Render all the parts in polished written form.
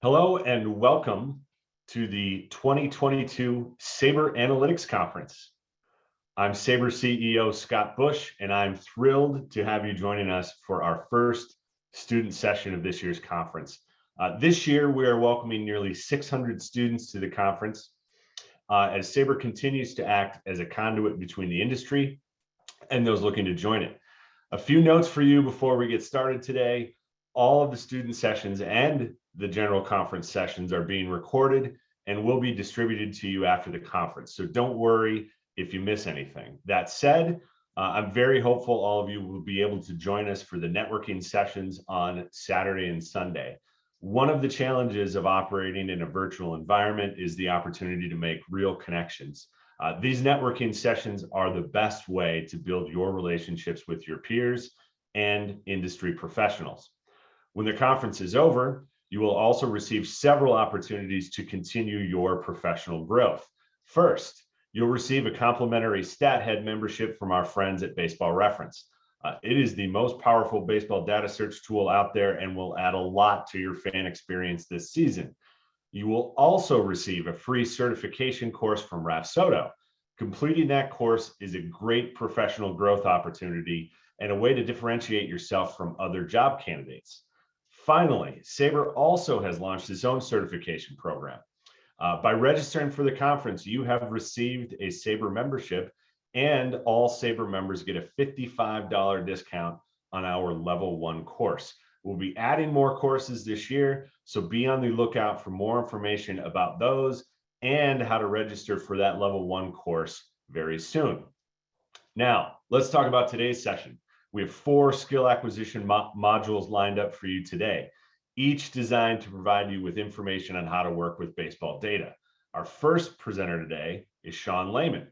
Hello and welcome to the 2022 SABR Analytics Conference. I'm SABR CEO Scott Bush, and I'm thrilled to have you joining us for our first student session of this year's conference. This year, we are welcoming nearly 600 students to the conference as SABR continues to act as a conduit between the industry and those looking to join it. A few notes for you before we get started today. All of the student sessions and the general conference sessions are being recorded and will be distributed to you after the conference. So don't worry if you miss anything. That said, I'm very hopeful all of you will be able to join us for the networking sessions on Saturday and Sunday. One of the challenges of operating in a virtual environment is the opportunity to make real connections. These networking sessions are the best way to build your relationships with your peers and industry professionals. When the conference is over, you will also receive several opportunities to continue your professional growth. First, you'll receive a complimentary StatHead membership from our friends at Baseball Reference. It is the most powerful baseball data search tool out there and will add a lot to your fan experience this season. You will also receive a free certification course from Rapsodo. Completing that course is a great professional growth opportunity and a way to differentiate yourself from other job candidates. Finally, SABR also has launched its own certification program. By registering for the conference, you have received a SABR membership, and all SABR members get a $55 discount on our Level 1 course. We'll be adding more courses this year, so be on the lookout for more information about those and how to register for that Level 1 course very soon. Now, let's talk about today's session. We have 4 skill acquisition modules lined up for you today, each designed to provide you with information on how to work with baseball data. Our first presenter today is Sean Lahman.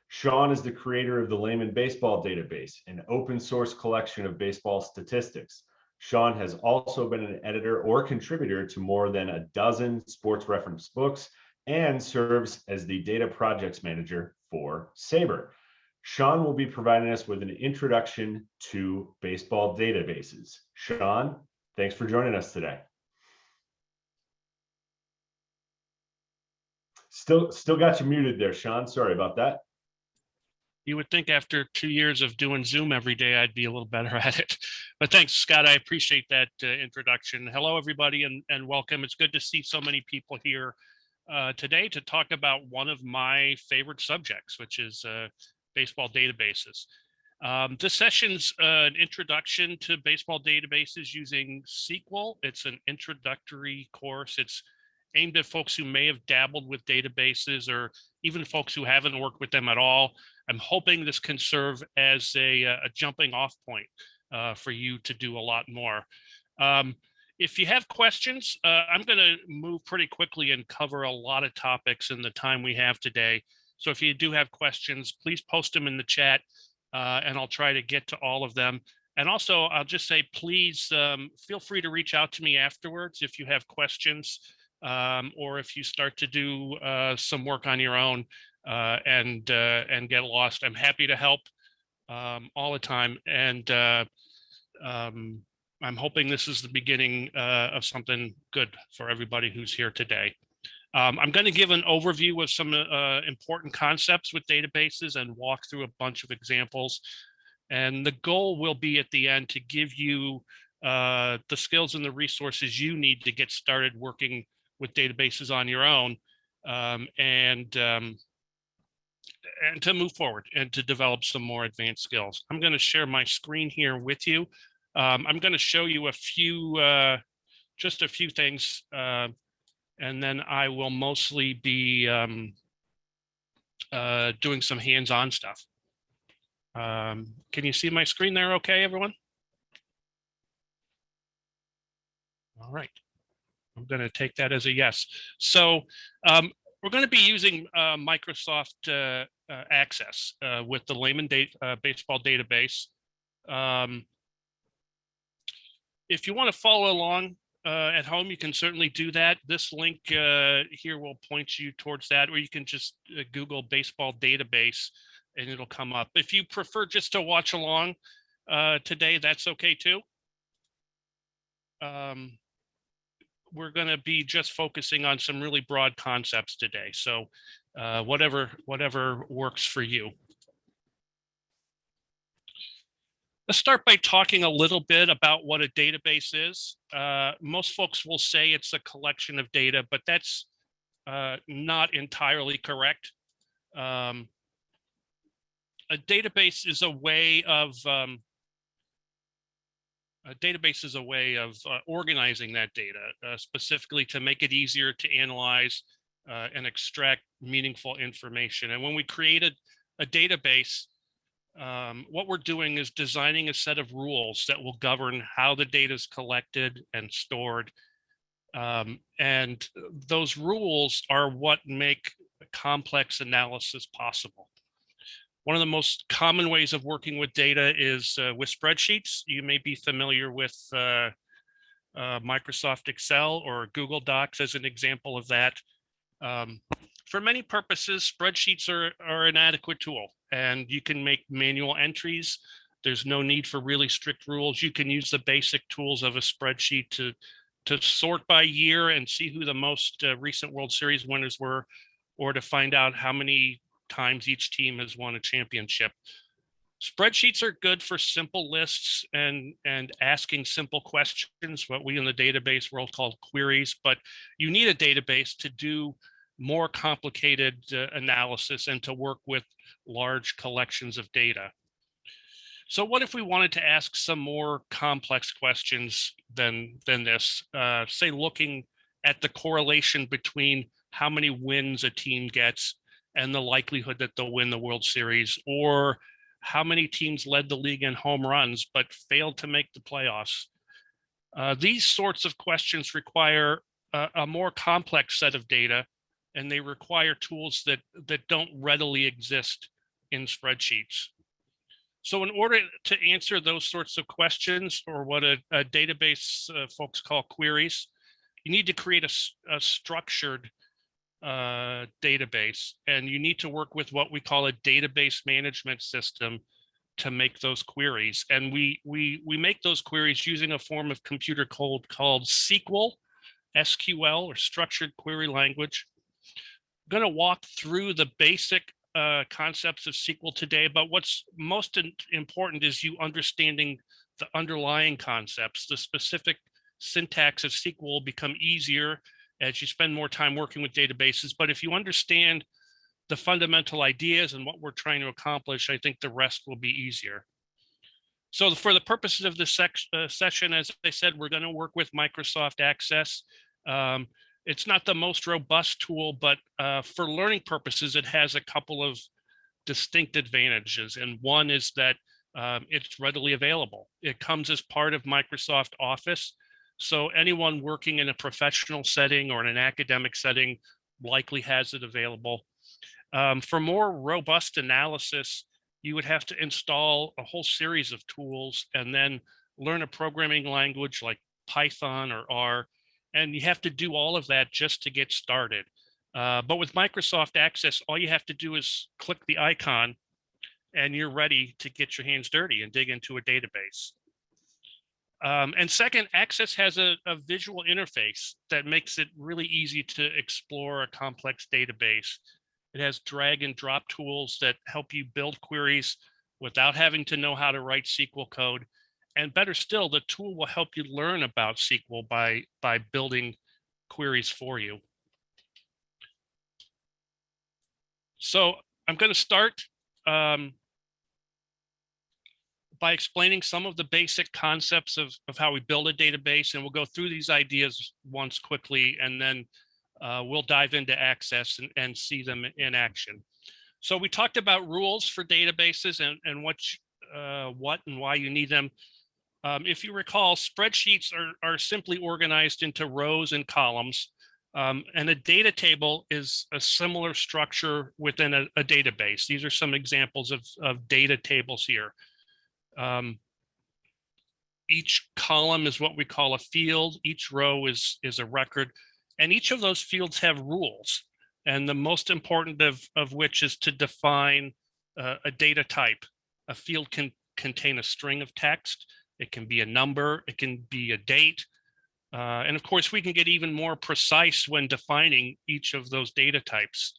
Sean is the creator of the Lahman Baseball Database, an open source collection of baseball statistics. Sean has also been an editor or contributor to more than a dozen sports reference books and serves as the data projects manager for SABR. Sean will be providing us with an introduction to baseball databases. Sean, thanks for joining us today. Still got you muted there, Sean. Sorry about that. You would think after 2 years of doing Zoom every day, I'd be a little better at it. But thanks, Scott. I appreciate that introduction. Hello, everybody, and welcome. It's good to see so many people here today to talk about one of my favorite subjects, which is baseball databases. This session's an introduction to baseball databases using SQL. It's an introductory course. It's aimed at folks who may have dabbled with databases or even folks who haven't worked with them at all. I'm hoping this can serve as a jumping off point for you to do a lot more. If you have questions, I'm going to move pretty quickly and cover a lot of topics in the time we have today. So if you do have questions, please post them in the chat and I'll try to get to all of them. And also, I'll just say, please feel free to reach out to me afterwards if you have questions or if you start to do some work on your own and get lost. I'm happy to help all the time. And I'm hoping this is the beginning of something good for everybody who's here today. I'm going to give an overview of some important concepts with databases and walk through a bunch of examples. And the goal will be at the end to give you the skills and the resources you need to get started working with databases on your own and to move forward and to develop some more advanced skills. I'm going to share my screen here with you. I'm going to show you just a few things. And then I will mostly be doing some hands-on stuff. Can you see my screen there okay, everyone? All right. I'm going to take that as a yes. So we're going to be using Microsoft Access with the Lahman Baseball Database. If you want to follow along at home, you can certainly do that. This link here will point you towards that, or you can just Google baseball database and it'll come up. If you prefer just to watch along today, that's okay too. we're going to be just focusing on some really broad concepts today. So whatever works for you. Let's start by talking a little bit about what a database is. Most folks will say it's a collection of data, but that's not entirely correct. A database is a way of organizing that data, specifically to make it easier to analyze and extract meaningful information. And when we created a database, what we're doing is designing a set of rules that will govern how the data is collected and stored. And those rules are what make complex analysis possible. One of the most common ways of working with data is with spreadsheets. You may be familiar with Microsoft Excel or Google Docs as an example of that. For many purposes, spreadsheets are an adequate tool, and you can make manual entries. There's no need for really strict rules. You can use the basic tools of a spreadsheet to sort by year and see who the most recent World Series winners were, or to find out how many times each team has won a championship. Spreadsheets are good for simple lists and asking simple questions, what we in the database world call queries, but you need a database to do more complicated analysis and to work with large collections of data. So what if we wanted to ask some more complex questions than this, say looking at the correlation between how many wins a team gets and the likelihood that they'll win the World Series, or how many teams led the league in home runs but failed to make the playoffs. These sorts of questions require a more complex set of data, and they require tools that don't readily exist in spreadsheets. So in order to answer those sorts of questions, or what a database folks call queries, you need to create a structured database, and you need to work with what we call a database management system to make those queries. And we make those queries using a form of computer code called SQL, or structured query language. I'm going to walk through the basic concepts of SQL today, but what's most important is you understanding the underlying concepts. The specific syntax of SQL will become easier as you spend more time working with databases. But if you understand the fundamental ideas and what we're trying to accomplish, I think the rest will be easier. So for the purposes of this session, as I said, we're going to work with Microsoft Access. It's not the most robust tool, but for learning purposes, it has a couple of distinct advantages. And one is that it's readily available. It comes as part of Microsoft Office. So anyone working in a professional setting or in an academic setting likely has it available. For more robust analysis, you would have to install a whole series of tools and then learn a programming language like Python or R. And you have to do all of that just to get started. But with Microsoft Access, all you have to do is click the icon and you're ready to get your hands dirty and dig into a database. And second, Access has a visual interface that makes it really easy to explore a complex database. It has drag and drop tools that help you build queries without having to know how to write SQL code. And better still, the tool will help you learn about SQL by building queries for you. So I'm going to start by explaining some of the basic concepts of how we build a database, and we'll go through these ideas once quickly, and then we'll dive into Access and see them in action. So we talked about rules for databases and what and why you need them. If you recall, spreadsheets are simply organized into rows and columns, and a data table is a similar structure within a database. These are some examples of data tables here. Each column is what we call a field. Each row is a record, and each of those fields have rules. And the most important of which is to define a data type. A field can contain a string of text. It can be a number. It can be a date. And of course, we can get even more precise when defining each of those data types.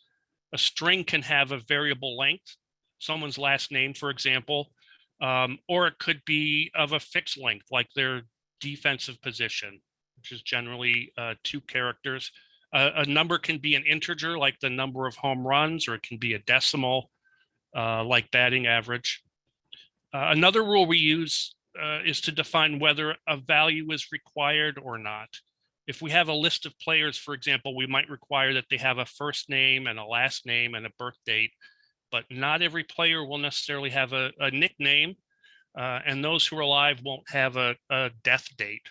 A string can have a variable length, someone's last name, for example, or it could be of a fixed length, like their defensive position, which is generally 2 characters. A number can be an integer, like the number of home runs, or it can be a decimal, like batting average. Another rule we use is to define whether a value is required or not. If we have a list of players, for example, we might require that they have a first name and a last name and a birth date, but not every player will necessarily have a nickname, and those who are alive won't have a death date.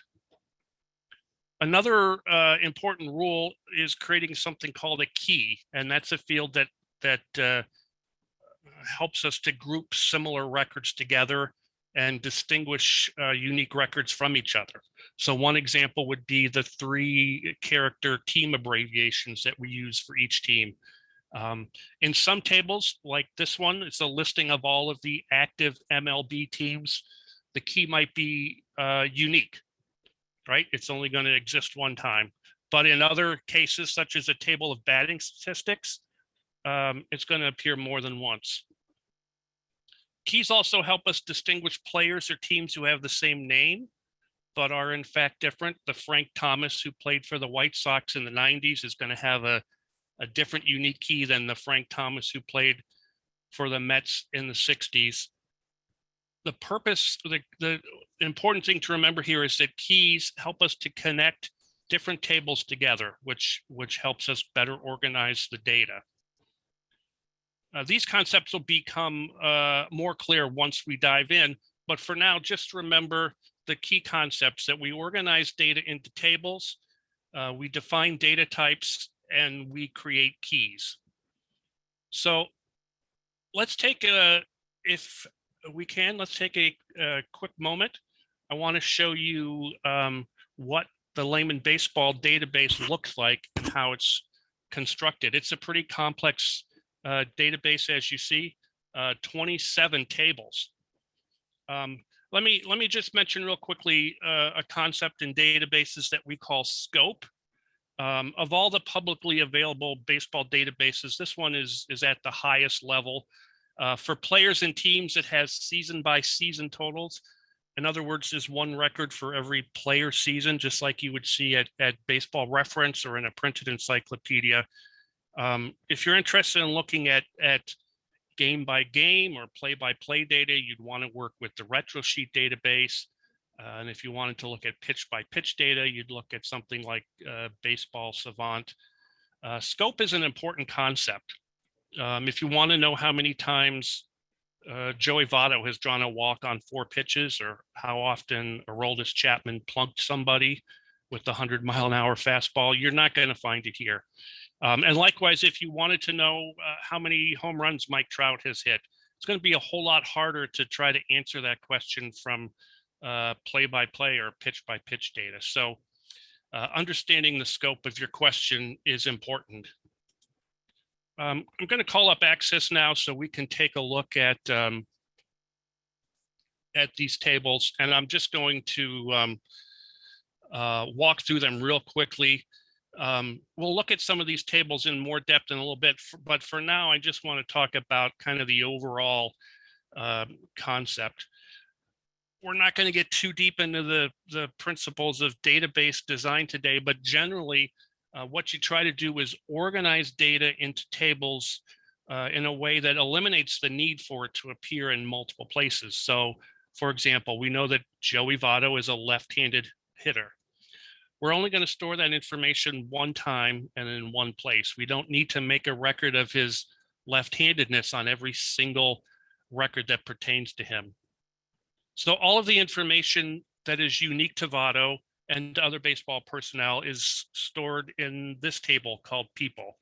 Another important rule is creating something called a key, and that's a field that helps us to group similar records together and distinguish unique records from each other. So one example would be the 3-character team abbreviations that we use for each team. In some tables, like this one, it's a listing of all of the active MLB teams. The key might be unique, right? It's only going to exist one time. But in other cases, such as a table of batting statistics, it's going to appear more than once. Keys also help us distinguish players or teams who have the same name, but are in fact different. The Frank Thomas who played for the White Sox in the 90s is going to have a different unique key than the Frank Thomas who played for the Mets in the 60s. The purpose, the important thing to remember here is that keys help us to connect different tables together, which helps us better organize the data. These concepts will become more clear once we dive in, but for now, just remember the key concepts: that we organize data into tables, we define data types, and we create keys. So let's take if we can, let's take a quick moment. I want to show you what the Lahman baseball database looks like and how it's constructed. It's a pretty complex database, as you see, 27 tables. Let me just mention real quickly a concept in databases that we call scope. Of all the publicly available baseball databases, this one is at the highest level. For players and teams, it has season by season totals. In other words, there's one record for every player season, just like you would see at Baseball Reference or in a printed encyclopedia. If you're interested in looking at game by game or play by play data, you'd want to work with the retro sheet database. And if you wanted to look at pitch by pitch data, you'd look at something like Baseball Savant. Scope is an important concept. If you want to know how many times Joey Votto has drawn a walk on 4 pitches, or how often Aroldis Chapman plunked somebody with the 100-mile-an-hour fastball, you're not going to find it here. And likewise, if you wanted to know how many home runs Mike Trout has hit, it's going to be a whole lot harder to try to answer that question from play-by-play or pitch-by-pitch data. So understanding the scope of your question is important. I'm going to call up Access now so we can take a look at these tables, and I'm just going to walk through them real quickly. We'll look at some of these tables in more depth in a little bit, but for now, I just want to talk about kind of the overall concept. We're not going to get too deep into the principles of database design today, but generally, what you try to do is organize data into tables in a way that eliminates the need for it to appear in multiple places. So, for example, we know that Joey Votto is a left-handed hitter. We're only going to store that information one time and in one place. We don't need to make a record of his left-handedness on every single record that pertains to him. So all of the information that is unique to Votto and other baseball personnel is stored in this table called people.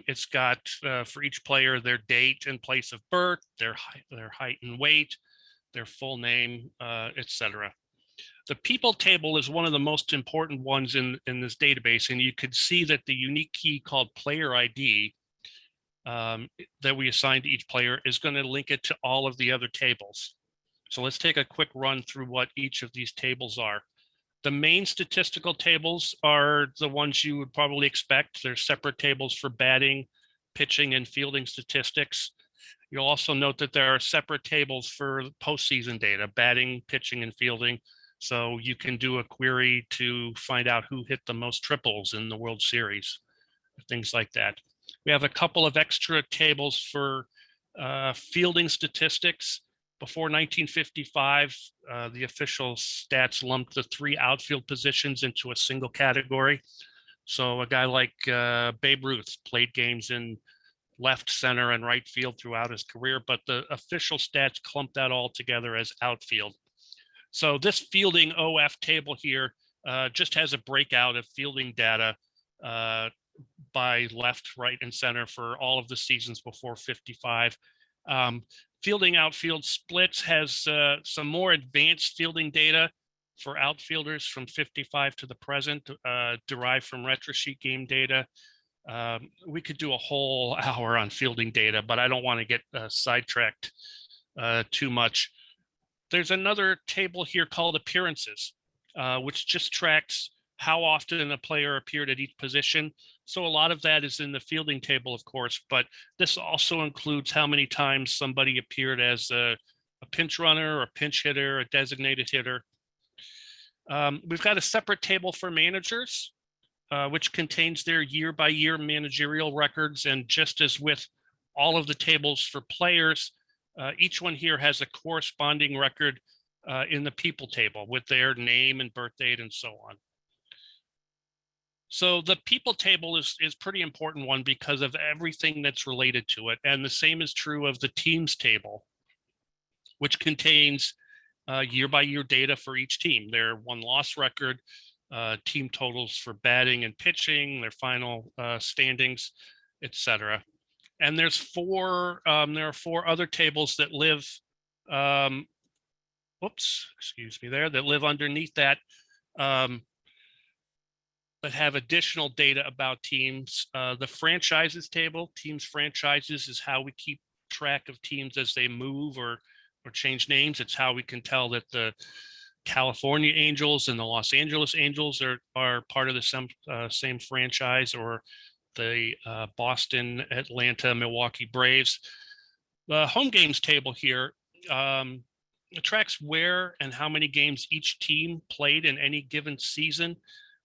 It's got for each player their date and place of birth, their height and weight, their full name, etc. The people table is one of the most important ones in this database, and you could see that the unique key called player ID that we assign to each player is going to link it to all of the other tables. So let's take a quick run through what each of these tables are. The main statistical tables are the ones you would probably expect. There's separate tables for batting, pitching, and fielding statistics. You'll also note that there are separate tables for postseason data, batting, pitching, and fielding. So you can do a query to find out who hit the most triples in the World Series, things like that. We have a couple of extra tables for fielding statistics. Before 1955, the official stats lumped the 3 outfield positions into a single category. So a guy like Babe Ruth played games in left, center, and right field throughout his career, but the official stats clumped that all together as outfield. So this fielding OF table here just has a breakout of fielding data by left, right, and center for all of the seasons before 55. Fielding outfield splits has some more advanced fielding data for outfielders from 55 to the present, derived from retro sheet game data. We could do a whole hour on fielding data, but I don't want to get sidetracked too much. There's another table here called appearances, which just tracks how often a player appeared at each position. So a lot of that is in the fielding table, of course, but this also includes how many times somebody appeared as a pinch runner, a pinch hitter, a designated hitter. We've got a separate table for managers, which contains their year-by-year managerial records. And just as with all of the tables for players, each one here has a corresponding record in the people table with their name and birth date and so on. So the people table is pretty important one because of everything that's related to it. And the same is true of the teams table, which contains year-by-year data for each team, their won-loss record, team totals for batting and pitching, their final standings, etc. And there are 4 other tables that live, that live underneath that, that have additional data about teams. The franchises table, teams franchises, is how we keep track of teams as they move or change names. It's how we can tell that the California Angels and the Los Angeles Angels are part of the same franchise, or the Boston, Atlanta, Milwaukee Braves. The home games table here tracks where and how many games each team played in any given season.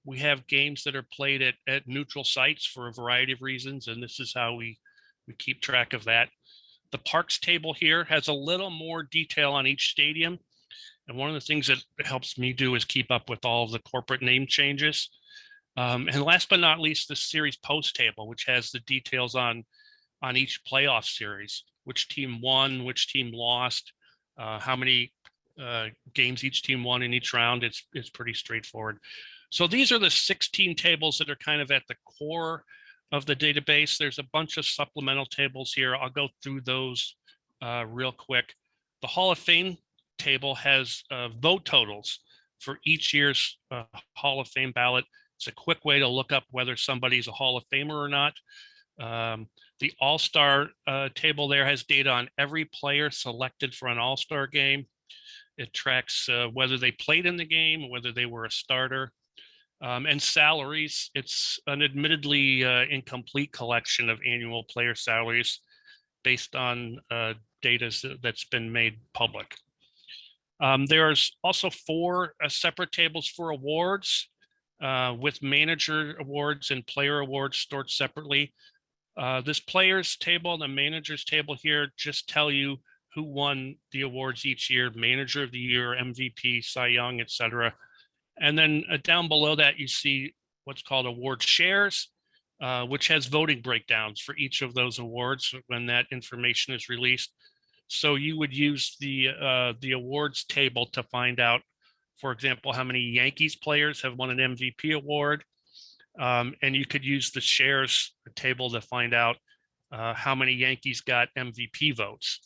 We have games that are played at neutral sites for a variety of reasons, and this is how we keep track of that. The parks table here has a little more detail on each stadium. And one of the things that helps me do is keep up with all of the corporate name changes. And last but not least, the series post table, which has the details on each playoff series, which team won, which team lost, how many games each team won in each round. It's pretty straightforward. So these are the 16 tables that are kind of at the core of the database. There's a bunch of supplemental tables here. I'll go through those real quick. The Hall of Fame table has vote totals for each year's Hall of Fame ballot. It's a quick way to look up whether somebody's a Hall of Famer or not. The All-Star table there has data on every player selected for an All-Star game. It tracks whether they played in the game, whether they were a starter. And salaries, it's an admittedly incomplete collection of annual player salaries based on data that's been made public. There's also 4 separate tables for awards, with manager awards and player awards stored separately. This players table and the managers table here just tell you who won the awards each year: manager of the year, MVP, Cy Young, etc. And then down below that, you see what's called award shares, which has voting breakdowns for each of those awards when that information is released. So you would use the awards table to find out, for example, how many Yankees players have won an MVP award. And you could use the shares table to find out how many Yankees got MVP votes.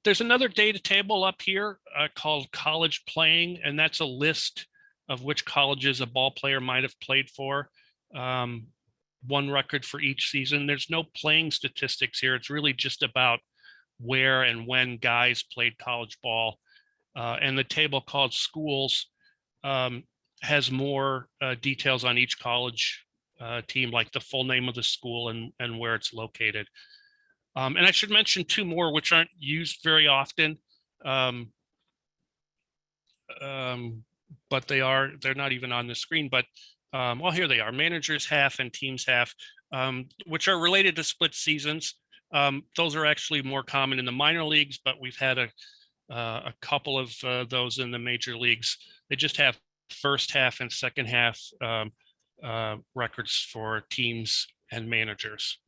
There's another data table up here called college playing, and that's a list of which colleges a ball player might have played for. 1 record for each season. There's no playing statistics here. It's really just about where and when guys played college ball. And the table called schools has more details on each college team, like the full name of the school and where it's located. And I should mention two more, which aren't used very often, but they're not even on the screen, but well, here they are: managers half and teams half, which are related to split seasons. Those are actually more common in the minor leagues, but we've had a couple of those in the major leagues. They just have first half and second half records for teams and managers.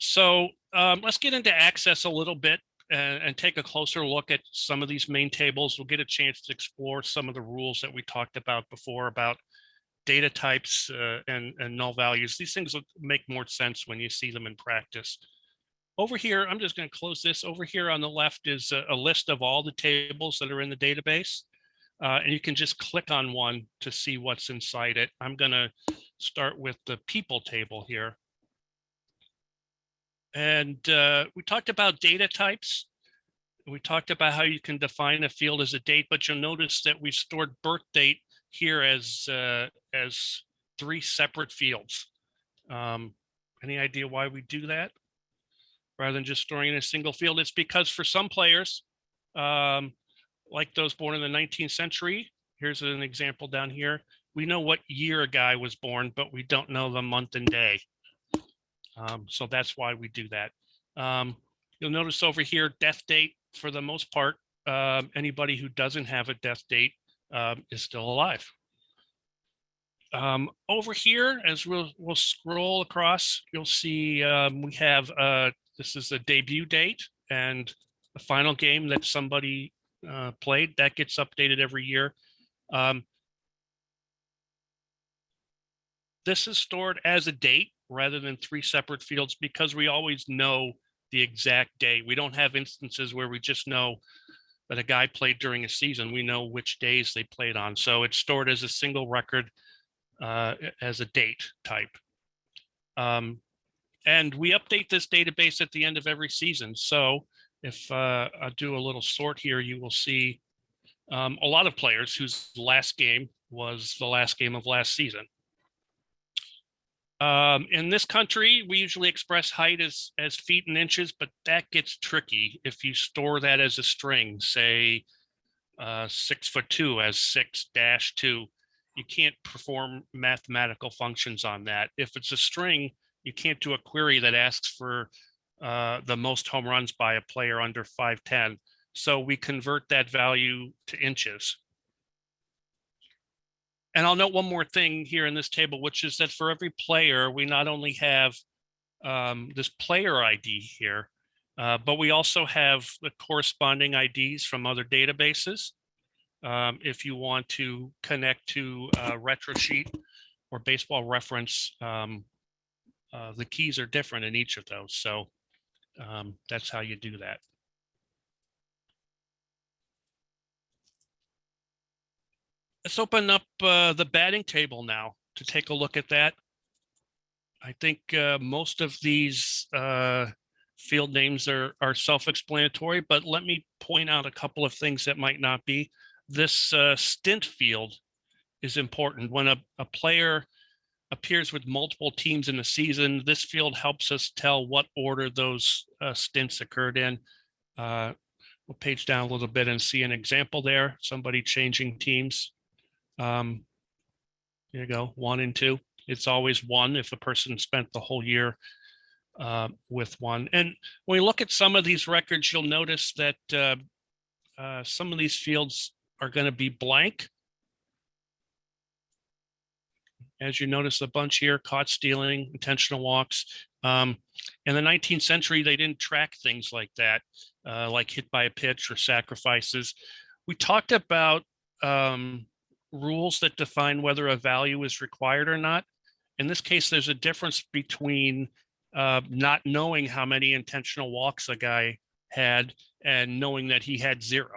So let's get into access a little bit and take a closer look at some of these main tables. We'll get a chance to explore some of the rules that we talked about before about data types and null values. These things will make more sense when you see them in practice. Over here, I'm just going to close this. Over here on the left is a list of all the tables that are in the database. And you can just click on one to see what's inside it. I'm going to start with the people table here. And we talked about data types. We talked about how you can define a field as a date, but you'll notice that we've stored birth date here as 3 separate fields. Any idea why we do that rather than just storing in a single field? It's because for some players, like those born in the 19th century, here's an example down here. We know what year a guy was born, but we don't know the month and day. So that's why we do that. You'll notice over here, death date, for the most part, anybody who doesn't have a death date is still alive. Over here, as we'll scroll across, you'll see we have, this is a debut date and the final game that somebody played. That gets updated every year. This is stored as a date rather than 3 separate fields because we always know the exact day. We don't have instances where we just know that a guy played during a season. We know which days they played on. So it's stored as a single record as a date type. And we update this database at the end of every season. So if I do a little sort here, you will see a lot of players whose last game was the last game of last season. In this country, we usually express height as feet and inches, but that gets tricky if you store that as a string, say 6'2" as 6-2. You can't perform mathematical functions on that. If it's a string, you can't do a query that asks for the most home runs by a player under 5'10". So we convert that value to inches. And I'll note one more thing here in this table, which is that for every player, we not only have this player ID here, but we also have the corresponding IDs from other databases. If you want to connect to RetroSheet or Baseball Reference, the keys are different in each of those. So that's how you do that. Let's open up the batting table now to take a look at that. I think most of these field names are self-explanatory, but let me point out a couple of things that might not be. This stint field is important. When a player appears with multiple teams in the season, this field helps us tell what order those stints occurred in. We'll page down a little bit and see an example there. Somebody changing teams. Here you go, 1 and 2. It's always 1 if a person spent the whole year with 1. And when we look at some of these records, you'll notice that some of these fields are going to be blank. As you notice, a bunch here: caught stealing, intentional walks. In the 19th century, they didn't track things like that, like hit by a pitch or sacrifices. We talked about rules that define whether a value is required or not. In this case, there's a difference between not knowing how many intentional walks a guy had and knowing that he had 0,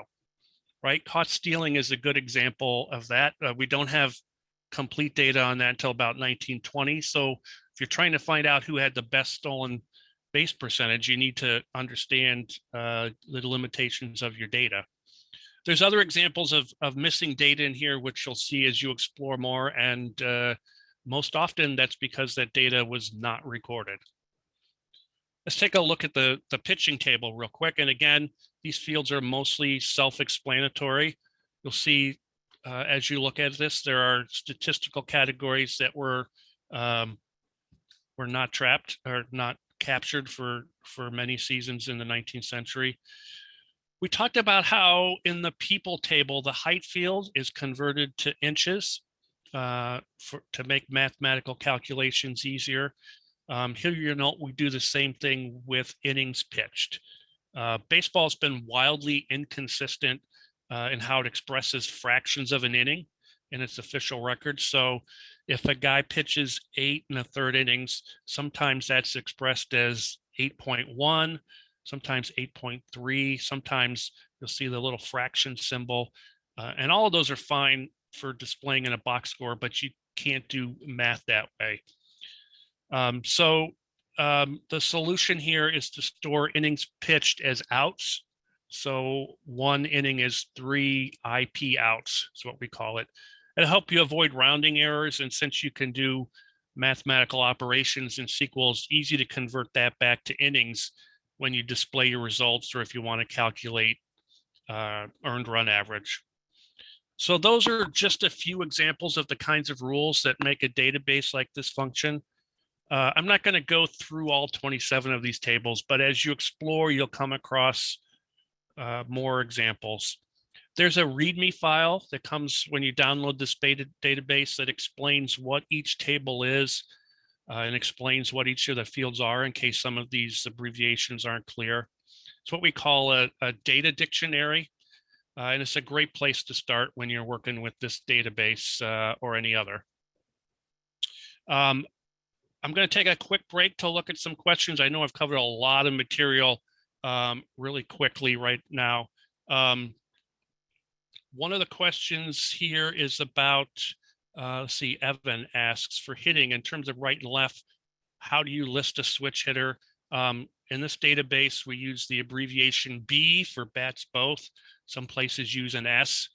right? Caught stealing is a good example of that. We don't have complete data on that until about 1920. So if you're trying to find out who had the best stolen base percentage, you need to understand the limitations of your data. There's other examples of missing data in here, which you'll see as you explore more. And most often that's because that data was not recorded. Let's take a look at the pitching table real quick. And again, these fields are mostly self-explanatory. You'll see as you look at this, there are statistical categories that were not trapped or not captured for many seasons in the 19th century. We talked about how in the people table, the height field is converted to inches to make mathematical calculations easier. Here, you know, we do the same thing with innings pitched. Baseball's been wildly inconsistent in how it expresses fractions of an inning in its official record. So if a guy pitches 8 1/3 innings, sometimes that's expressed as 8.1, sometimes 8.3, sometimes you'll see the little fraction symbol. And all of those are fine for displaying in a box score, but you can't do math that way. The solution here is to store innings pitched as outs. So one inning is 3 IP outs, is what we call it. It'll help you avoid rounding errors. And since you can do mathematical operations in SQL, it's easy to convert that back to innings when you display your results or if you want to calculate earned run average. So those are just a few examples of the kinds of rules that make a database like this function. I'm not going to go through all 27 of these tables, but as you explore, you'll come across more examples. There's a README file that comes when you download this database that explains what each table is and explains what each of the fields are in case some of these abbreviations aren't clear. It's what we call a data dictionary, and it's a great place to start when you're working with this database or any other. I'm going to take a quick break to look at some questions. I know I've covered a lot of material really quickly right now. One of the questions here is about, let's see, Evan asks, for hitting in terms of right and left, how do you list a switch hitter? In this database, we use the abbreviation B for bats both. Some places use an S,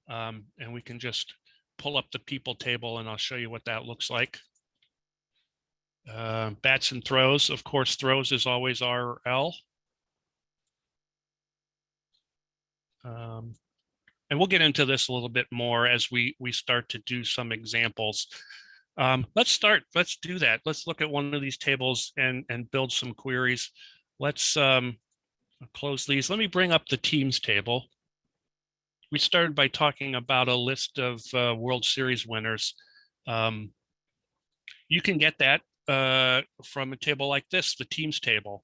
and we can just pull up the people table and I'll show you what that looks like. Bats and throws, of course, throws is always RL. And we'll get into this a little bit more as we start to do some examples. Let's do that. Let's look at one of these tables and build some queries. Let's close these. Let me bring up the teams table. We started by talking about a list of World Series winners. You can get that from a table like this, the teams table.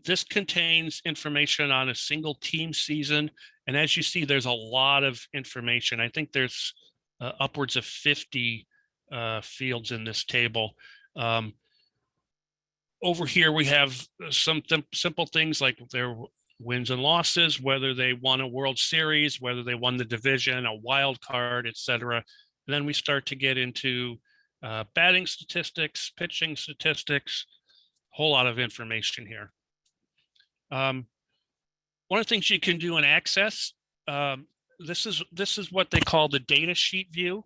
This contains information on a single team season. And as you see, there's a lot of information. I think there's upwards of 50 fields in this table. Over here, we have some simple things like their wins and losses, whether they won a World Series, whether they won the division, a wild card, etc. And then we start to get into batting statistics, pitching statistics, a whole lot of information here. One of the things you can do in Access, this is what they call the data sheet view.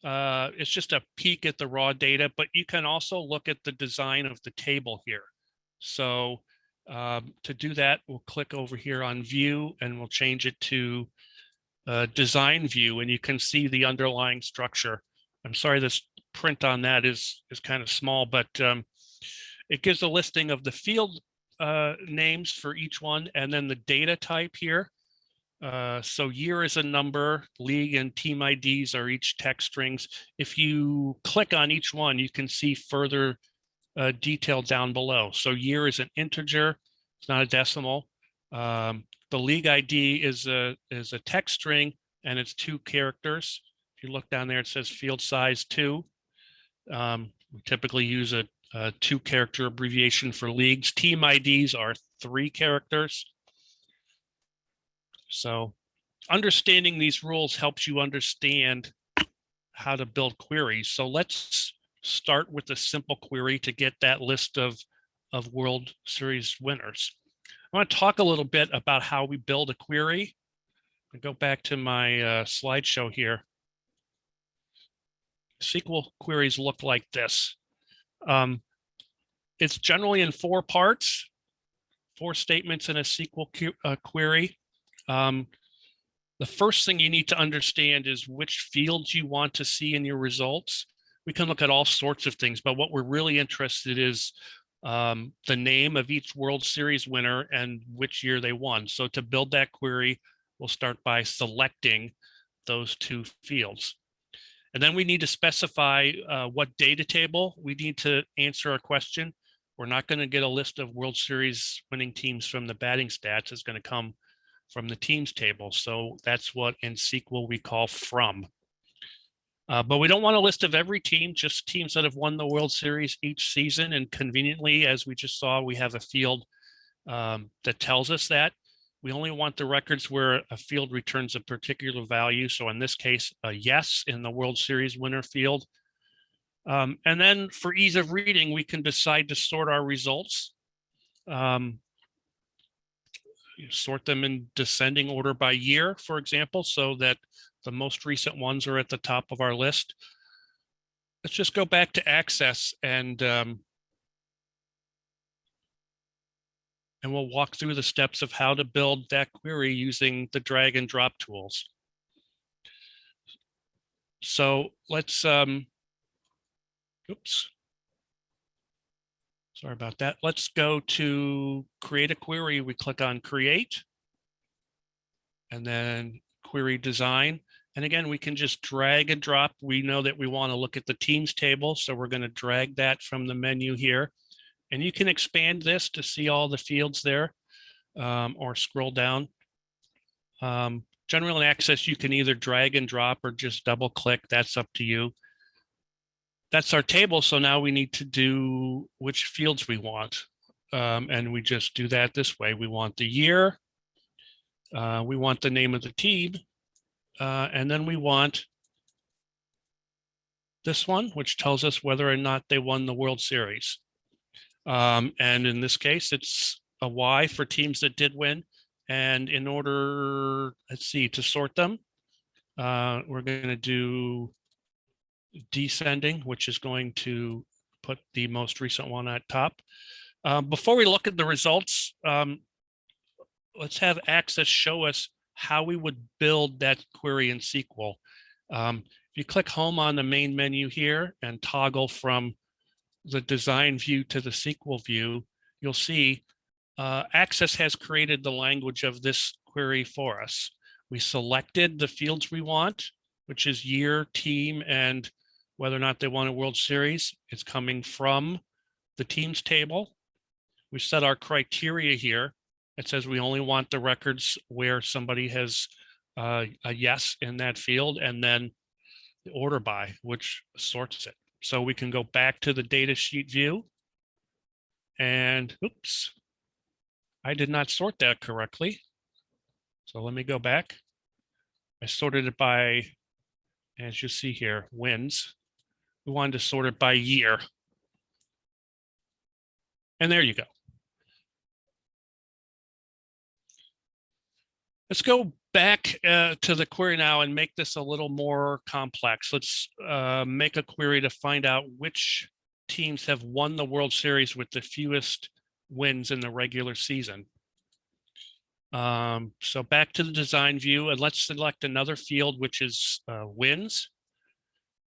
It's just a peek at the raw data, but you can also look at the design of the table here. So to do that, we'll click over here on View and we'll change it to Design View, and you can see the underlying structure. I'm sorry, this print on that is kind of small, but it gives a listing of the field names for each one, and then the data type here. So year is a number, league and team IDs are each text strings. If you click on each one, you can see further detail down below. So year is an integer, it's not a decimal. The league ID is a text string and it's 2 characters. If you look down there, it says field size 2. We typically use a 2-character abbreviation for leagues. Team IDs are 3 characters. So understanding these rules helps you understand how to build queries. So let's start with a simple query to get that list of World Series winners. I want to talk a little bit about how we build a query. go back to my slideshow here. SQL queries look like this. It's generally in 4 parts, 4 statements in a SQL query. The first thing you need to understand is which fields you want to see in your results. We can look at all sorts of things, but what we're really interested in is the name of each World Series winner and which year they won. So to build that query, we'll start by selecting those 2 fields. And then we need to specify what data table we need to answer a question. We're not going to get a list of World Series winning teams from the batting stats. It's going to come from the teams table. So that's what in SQL we call from. But we don't want a list of every team, just teams that have won the World Series each season. And conveniently, as we just saw, we have a field that tells us that. We only want the records where a field returns a particular value. So in this case, a yes in the World Series winner field. And then for ease of reading, we can decide to sort our results. Sort them in descending order by year, for example, so that the most recent ones are at the top of our list. Let's just go back to Access and we'll walk through the steps of how to build that query using the drag and drop tools. So let's, oops. Sorry about that. Let's go to create a query. We click on create and then query design. And again, we can just drag and drop. We know that we want to look at the teams table. So we're going to drag that from the menu here. And you can expand this to see all the fields there or scroll down. General Access, you can either drag and drop or just double click. That's up to you. That's our table. So now we need to do which fields we want. And we just do that this way. We want the year. We want the name of the team. And then we want this one, which tells us whether or not they won the World Series. And in this case, it's a Y for teams that did win. And in order, let's see, to sort them, we're going to do descending, which is going to put the most recent one at top. Before we look at the results, let's have Access show us how we would build that query in SQL. If you click home on the main menu here and toggle from the design view to the SQL view, you'll see Access has created the language of this query for us. We selected the fields we want, which is year, team, and whether or not they won a World Series. It's coming from the teams table. We set our criteria here. It says we only want the records where somebody has a yes in that field, and then the order by, which sorts it. So we can go back to the data sheet view and oops, I did not sort that correctly. So let me go back. I sorted it by, as you see here, wins. We wanted to sort it by year. And there you go. Let's go back to the query now and make this a little more complex. Let's make a query to find out which teams have won the World Series with the fewest wins in the regular season. So back to the design view, and let's select another field, which is wins.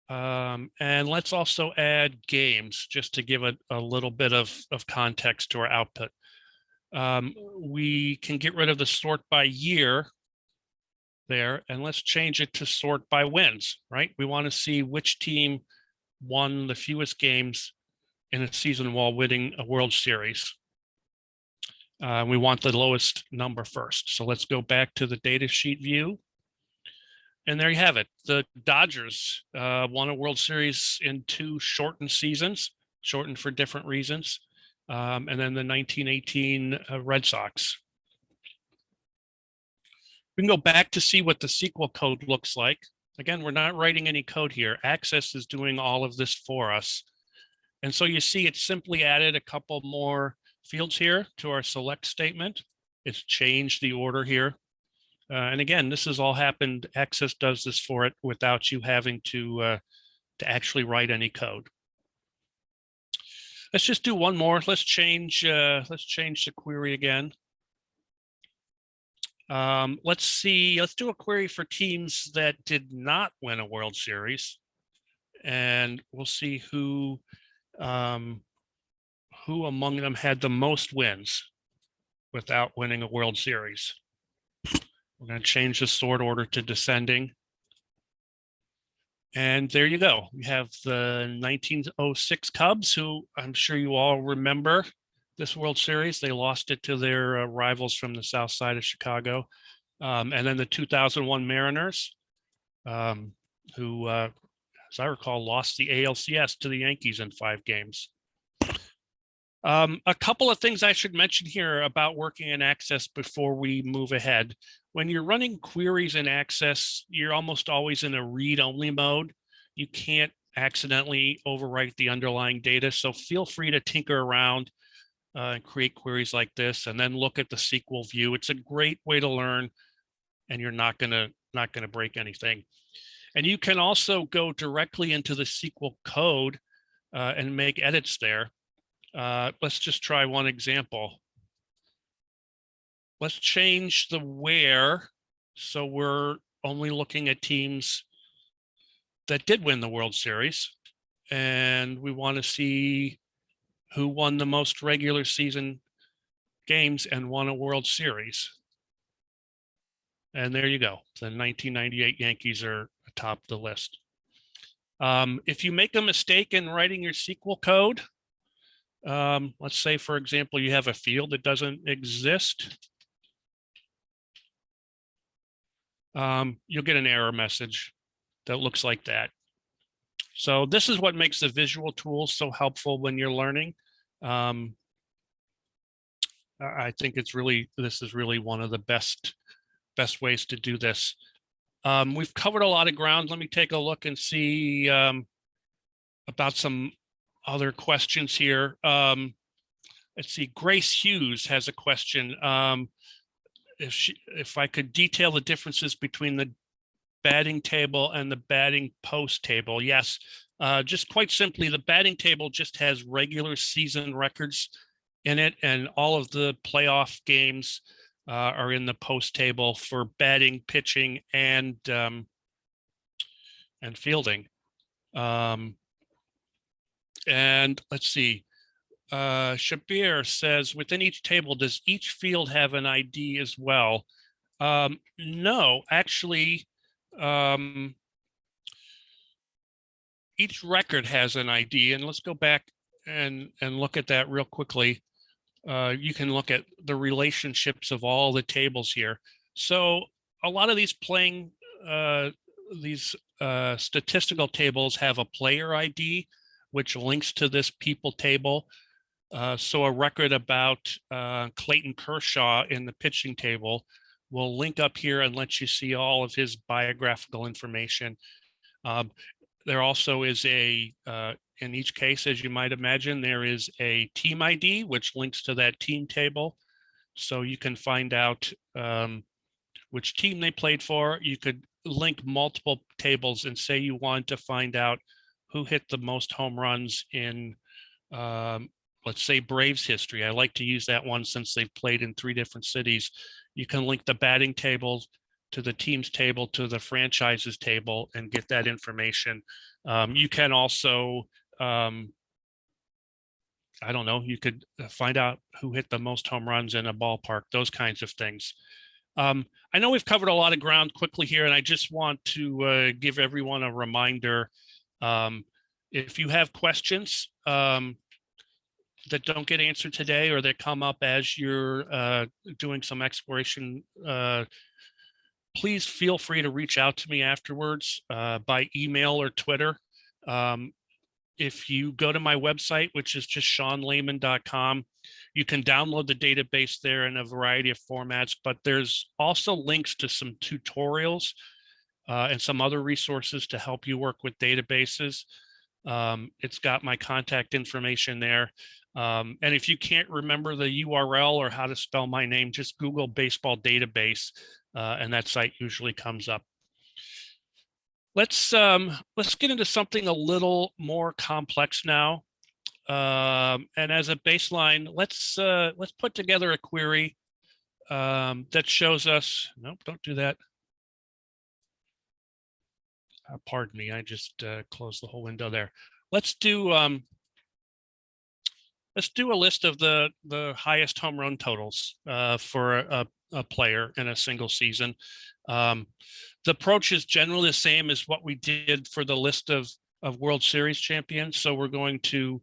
And let's also add games just to give a little bit of context to our output. We can get rid of the sort by year there, and let's change it to sort by wins, right? We want to see which team won the fewest games in a season while winning a World Series. We want the lowest number first. So let's go back to the data sheet view. And there you have it. The Dodgers won a World Series in 2 shortened seasons, shortened for different reasons. And then the 1918 Red Sox. We can go back to see what the SQL code looks like. Again, we're not writing any code here. Access is doing all of this for us. And so you see it simply added a couple more fields here to our select statement. It's changed the order here. And again, this has all happened. Access does this for it without you having to actually write any code. Let's just do one more. Let's change the query again. Let's do a query for teams that did not win a World Series, and we'll see who among them had the most wins without winning a World Series. We're going to change the sort order to descending. And there you go. We have the 1906 Cubs, who I'm sure you all remember this World Series. They lost it to their rivals from the south side of Chicago. And then the 2001 Mariners, who, as I recall, lost the ALCS to the Yankees in 5 games. A couple of things I should mention here about working in Access before we move ahead. When you're running queries in Access, you're almost always in a read-only mode. You can't accidentally overwrite the underlying data, so feel free to tinker around and create queries like this, and then look at the SQL view. It's a great way to learn, and you're not gonna break anything. And you can also go directly into the SQL code and make edits there. Let's just try one example. Let's change the where, so we're only looking at teams that did win the World Series, and we want to see who won the most regular season games and won a World Series. And there you go. The 1998 Yankees are atop the list. If you make a mistake in writing your SQL code, let's say, for example, you have a field that doesn't exist, you'll get an error message that looks like that. So this is what makes the visual tools so helpful when you're learning. I think this is really one of the best ways to do this. We've covered a lot of ground. Let me take a look and see about some other questions here. Let's see, Grace Hughes has a question. If I could detail the differences between the batting table and the batting post table. Yes, just quite simply, the batting table just has regular season records in it, and all of the playoff games are in the post table for batting, pitching, and fielding. And let's see, Shabir says, within each table, does each field have an ID as well? No, actually, each record has an ID, and let's go back and look at that real quickly. You can look at the relationships of all the tables here. So a lot of these statistical tables have a player ID, which links to this people table. So a record about Clayton Kershaw in the pitching table will link up here and let you see all of his biographical information. There also is in each case, as you might imagine, there is a team ID, which links to that team table. So you can find out which team they played for. You could link multiple tables and say you want to find out who hit the most home runs in, let's say, Braves history. I like to use that one since they've played in 3 different cities. You can link the batting table to the team's table to the franchise's table and get that information. You can also, I don't know, you could find out who hit the most home runs in a ballpark, those kinds of things. I know we've covered a lot of ground quickly here, and I just want to give everyone a reminder. If you have questions that don't get answered today, or that come up as you're doing some exploration, please feel free to reach out to me afterwards by email or Twitter. If you go to my website, which is just seanlahman.com, you can download the database there in a variety of formats, but there's also links to some tutorials and some other resources to help you work with databases. It's got my contact information there. And if you can't remember the URL or how to spell my name, just Google baseball database, and that site usually comes up. Let's get into something a little more complex now. And as a baseline, let's put together a query that shows us. Nope, don't do that. Pardon me, I just closed the whole window there. Let's do a list of the highest home run totals for a player in a single season. The approach is generally the same as what we did for the list of World Series champions. So we're going to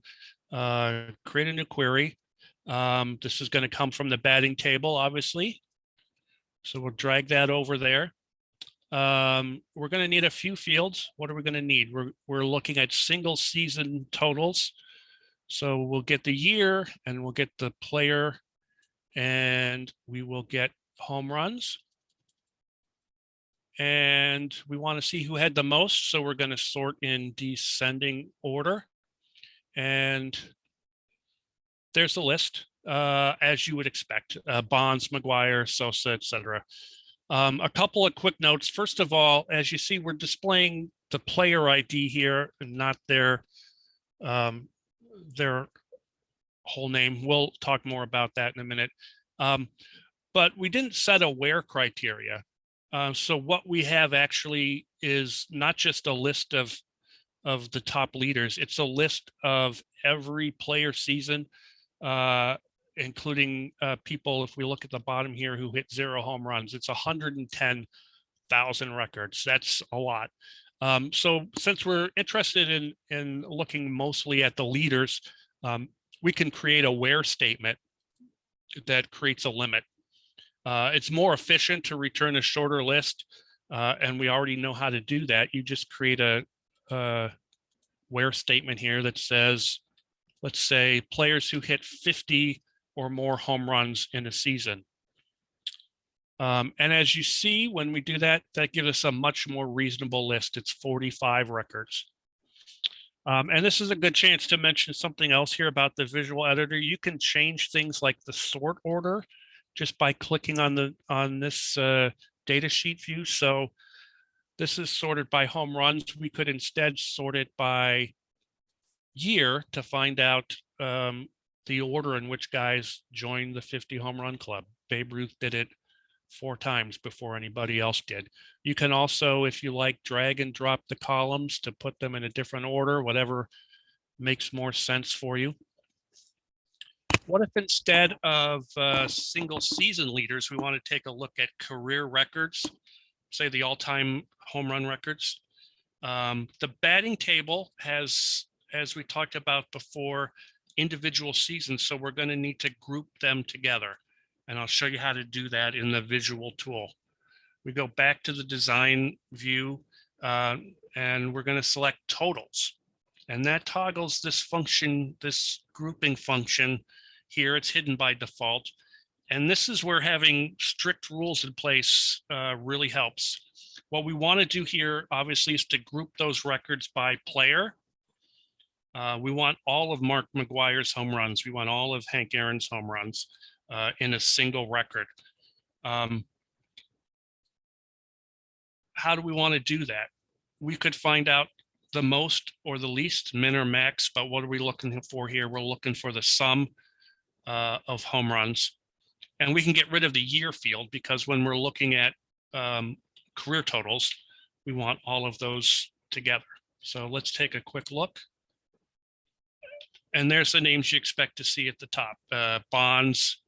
create a new query. This is going to come from the batting table, obviously. So we'll drag that over there. We're going to need a few fields. What are we going to need? We're looking at single season totals. So we'll get the year and we'll get the player and we will get home runs. And we want to see who had the most. So we're going to sort in descending order. And there's the list, as you would expect, Bonds, McGuire, Sosa, etc. A couple of quick notes. First of all, as you see, we're displaying the player ID here and not their whole name. We'll talk more about that in a minute. But we didn't set a where criteria. So what we have actually is not just a list of the top leaders. It's a list of every player season, including people, if we look at the bottom here, who hit 0 home runs. It's 110,000 records. That's a lot. So since we're interested in looking mostly at the leaders, we can create a where statement that creates a limit. It's more efficient to return a shorter list, and we already know how to do that. You just create a where statement here that says, let's say, players who hit 50 or more home runs in a season. And as you see, when we do that, that gives us a much more reasonable list. It's 45 records. And this is a good chance to mention something else here about the visual editor. You can change things like the sort order just by clicking on this data sheet view. So this is sorted by home runs. We could instead sort it by year to find out the order in which guys joined the 50 home run club. Babe Ruth did it 4 times before anybody else did. You can also, if you like, drag and drop the columns to put them in a different order, whatever makes more sense for you. What if instead of single season leaders, we want to take a look at career records, say the all-time home run records? The batting table has, as we talked about before, individual seasons. So we're going to need to group them together. And I'll show you how to do that in the visual tool. We go back to the design view and we're going to select totals. And that toggles this function, this grouping function here. It's hidden by default. And this is where having strict rules in place really helps. What we want to do here, obviously, is to group those records by player. We want all of Mark McGuire's home runs. We want all of Hank Aaron's home runs in a single record. How do we want to do that? We could find out the most or the least, min or max, but what are we looking for here? We're looking for the sum of home runs. And we can get rid of the year field because when we're looking at career totals, we want all of those together. So let's take a quick look. And there's the names you expect to see at the top: Bonds,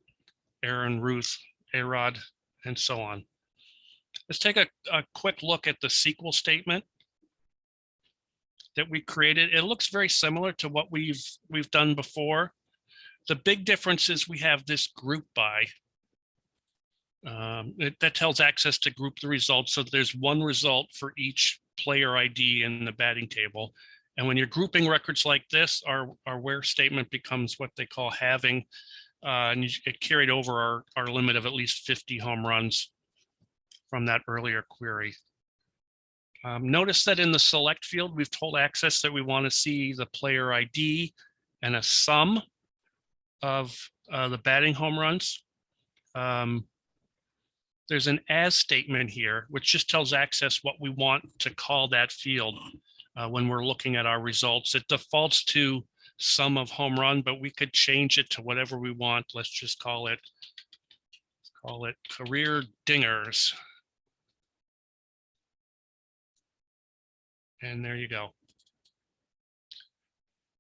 Aaron, Ruth, A-Rod, and so on. Let's take a quick look at the SQL statement that we created. It looks very similar to what we've done before. The big difference is we have this group by. That tells Access to group the results. So there's one result for each player ID in the batting table. And when you're grouping records like this, our where statement becomes what they call having, and it carried over our limit of at least 50 home runs from that earlier query. Notice that in the select field, we've told Access that we want to see the player ID and a sum of the batting home runs. There's an as statement here, which just tells Access what we want to call that field when we're looking at our results. It defaults to sum of home run, but we could change it to whatever we want. Let's just call it career dingers. And there you go.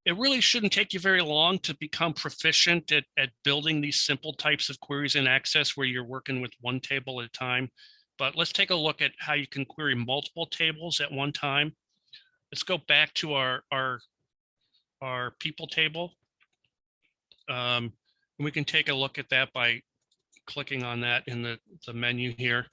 It really shouldn't take you very long to become proficient at building these simple types of queries in Access where you're working with one table at a time. But let's take a look at how you can query multiple tables at one time. Let's go back to our people table. And we can take a look at that by clicking on that in the menu here.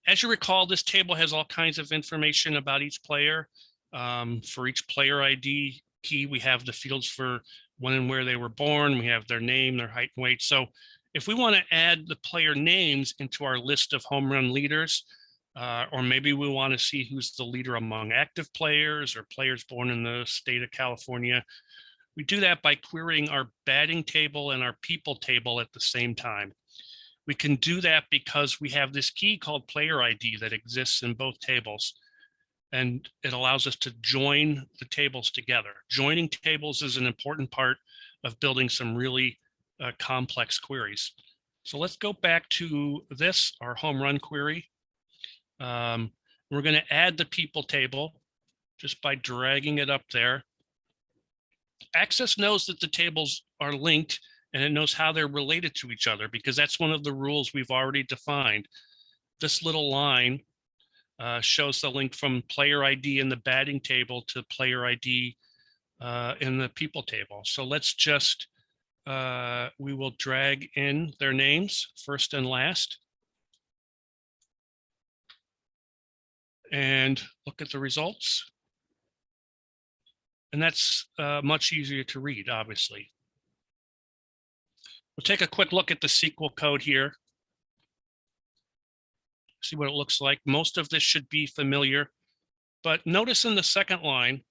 As you recall, this table has all kinds of information about each player. For each player ID key, we have the fields for when and where they were born. We have their name, their height and weight. So if we want to add the player names into our list of home run leaders, or maybe we want to see who's the leader among active players or players born in the state of California, we do that by querying our batting table and our people table at the same time. We can do that because we have this key called player ID that exists in both tables, and it allows us to join the tables together. Joining tables is an important part of building some really complex queries. So let's go back to this, our home run query. We're going to add the people table just by dragging it up there. Access knows that the tables are linked, and it knows how they're related to each other because that's one of the rules we've already defined. This little line shows the link from player ID in the batting table to player ID in the people table. So let's just, we will drag in their names, first and last, and look at the results. And that's much easier to read, obviously. We'll take a quick look at the SQL code here. See what it looks like. Most of this should be familiar, but notice in the second line,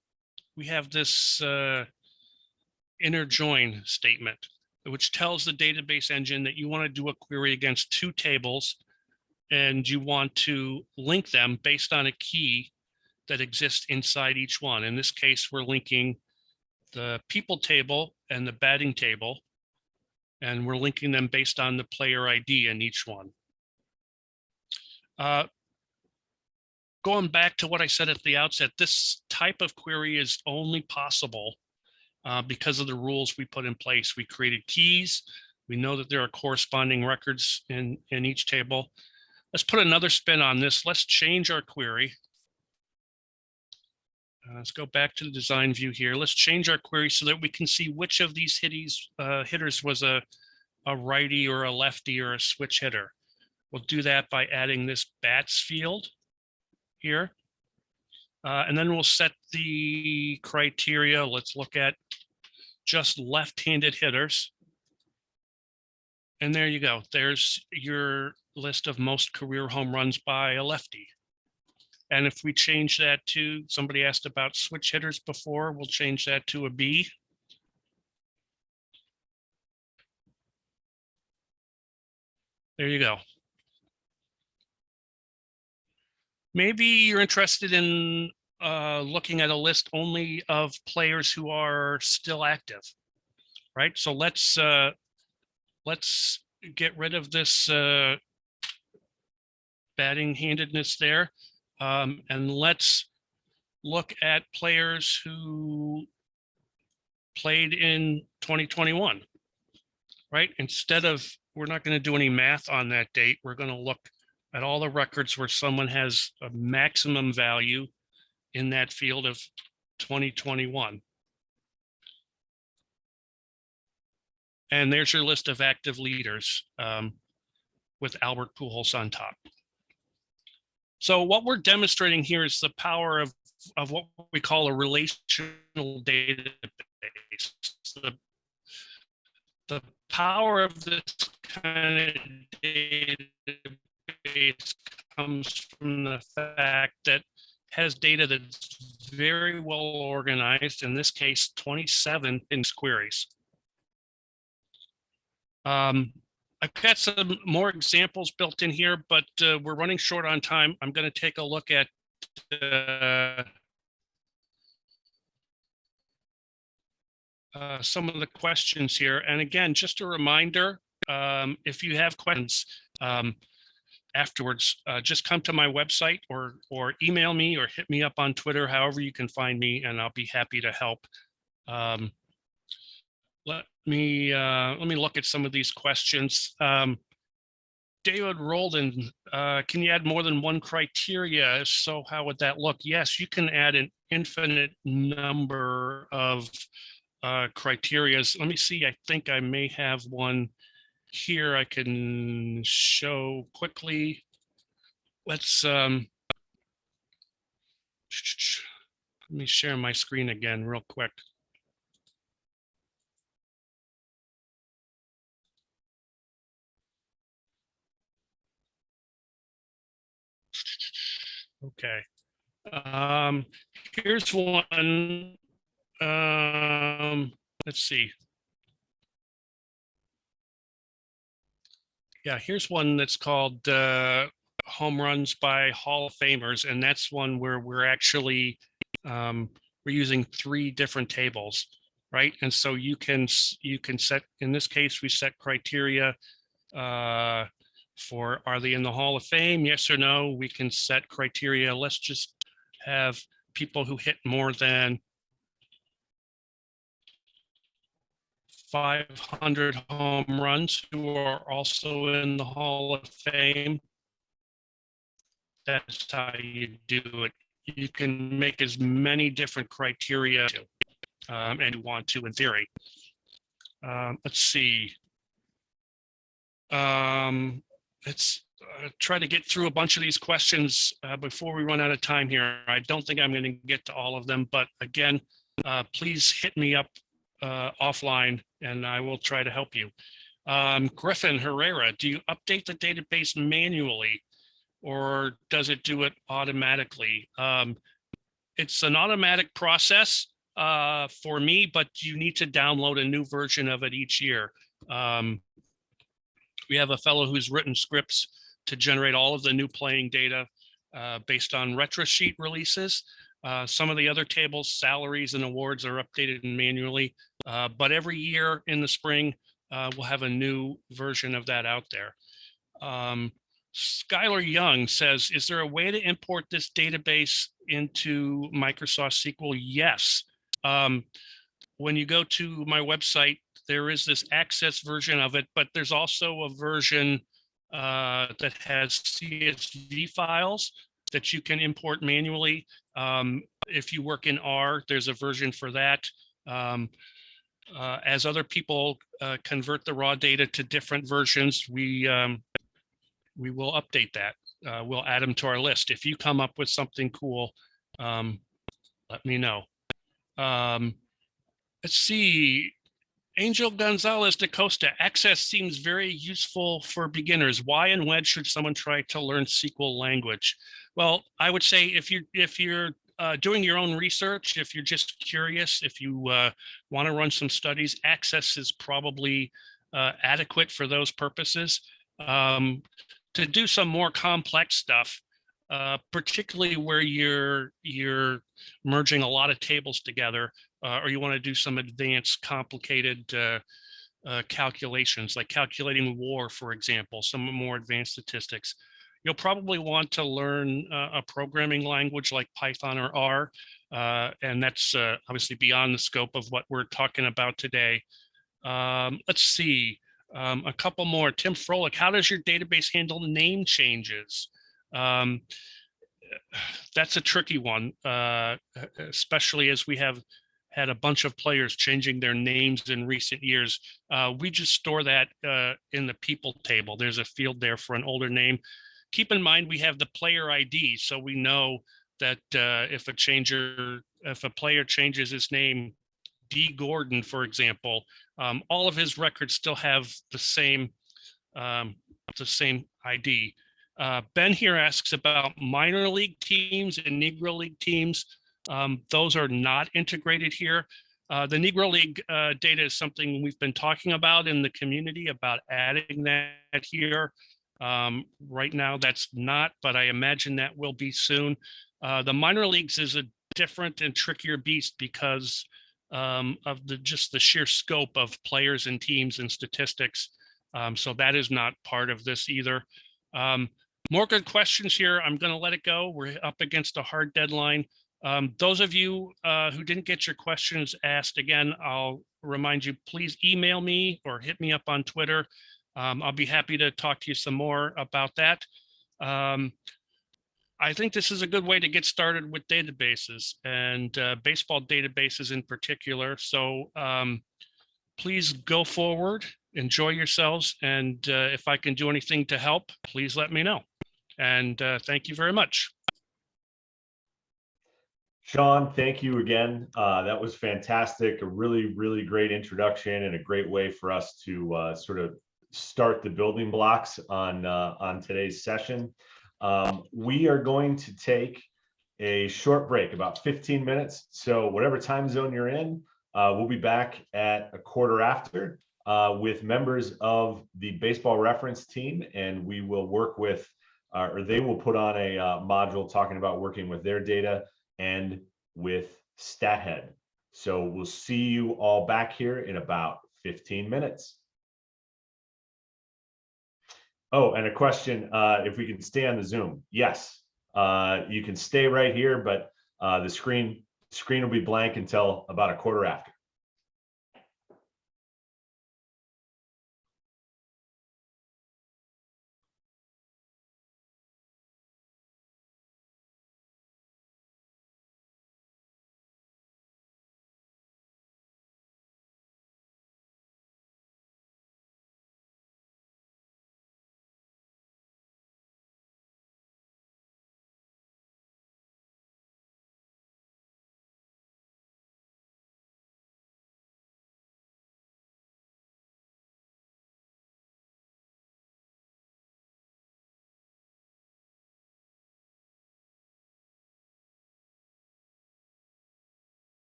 we have this inner join statement, which tells the database engine that you want to do a query against two tables and you want to link them based on a key that exists inside each one. In this case, we're linking the people table and the batting table, and we're linking them based on the player ID in each one. Going back to what I said at the outset, this type of query is only possible because of the rules we put in place. We created keys. We know that there are corresponding records in each table. Let's put another spin on this. Let's change our query. Let's go back to the design view here. Let's change our query so that we can see which of these hitters was a righty or a lefty or a switch hitter. We'll do that by adding this bats field here. And then we'll set the criteria. Let's look at just left-handed hitters. And there you go. There's your list of most career home runs by a lefty. And if we change that to, somebody asked about switch hitters before, we'll change that to a B. There you go. Maybe you're interested in looking at a list only of players who are still active, right? So let's get rid of this batting handedness there. And let's look at players who played in 2021, right? Instead of, we're not going to do any math on that date. We're going to look at all the records where someone has a maximum value in that field of 2021. And there's your list of active leaders with Albert Pujols on top. So what we're demonstrating here is the power of what we call a relational database. The power of this kind of database database comes from the fact that it has data that's very well organized, in this case, 27 queries. I've got some more examples built in here, but we're running short on time. I'm going to take a look at some of the questions here. And again, just a reminder, if you have questions afterwards, just come to my website or email me or hit me up on Twitter, however you can find me, and I'll be happy to help. Let me look at some of these questions. David Roldan, can you add more than one criteria? So how would that look? Yes, you can add an infinite number of criterias. Let me see. I think I may have one here I can show quickly. Let's let me share my screen again real quick. Okay. Here's one. Let's see. Yeah, here's one that's called Home Runs by Hall of Famers, and that's one where we're actually we're using 3 different tables, right? And so you can set, in this case, we set criteria for, are they in the Hall of Fame? Yes or no. We can set criteria. Let's just have people who hit more than 500 home runs who are also in the Hall of Fame. That's how you do it. You can make as many different criteria and you want to, in theory. Let's see. Let's try to get through a bunch of these questions before we run out of time here. I don't think I'm going to get to all of them, but again, please hit me up offline and I will try to help you. Griffin Herrera, do you update the database manually or does it do it automatically? It's an automatic process for me, but you need to download a new version of it each year. We have a fellow who's written scripts to generate all of the new playing data based on retro sheet releases. Some of the other tables, salaries and awards, are updated manually, but every year in the spring, we'll have a new version of that out there. Skylar Young says, is there a way to import this database into Microsoft SQL? Yes. When you go to my website, there is this access version of it, but there's also a version that has CSV files that you can import manually. If you work in R, there's a version for that. As other people convert the raw data to different versions, we will update that. We'll add them to our list. If you come up with something cool, let me know. Let's see. Angel Gonzalez da Costa, Access seems very useful for beginners. Why and when should someone try to learn SQL language? Well, I would say if you're doing your own research, if you're just curious, if you want to run some studies, Access is probably adequate for those purposes. To do some more complex stuff, particularly where you're merging a lot of tables together, or you want to do some advanced, complicated calculations, like calculating WAR, for example, some more advanced statistics, you'll probably want to learn a programming language like Python or R, and that's obviously beyond the scope of what we're talking about today. Let's see. A couple more. Tim Froelich, how does your database handle name changes? That's a tricky one, especially as we have had a bunch of players changing their names in recent years. We just store that in the people table. There's a field there for an older name. Keep in mind, we have the player ID, so we know that if a player changes his name, D. Gordon, for example, all of his records still have the same ID. Ben here asks about minor league teams and Negro League teams. Those are not integrated here. The Negro League data is something we've been talking about in the community about adding that here. Right now, that's not, but I imagine that will be soon. The minor leagues is a different and trickier beast because of just the sheer scope of players and teams and statistics. So that is not part of this either. More good questions here. I'm going to let it go. We're up against a hard deadline. Those of you who didn't get your questions asked, again, I'll remind you, please email me or hit me up on Twitter. I'll be happy to talk to you some more about that. I think this is a good way to get started with databases and baseball databases in particular. So please go forward, enjoy yourselves, and if I can do anything to help, please let me know. And thank you very much. Sean, thank you again. That was fantastic. A really, really great introduction and a great way for us to sort of start the building blocks on today's session. We are going to take a short break, about 15 minutes. So whatever time zone you're in, we'll be back at a quarter after with members of the Baseball Reference team, and we will work with, or they will put on a module talking about working with their data and with StatHead. So we'll see you all back here in about 15 minutes. Oh, and a question, if we can stay on the Zoom. Yes, you can stay right here, but the screen will be blank until about a quarter after.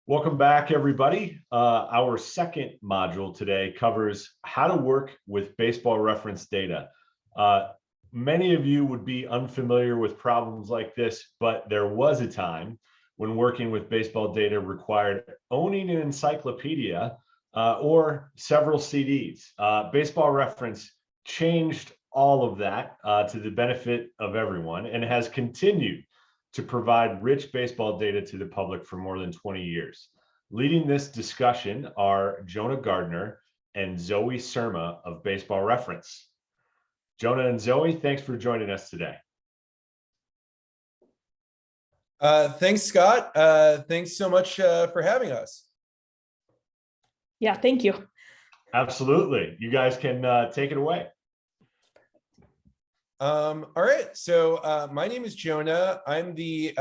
Welcome back, everybody. Our second module today covers how to work with baseball reference data. Many of you would be unfamiliar with problems like this, but there was a time when working with baseball data required owning an encyclopedia or several CDs. Baseball reference changed all of that to the benefit of everyone and has continued to provide rich baseball data to the public for more than 20 years. Leading this discussion are Jonah Gardner and Zoe Surma of Baseball Reference. Jonah and Zoe, thanks for joining us today. Thanks, Scott. Thanks so much for having us. Yeah, thank you. Absolutely. You guys can take it away. All right. So my name is Jonah. I'm the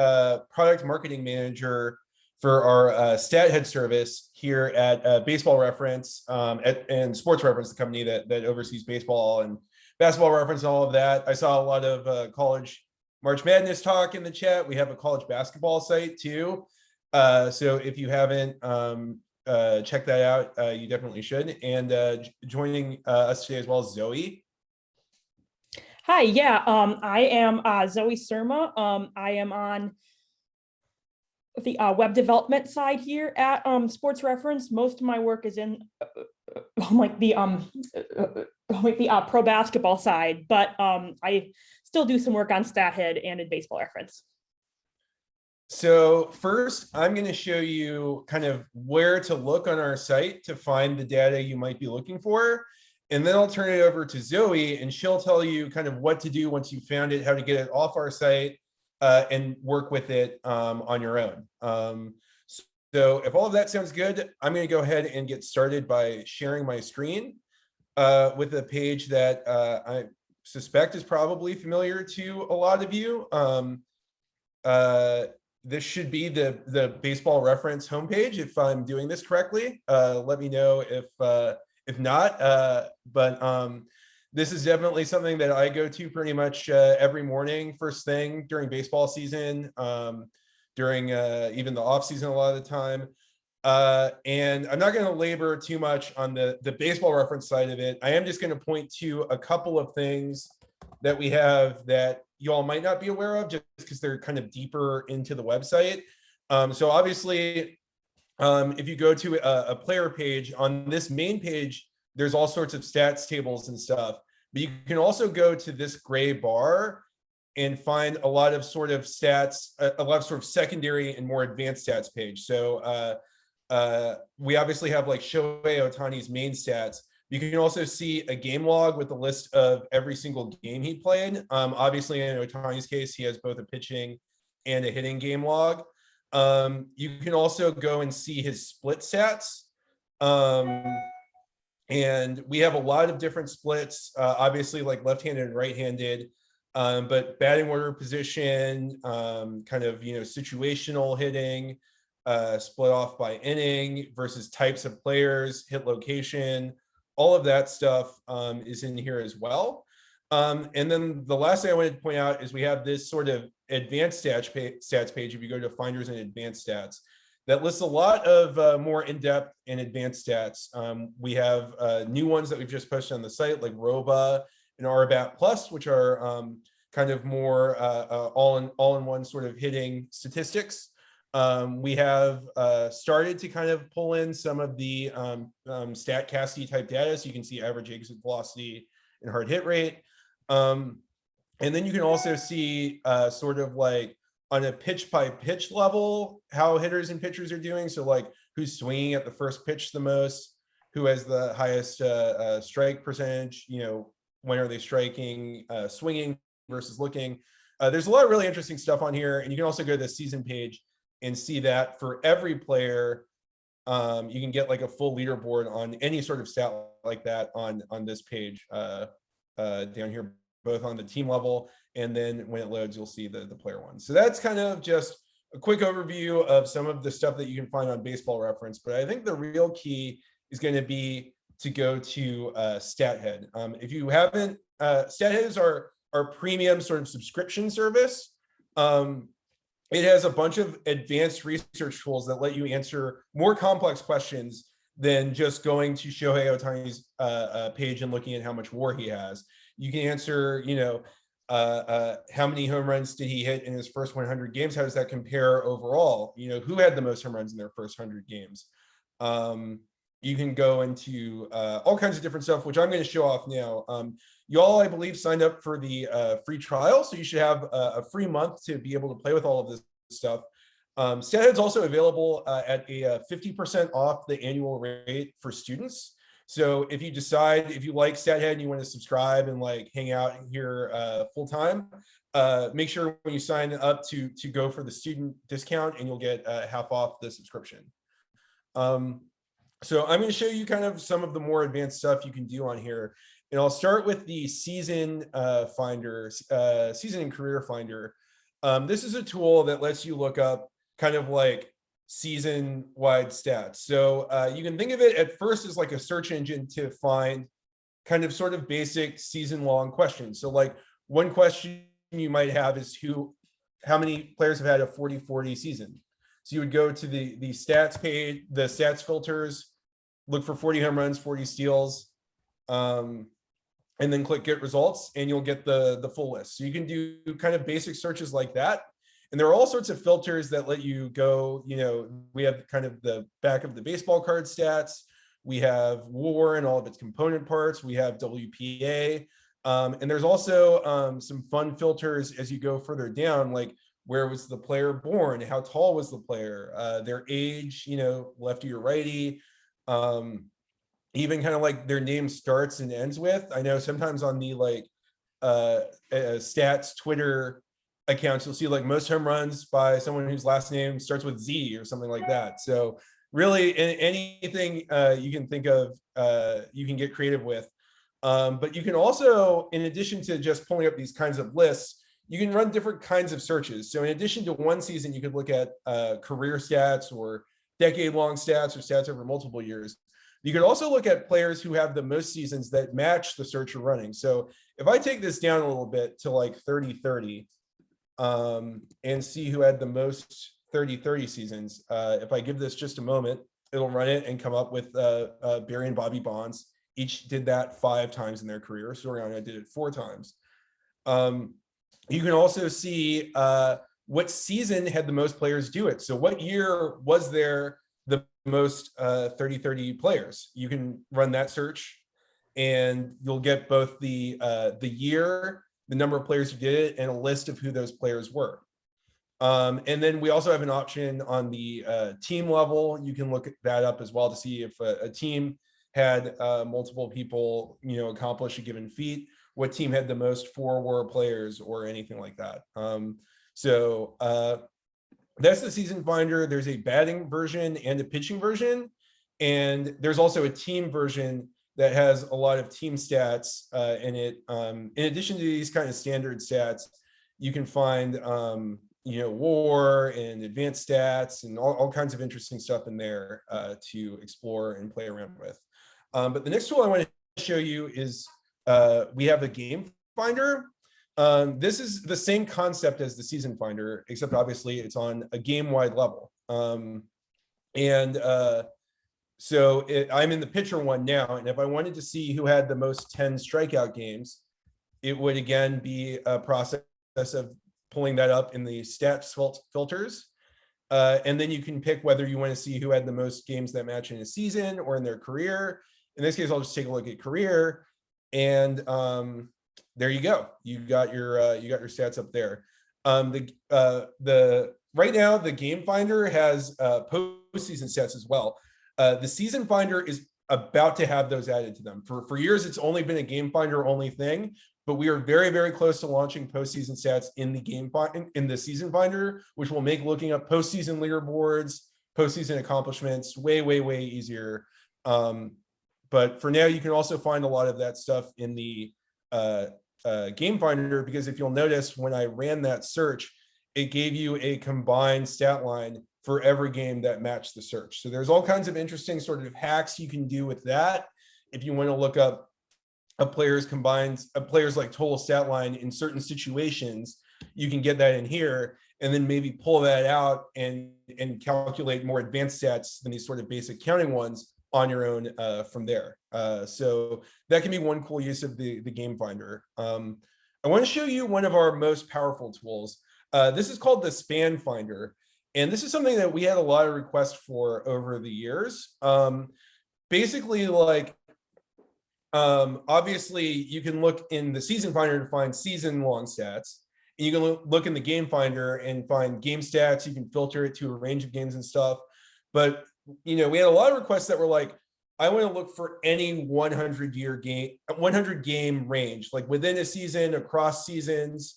product marketing manager for our stat head service here at Baseball Reference and Sports Reference, the company that oversees baseball and basketball reference and all of that. I saw a lot of college March Madness talk in the chat. We have a college basketball site too. So if you haven't checked that out, you definitely should. And joining us today as well as Zoe. Hi, yeah, I am Zoe Surma. I am on the web development side here at Sports Reference. Most of my work is in the pro basketball side, but I still do some work on StatHead and in Baseball Reference. So first, I'm going to show you kind of where to look on our site to find the data you might be looking for. And then I'll turn it over to Zoe, and she'll tell you kind of what to do once you found it, how to get it off our site, and work with it on your own. So if all of that sounds good, I'm going to go ahead and get started by sharing my screen with a page that I suspect is probably familiar to a lot of you. This should be the Baseball Reference homepage if I'm doing this correctly. Let me know if not, but this is definitely something that I go to pretty much every morning, first thing during baseball season, during even the off season a lot of the time. And I'm not going to labor too much on the Baseball Reference side of it. I am just going to point to a couple of things that we have that you all might not be aware of just because they're kind of deeper into the website. So obviously, if you go to a player page, on this main page, there's all sorts of stats tables and stuff, but you can also go to this gray bar and find a lot of sort of stats, a lot of sort of secondary and more advanced stats page. So we obviously have like Shohei Ohtani's main stats. You can also see a game log with a list of every single game he played. Obviously, in Ohtani's case, he has both a pitching and a hitting game log. You can also go and see his split stats. And we have a lot of different splits, obviously like left-handed and right-handed, but batting order position, kind of, situational hitting, split off by inning versus types of players, hit location, all of that stuff is in here as well. And then the last thing I wanted to point out is we have this sort of advanced stats page. If you go to Finders and Advanced Stats, that lists a lot of more in-depth and advanced stats. We have new ones that we've just posted on the site, like ROBA and RBAT Plus, which are kind of more all-in-one sort of hitting statistics. We have started to kind of pull in some of the StatCasty type data, so you can see average exit velocity and hard hit rate. And then you can also see sort of like on a pitch by pitch level, how hitters and pitchers are doing. So like who's swinging at the first pitch the most, who has the highest strike percentage, when are they striking, swinging versus looking. There's a lot of really interesting stuff on here. And you can also go to the season page and see that for every player, you can get like a full leaderboard on any sort of stat like that on this page down here, both on the team level, and then when it loads, you'll see the player one. So that's kind of just a quick overview of some of the stuff that you can find on Baseball Reference. But I think the real key is going to be to go to StatHead. If you haven't, StatHead is our premium sort of subscription service. it has a bunch of advanced research tools that let you answer more complex questions than just going to Shohei Ohtani's page and looking at how much WAR he has. You can answer, how many home runs did he hit in his first 100 games? How does that compare overall? Who had the most home runs in their first 100 games? You can go into all kinds of different stuff, which I'm going to show off now. You all, I believe, signed up for the free trial, so you should have a free month to be able to play with all of this stuff. StatHead's also available at a 50% off the annual rate for students. So if you decide, if you like StatHead and you want to subscribe and like hang out here full time, make sure when you sign up to go for the student discount, and you'll get half off the subscription. So I'm going to show you kind of some of the more advanced stuff you can do on here. And I'll start with the season finder, season and career finder. This is a tool that lets you look up kind of like season-wide stats. So you can think of it at first as like a search engine to find kind of sort of basic season-long questions. So like one question you might have is how many players have had a 40-40 season? So you would go to the stats page, the stats filters, look for 40 home runs, 40 steals, and then click get results, and you'll get the full list. So you can do kind of basic searches like that. And there are all sorts of filters that let you go, we have kind of the back of the baseball card stats. We have WAR and all of its component parts. We have WPA. And there's also some fun filters as you go further down, like where was the player born? How tall was the player? Their age, lefty or righty. Even kind of like their name starts and ends with. I know sometimes on the like stats Twitter accounts, you'll see like most home runs by someone whose last name starts with Z or something like that. So really anything you can think of, you can get creative with. But you can also, in addition to just pulling up these kinds of lists, you can run different kinds of searches. So in addition to one season, you could look at career stats or decade-long stats or stats over multiple years. You could also look at players who have the most seasons that match the search you're running. So if I take this down a little bit to like 30-30 and see who had the most 30-30 seasons, if I give this just a moment, it'll run it and come up with Barry and Bobby Bonds. Each did that 5 times in their career. Soriano did it 4 times. You can also see what season had the most players do it. So what year was there the most 30-30 players? You can run that search and you'll get both the year, the number of players who did it, and a list of who those players were. And then we also have an option on the team level. You can look that up as well to see if a team had multiple people, accomplish a given feat, what team had the most 4 WAR players or anything like that. So that's the season finder. There's a batting version and a pitching version. And there's also a team version that has a lot of team stats in it. In addition to these kind of standard stats, you can find, WAR and advanced stats and all kinds of interesting stuff in there to explore and play around with. But the next tool I want to show you is we have a game finder. This is the same concept as the season finder, except obviously it's on a game-wide level. So I'm in the pitcher one now, and if I wanted to see who had the most 10 strikeout games, it would again be a process of pulling that up in the stats filters. And then you can pick whether you want to see who had the most games that match in a season or in their career. In this case, I'll just take a look at career, and there you go. You got your stats up there. Right now the game finder has postseason stats as well. The season finder is about to have those added to them. For years, it's only been a game finder only thing, but we are very, very close to launching postseason stats in the season finder, which will make looking up postseason leaderboards, postseason accomplishments way, way, way easier. But for now, you can also find a lot of that stuff in the game finder, because if you'll notice, when I ran that search, it gave you a combined stat line for every game that matched the search. So there's all kinds of interesting sort of hacks you can do with that. If you want to look up a player's like total stat line in certain situations, you can get that in here. and then maybe pull that out and calculate more advanced stats than these sort of basic counting ones on your own from there. So that can be one cool use of the game finder. I want to show you one of our most powerful tools. This is called the span finder. And this is something that we had a lot of requests for over the years. Basically, like, obviously, you can look in the season finder to find season long stats. And you can look in the game finder and find game stats. You can filter it to a range of games and stuff. But, you know, we had a lot of requests that were like, I want to look for any 100 game range, like within a season, across seasons,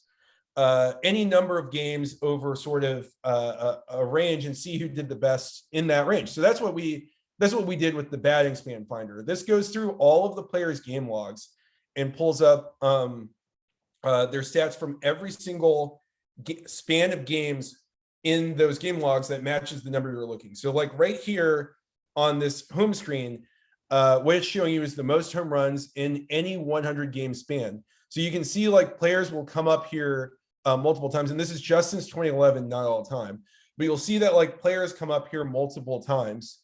any number of games over sort of a range, and see who did the best in that range. So that's what we did with the batting span finder. This goes through all of the players' game logs and pulls up their stats from every single span of games in those game logs that matches the number you're looking. So like right here on this home screen, what it's showing you is the most home runs in any 100 game span. So you can see like players will come up here multiple times, and this is just since 2011, not all the time, but you'll see that like players come up here multiple times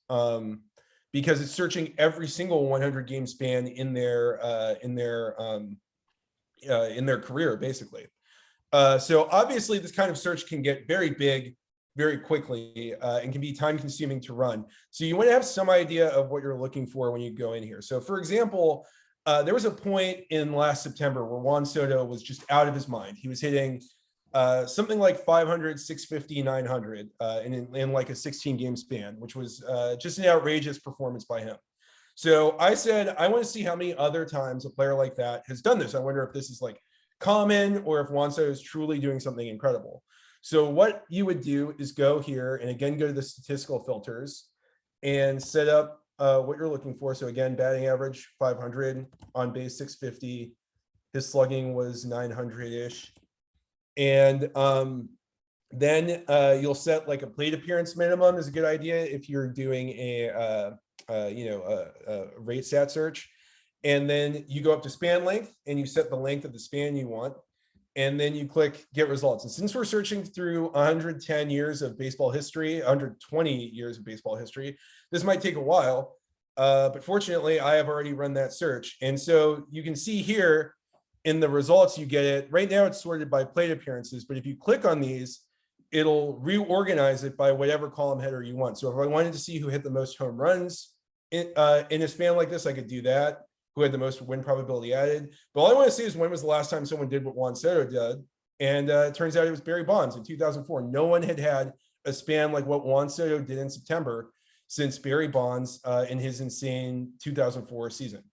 because it's searching every single 100 game span in their career, basically. So obviously this kind of search can get very big very quickly and can be time consuming to run. So you want to have some idea of what you're looking for when you go in here. So for example, there was a point in last September where Juan Soto was just out of his mind. He was hitting something like 500, 650, 900 in like a 16 game span, which was just an outrageous performance by him. So I said, I want to see how many other times a player like that has done this. I wonder if this is like common or if Juan Soto is truly doing something incredible. So what you would do is go here and again, go to the statistical filters and set up what you're looking for. So again, batting average 500, on base 650, his slugging was 900-ish. And then you'll set like a plate appearance minimum is a good idea if you're doing a rate stat search. And then you go up to span length and you set the length of the span you want. And then you click get results. And since we're searching through 110 years of baseball history, 120 years of baseball history, this might take a while. But fortunately, I have already run that search. And so you can see here in the results, you get it. Right now, it's sorted by plate appearances. But if you click on these, it'll reorganize it by whatever column header you want. So if I wanted to see who hit the most home runs in a span like this, I could do that. Who had the most win probability added. But all I want to see is when was the last time someone did what Juan Soto did. And it turns out it was Barry Bonds in 2004. No one had had a span like what Juan Soto did in September since Barry Bonds in his insane 2004 season.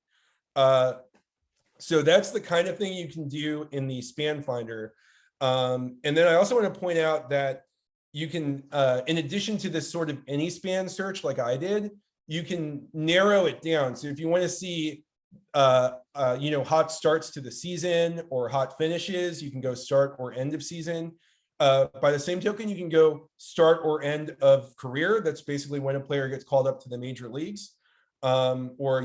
So that's the kind of thing you can do in the span finder. And then I also want to point out that you can, in addition to this sort of any span search like I did, you can narrow it down. So if you want to see hot starts to the season or hot finishes, you can go start or end of season. By the same token, you can go start or end of career. That's basically when a player gets called up to the major leagues or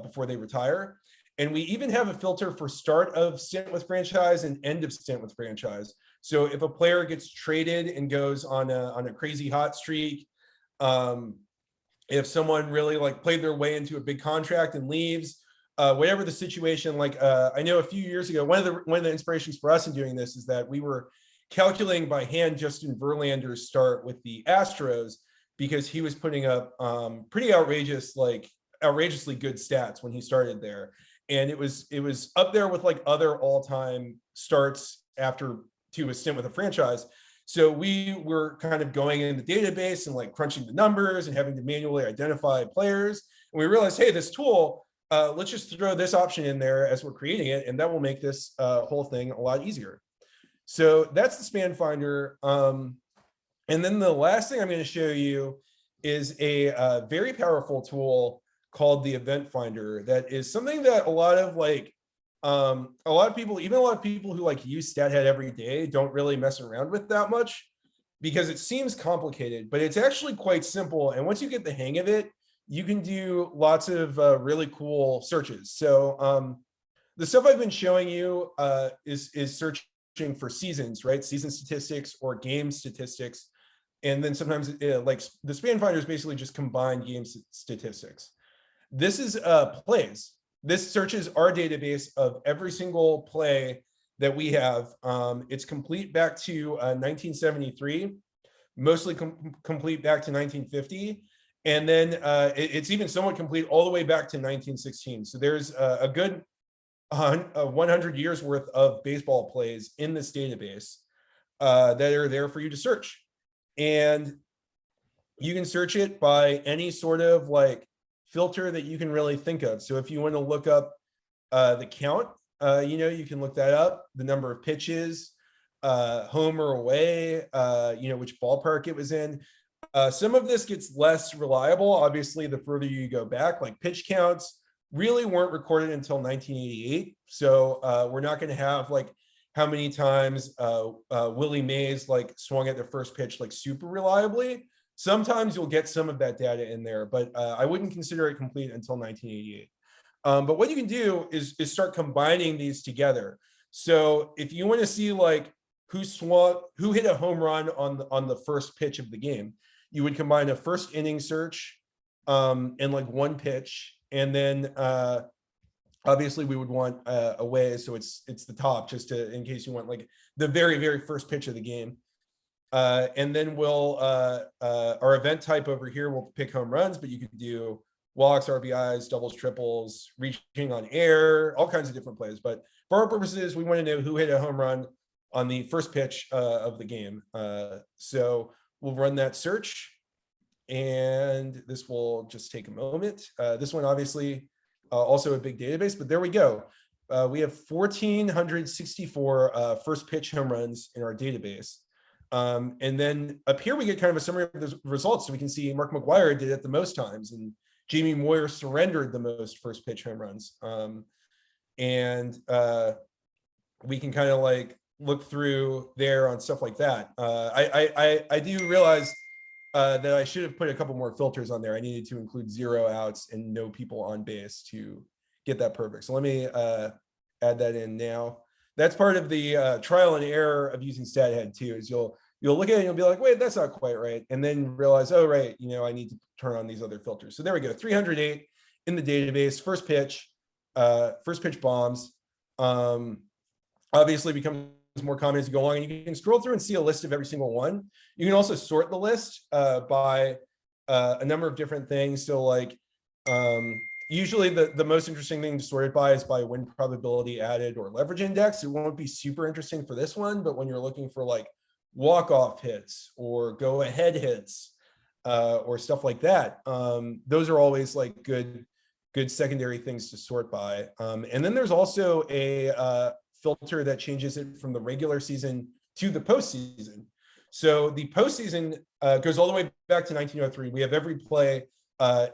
before they retire. And we even have a filter for start of stint with franchise and end of stint with franchise. So if a player gets traded and goes on a crazy hot streak, if someone really like played their way into a big contract and leaves, whatever the situation, like I know a few years ago, one of the inspirations for us in doing this is that we were calculating by hand Justin Verlander's start with the Astros because he was putting up pretty outrageously good stats when he started there. And it was up there with like other all-time starts after to a stint with a franchise. So we were kind of going in the database and like crunching the numbers and having to manually identify players. And we realized, hey, this tool, let's just throw this option in there as we're creating it. And that will make this whole thing a lot easier. So that's the span finder. And then the last thing I'm going to show you is a very powerful tool called the event finder. That is something that a lot of people who like use StatHead every day don't really mess around with that much because it seems complicated, but it's actually quite simple. And once you get the hang of it, you can do lots of really cool searches. So the stuff I've been showing you is searching for seasons, right? Season statistics or game statistics. And then sometimes like the span finder is basically just combined game statistics. This is plays. This searches our database of every single play that we have. It's complete back to 1973, mostly complete back to 1950. And then it's even somewhat complete all the way back to 1916. So there's a good 100 years worth of baseball plays in this database that are there for you to search. And you can search it by any sort of like filter that you can really think of. So if you want to look up the count, you can look that up, the number of pitches, home or away, which ballpark it was in. Some of this gets less reliable, obviously, the further you go back, like pitch counts really weren't recorded until 1988. So we're not going to have like how many times Willie Mays like swung at the first pitch like super reliably. Sometimes you'll get some of that data in there, but I wouldn't consider it complete until 1988. But what you can do is start combining these together. So if you want to see like who hit a home run on the first pitch of the game, you would combine a first inning search and like one pitch, and then obviously we would want away, so it's the top, just to in case you want like the very, very first pitch of the game. And then we'll our event type over here will pick home runs, but you could do walks, RBIs, doubles, triples, reaching on air, all kinds of different plays. But for our purposes, we want to know who hit a home run on the first pitch of the game. So we'll run that search, and this will just take a moment. This one obviously also a big database, but there we go. We have 1,464 first pitch home runs in our database. And then up here we get kind of a summary of the results. So we can see Mark McGwire did it the most times, and Jamie Moyer surrendered the most first pitch home runs. And we can kind of like look through there on stuff like that. I do realize that I should have put a couple more filters on there. I needed to include 0 outs and no people on base to get that perfect. So let me add that in now. That's part of the trial and error of using StatHead too, is you'll look at it and you'll be like, wait, that's not quite right. And then realize, oh, right, I need to turn on these other filters. So there we go, 308 in the database, first pitch bombs. Obviously becomes more common as you go along, and you can scroll through and see a list of every single one. You can also sort the list by a number of different things. So like usually the most interesting thing to sort it by is by win probability added or leverage index. It won't be super interesting for this one, but when you're looking for like walk-off hits or go ahead hits or stuff like that, those are always like good secondary things to sort by. And then there's also a filter that changes it from the regular season to the postseason. So the postseason goes all the way back to 1903. We have every play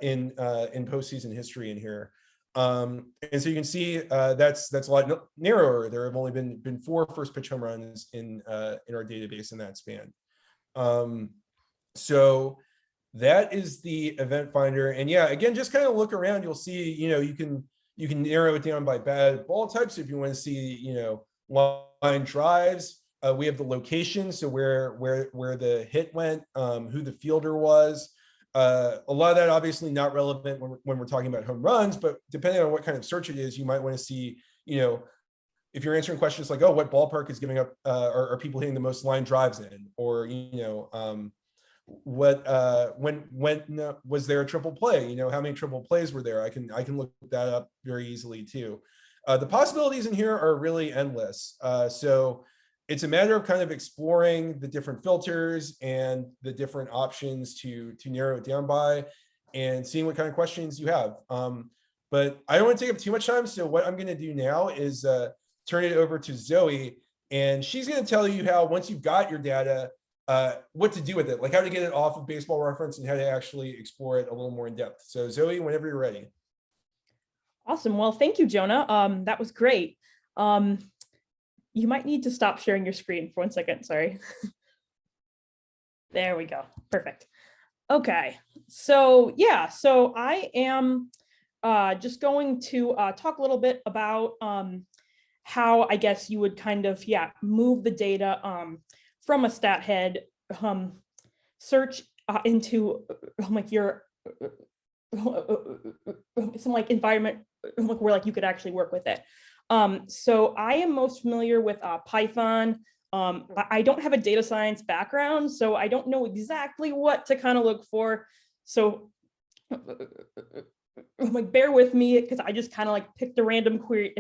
in postseason history in here, and so you can see that's a lot narrower. There have only been 4 first pitch home runs in our database in that span. So that is the event finder, and yeah, again, just kind of look around. You'll see, you can narrow it down by bad ball types if you want to see, line drives. We have the location, so where the hit went, who the fielder was. A lot of that obviously not relevant when we're talking about home runs, but depending on what kind of search it is, you might want to see, if you're answering questions like, oh, what ballpark is giving up, are people hitting the most line drives in, or when was there a triple play? How many triple plays were there? I can look that up very easily too. The possibilities in here are really endless. So it's a matter of kind of exploring the different filters and the different options to narrow it down by, and seeing what kind of questions you have. But I don't want to take up too much time. So what I'm going to do now is turn it over to Zoe, and she's going to tell you how, once you've got your data, what to do with it, like how to get it off of Baseball Reference and how to actually explore it a little more in depth. So Zoe, whenever you're ready. Awesome. Well, thank you, Jonah. That was great. You might need to stop sharing your screen for 1 second. Sorry. There we go. Perfect. Okay. So yeah, so I am just going to talk a little bit about how I guess you would kind of, move the data from a stat head search into like your some like environment like where like you could actually work with it. So I am most familiar with Python. I don't have a data science background, so I don't know exactly what to kind of look for. So like bear with me because I just kind of like picked a random query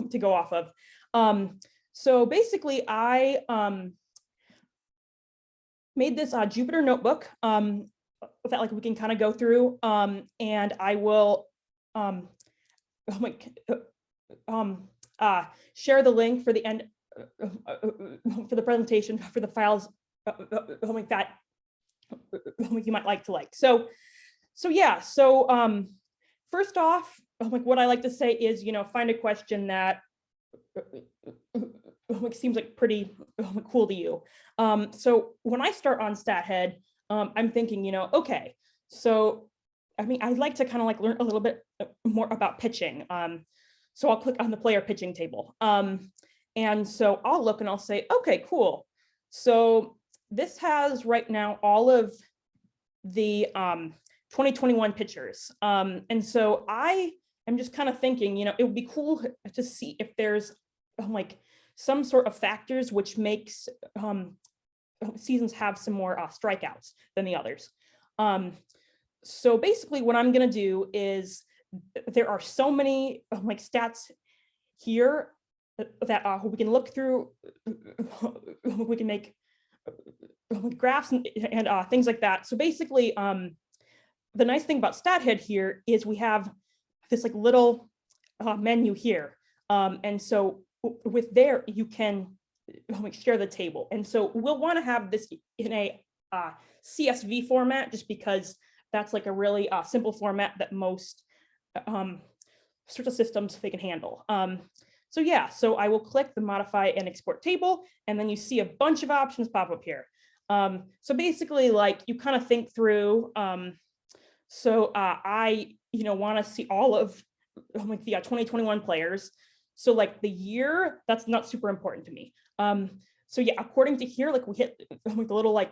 to go off of. So basically I made this Jupyter notebook that like we can kind of go through, and I will share the link for the end for the presentation for the files that you might like to like. So first off, like what I like to say is, find a question that seems like pretty cool to you. So when I start on StatHead, I'm thinking, okay, so I mean, I'd like to kind of like learn a little bit more about pitching. So I'll click on the player pitching table. And so I'll look and I'll say, okay, cool. So this has right now all of the 2021 pitchers. And so I am just kind of thinking, it would be cool to see if there's like some sort of factors which makes seasons have some more strikeouts than the others. So basically what I'm going to do is there are so many like stats here that we can look through. We can make graphs and things like that. So basically, the nice thing about StatHead here is we have this like little menu here. And so with there, you can share the table. And so we'll want to have this in a CSV format, just because that's like a really simple format that most sorts of systems they can handle. So I will click the modify and export table, and then you see a bunch of options pop up here. So basically, like you kind of think through. I want to see all of like the 2021 players. So like the year, that's not super important to me. According to here, like we hit like the little like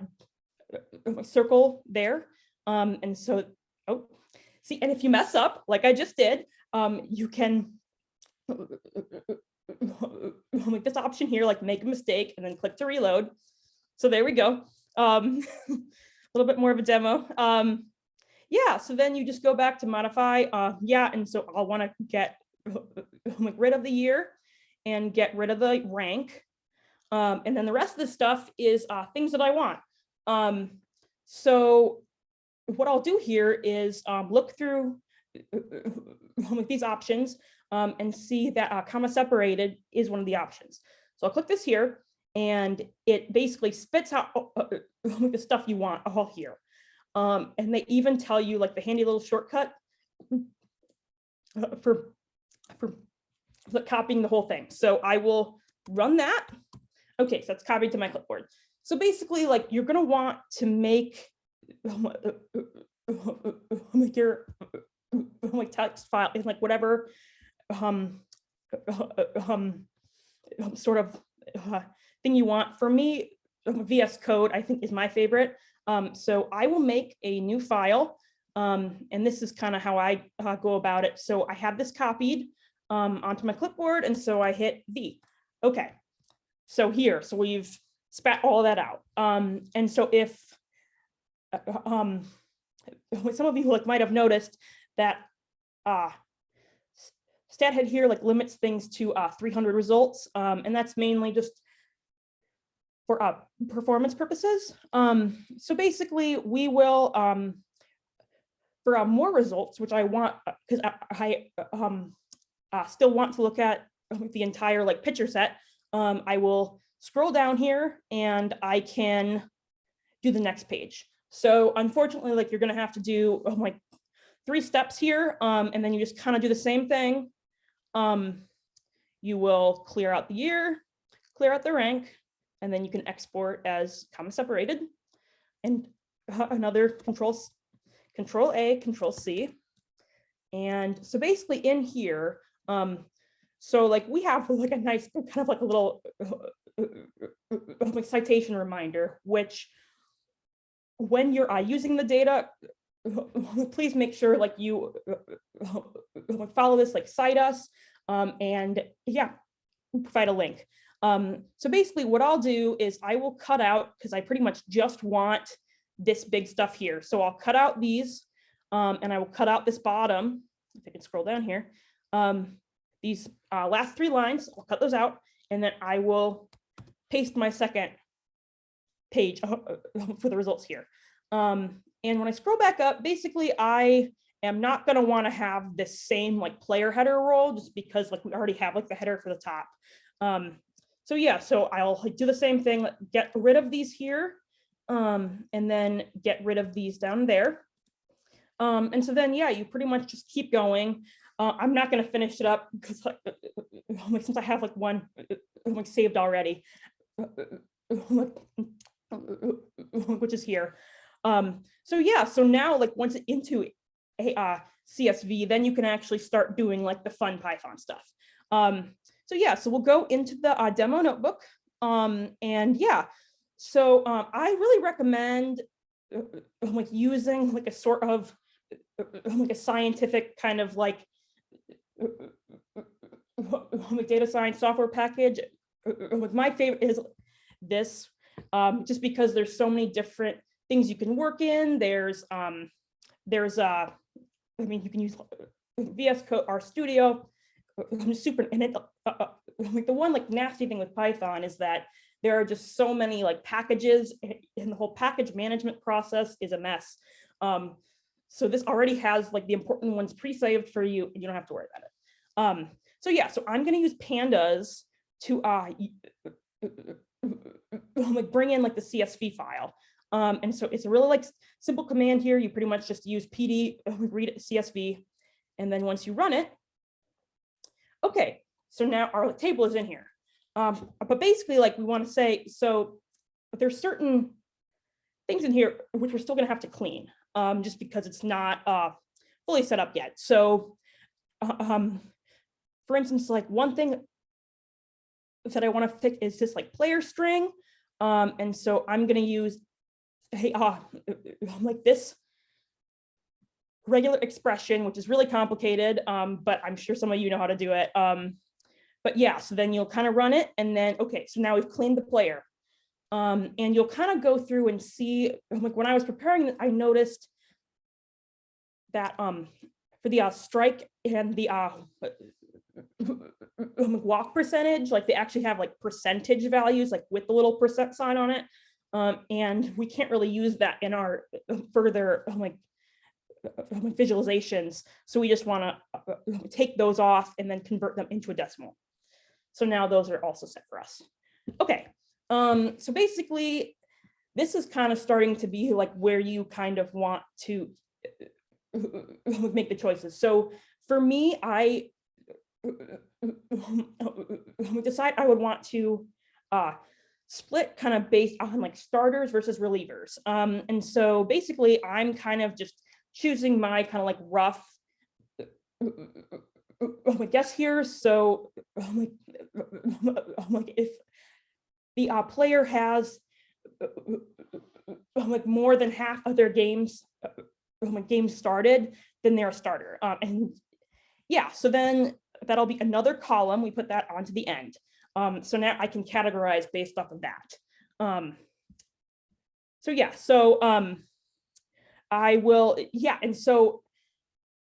circle there. And so, and if you mess up, like I just did, you can like this option here, like make a mistake and then click to reload. So there we go. A little bit more of a demo. So then you just go back to modify. And so I'll want to get like rid of the year and get rid of the rank. And then the rest of the stuff is things that I want. So what I'll do here is look through these options and see that comma separated is one of the options. So I'll click this here, and it basically spits out the stuff you want all here. And they even tell you like the handy little shortcut for copying the whole thing. So I will run that. Okay, so that's copied to my clipboard. So basically, like you're gonna want to make your like text file in like whatever sort of thing you want. For me, VS Code I think is my favorite. So I will make a new file, and this is kind of how I go about it. So I have this copied onto my clipboard, and so I hit V. Okay, so here, so we've spat all that out. And so if some of you like might have noticed that StatHead here like limits things to 300 results, and that's mainly just for performance purposes. So basically, we will for more results, which I want because I still want to look at the entire like picture set. I will scroll down here and I can do the next page. So unfortunately, like you're gonna have to do like 3 steps here, and then you just kind of do the same thing. You will clear out the year, clear out the rank, and then you can export as comma separated, and another Control A, Control C. And so basically in here, So like we have like a nice kind of like a little like citation reminder, which when you're using the data, please make sure like you follow this, like cite us, and yeah, provide a link. So basically what I'll do is I will cut out, because I pretty much just want this big stuff here. So I'll cut out these, and I will cut out this bottom, if I can scroll down here. These last 3 lines, I'll cut those out, and then I will paste my second page for the results here. And when I scroll back up, basically I am not going to want to have this same like player header role, just because like we already have like the header for the top. So yeah, so I'll do the same thing, get rid of these here, and then get rid of these down there. And so then, yeah, you pretty much just keep going. I'm not going to finish it up because like, since I have like one like saved already, which is here. So yeah, so now like once it's into a CSV, then you can actually start doing like the fun Python stuff. So yeah, so we'll go into the demo notebook. And yeah, so I really recommend like using like a sort of like a scientific kind of like data science software package. My favorite is this, just because there's so many different things you can work in. There's I mean, you can use VS Code, RStudio, super, and it like the one like nasty thing with Python is that there are just so many like packages, and the whole package management process is a mess. So this already has like the important ones pre-saved for you, and you don't have to worry about it. So yeah, so I'm going to use pandas to like bring in like the CSV file. And so it's a really like simple command here. You pretty much just use PD, read it CSV, and then once you run it, okay, so now our table is in here. But basically, like we want to say, so there's certain things in here which we're still going to have to clean, just because it's not fully set up yet. So, for instance, like one thing that I want to fix is this like player string, and so I'm going to use like this regular expression, which is really complicated, but I'm sure some of you know how to do it. But yeah, so then you'll kind of run it, and then, okay, so now we've cleaned the player. And you'll kind of go through and see, like when I was preparing, I noticed that for the strike and the walk percentage, like they actually have like percentage values, like with the little percent sign on it. And we can't really use that in our further like visualizations. So we just want to take those off and then convert them into a decimal. So now those are also set for us. Okay, so basically this is kind of starting to be like where you kind of want to make the choices. So for me, I decide I would want to split kind of based on like starters versus relievers. And so basically I'm kind of just choosing my kind of like rough guess here. So like if the player has like more than half of their games started, then they're a starter. And yeah, so then that'll be another column. We put that onto the end. So now I can categorize based off of that. So yeah, so I will, yeah, and so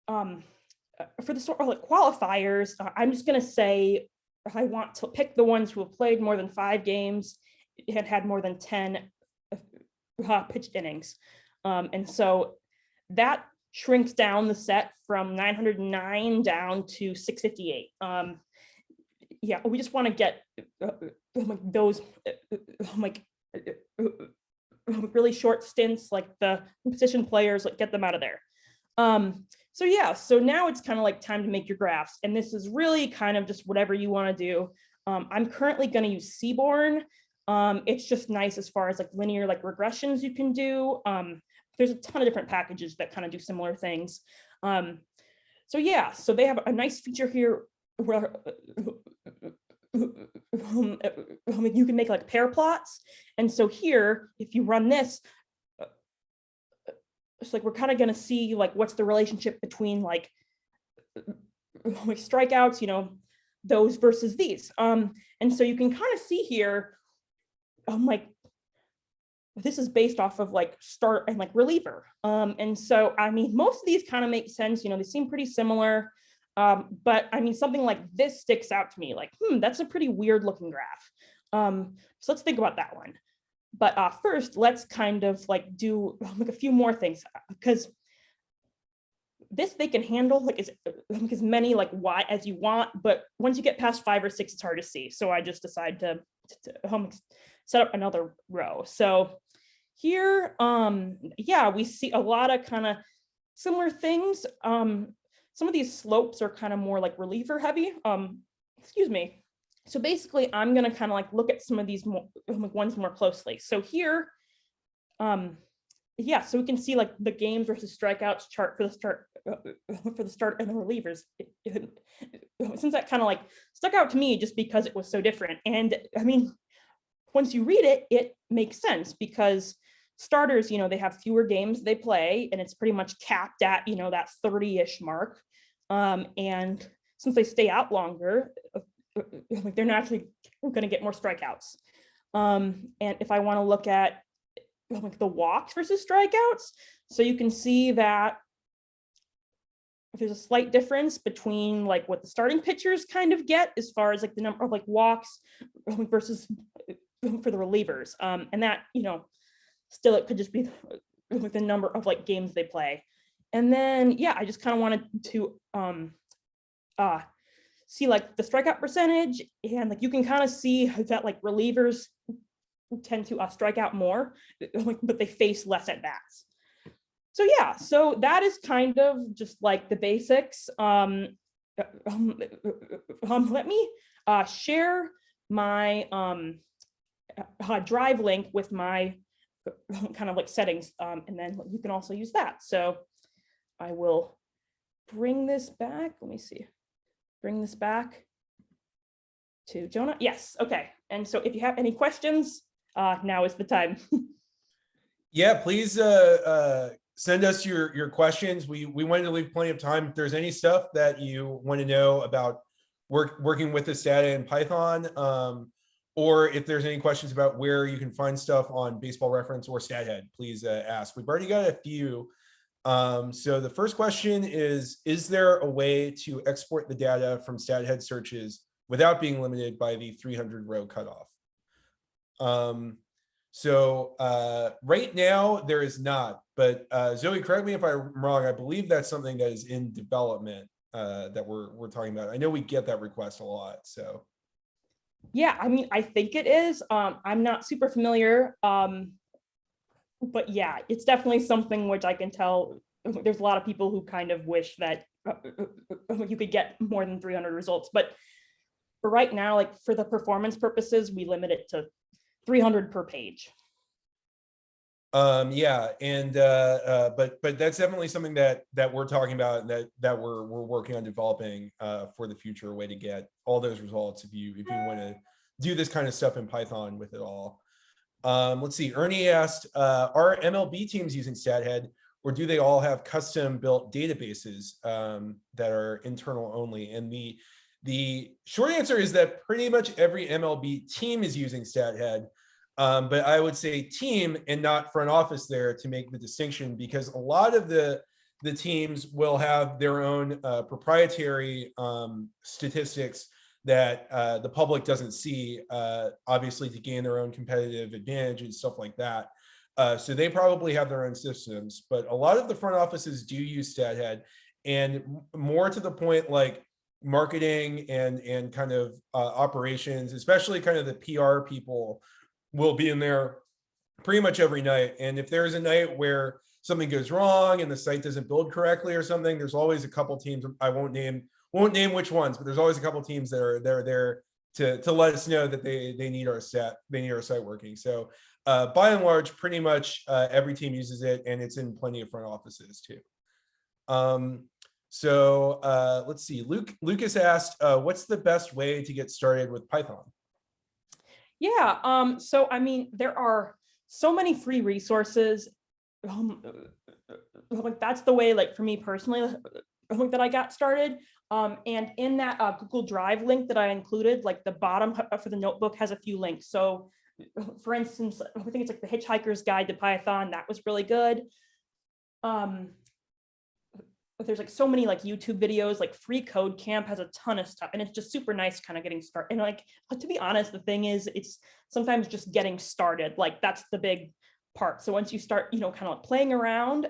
for the sort of like qualifiers, I'm just going to say I want to pick the ones who have played more than 5 games and had more than 10 pitched innings. And so that shrinks down the set from 909 down to 658. Yeah, we just want to get those like really short stints, like the position players, like get them out of there. So yeah, so now it's kind of like time to make your graphs, and this is really kind of just whatever you want to do. I'm currently going to use Seaborn. It's just nice as far as like linear like regressions you can do. There's a ton of different packages that kind of do similar things. So yeah, so they have a nice feature here where you can make like pair plots. And so here, if you run this, it's like we're kind of going to see like what's the relationship between like strikeouts, those versus these. And so you can kind of see here, like this is based off of like start and like reliever. And so, I mean, most of these kind of make sense, they seem pretty similar. But I mean, something like this sticks out to me, like, that's a pretty weird looking graph. So let's think about that one. But first, let's kind of like do like a few more things, because this they can handle like as many like Y as you want, but once you get past 5 or 6, it's hard to see. So I just decided to set up another row. So here, yeah, we see a lot of kind of similar things. Some of these slopes are kind of more like reliever heavy. Excuse me. So basically, I'm going to kind of like look at some of these ones more closely. So here, yeah, so we can see like the games versus strikeouts chart for the start and the relievers. Since that kind of like stuck out to me just because it was so different. And I mean, once you read it, it makes sense because starters, they have fewer games they play, and it's pretty much capped at, that 30-ish mark. And since they stay out longer, they're naturally going to get more strikeouts. And if I want to look at like the walks versus strikeouts, so you can see that there's a slight difference between like what the starting pitchers kind of get as far as like the number of like walks versus for the relievers. And that, still it could just be with the number of like games they play. And then, yeah, I just kind of wanted to see like the strikeout percentage, and like you can kind of see that like relievers tend to strike out more, but they face less at bats. So yeah, so that is kind of just like the basics. Let me share my Drive link with my kind of like settings, and then you can also use that. So I will bring this back. Let me see. Bring this back to Jonah. Yes. Okay. And so if you have any questions, now is the time. Yeah, please send us your questions. We wanted to leave plenty of time. If there's any stuff that you want to know about working with the Stata in Python, or if there's any questions about where you can find stuff on Baseball Reference or StatHead, please ask. We've already got a few. So the first question is there a way to export the data from StatHead searches without being limited by the 300 row cutoff? Right now there is not, but Zoe, correct me if I'm wrong. I believe that's something that is in development that we're talking about. I know we get that request a lot, so. Yeah, I mean, I think it is. I'm not super familiar, but yeah, it's definitely something which I can tell there's a lot of people who kind of wish that you could get more than 300 results. But for right now, like for the performance purposes, we limit it to 300 per page. Yeah, and but that's definitely something that we're talking about, and that we're working on developing for the future, a way to get all those results if you want to do this kind of stuff in Python with it all. Let's see. Ernie asked, are MLB teams using StatHead, or do they all have custom built databases that are internal only? And the short answer is that pretty much every MLB team is using StatHead. But I would say team and not front office there to make the distinction, because a lot of the teams will have their own proprietary statistics that the public doesn't see, obviously to gain their own competitive advantage and stuff like that. So they probably have their own systems, but a lot of the front offices do use StatHead, and more to the point, like marketing and kind of operations, especially kind of the PR people, will be in there pretty much every night. And if there's a night where something goes wrong and the site doesn't build correctly or something, there's always a couple teams, I won't name which ones, but there's always a couple teams that are there to let us know that they need our site working. So by and large, pretty much every team uses it, and it's in plenty of front offices too. So let's see. Lucas asked, what's the best way to get started with Python? Yeah, so I mean, there are so many free resources. Like that's the way, like for me personally, like that I got started. And in that Google Drive link that I included, like the bottom for the notebook has a few links. So for instance, I think it's like the Hitchhiker's Guide to Python. That was really good. But there's like so many like YouTube videos, like Free Code Camp has a ton of stuff, and it's just super nice kind of getting started. And like, to be honest, the thing is, it's sometimes just getting started. Like that's the big part. So once you start, kind of like playing around,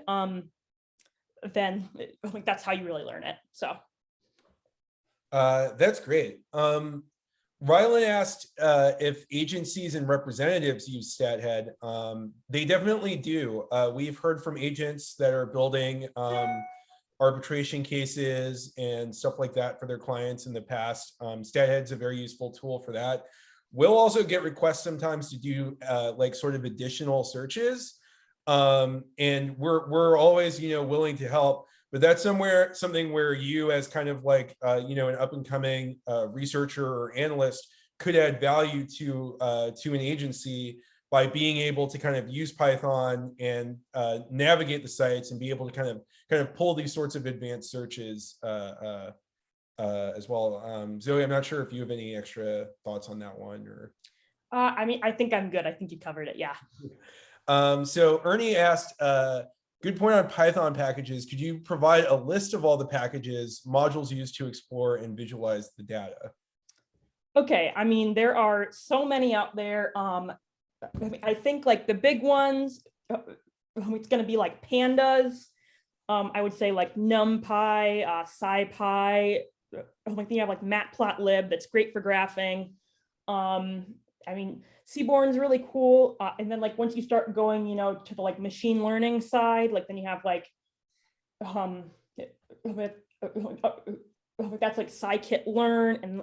then I think that's how you really learn it. So. That's great. Rylan asked if agencies and representatives use StatHead. They definitely do. We've heard from agents that are building arbitration cases and stuff like that for their clients in the past. StatHead's a very useful tool for that. We'll also get requests sometimes to do like sort of additional searches. And we're always, willing to help. But that's something where you as kind of like, an up and coming researcher or analyst could add value to an agency by being able to kind of use Python and navigate the sites and be able to kind of pull these sorts of advanced searches as well. Zoe, I'm not sure if you have any extra thoughts on that one or. I mean, I think I'm good. I think you covered it. Yeah. So Ernie asked, good point on Python packages. Could you provide a list of all the packages, modules used to explore and visualize the data? Okay, I mean, there are so many out there. I think like the big ones, it's going to be like pandas. I would say like NumPy, SciPy. Like you have like Matplotlib that's great for graphing. I mean, Seaborn's really cool. And then like once you start going, to the like machine learning side, like then you have like, that's like scikit-learn and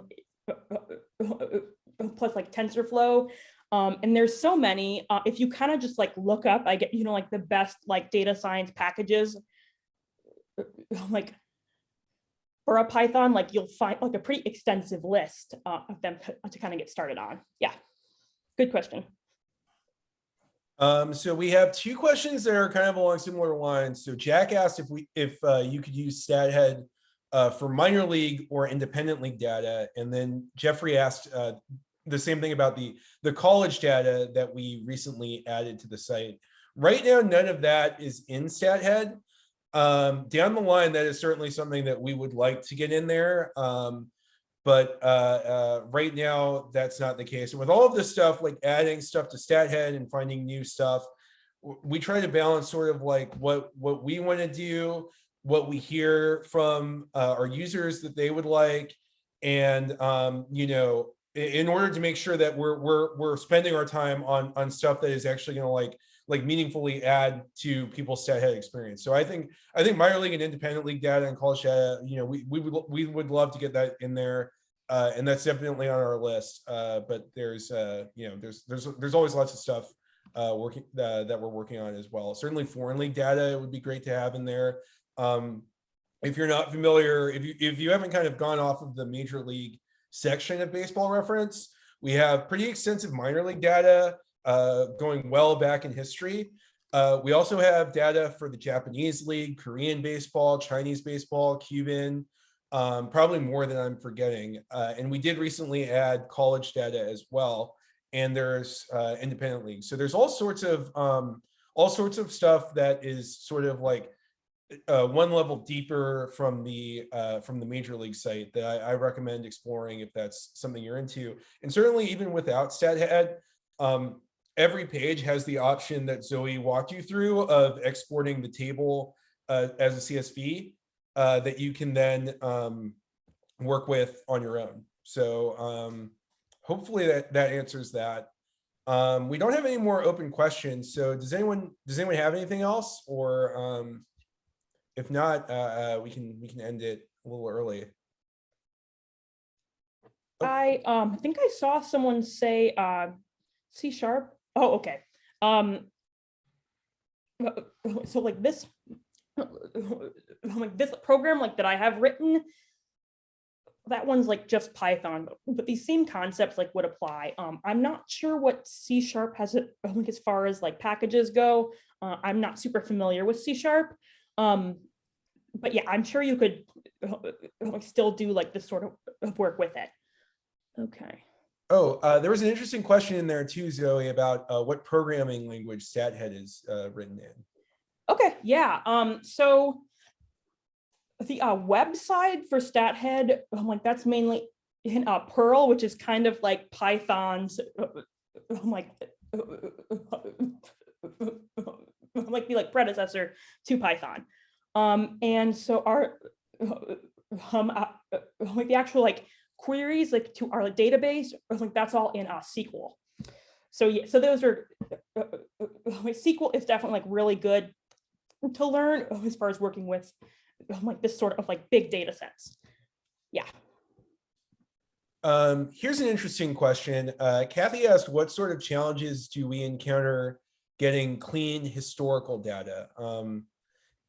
plus like TensorFlow. And there's so many. If you kind of just like look up, I get, like the best like data science packages, like for a Python, like you'll find like a pretty extensive list of them to kind of get started on. Yeah. Good question. So we have two questions that are kind of along similar lines. So Jack asked if you could use StatHead for minor league or independent league data, and then Jeffrey asked the same thing about the college data that we recently added to the site. Right now, none of that is in StatHead. Down the line, that is certainly something that we would like to get in there. But right now, that's not the case. And with all of this stuff, like adding stuff to StatHead and finding new stuff, we try to balance sort of like what we want to do, what we hear from our users that they would like, and in order to make sure that we're spending our time on stuff that is actually going to like meaningfully add to people's StatHead experience. So I think minor league and independent league data and college data, we would love to get that in there, and that's definitely on our list. But there's always lots of stuff that we're working on as well. Certainly foreign league data would be great to have in there. If you're not familiar, if you haven't kind of gone off of the major league section of Baseball Reference, we have pretty extensive minor league data going well back in history. We also have data for the Japanese league, Korean baseball, Chinese baseball, Cuban, probably more than I'm forgetting. And we did recently add college data as well. And there's independent leagues. So there's all sorts of stuff that is sort of like one level deeper from the major league site that I recommend exploring if that's something you're into. And certainly even without StatHead, every page has the option that Zoe walked you through of exporting the table as a CSV that you can then work with on your own. So hopefully that answers that. We don't have any more open questions. So does anyone have anything else, or if not, we can end it a little early. Oh. I think I saw someone say C#. Oh, okay. So like this like this program like that I have written, that one's like just Python, but these same concepts like would apply. I'm not sure what C# has it like as far as like packages go. I'm not super familiar with C#. But yeah, I'm sure you could still do like this sort of work with it. Okay. Oh, there was an interesting question in there too, Zoe, about what programming language StatHead is written in. Okay, yeah. So the website for StatHead, like that's mainly in Perl, which is kind of like Python's like the predecessor to Python. And so our like the actual like queries like to our like database, like that's all in SQL. So yeah, so those are SQL is definitely like really good to learn as far as working with like this sort of like big data sets. Yeah. Here's an interesting question. Kathy asked, what sort of challenges do we encounter getting clean historical data?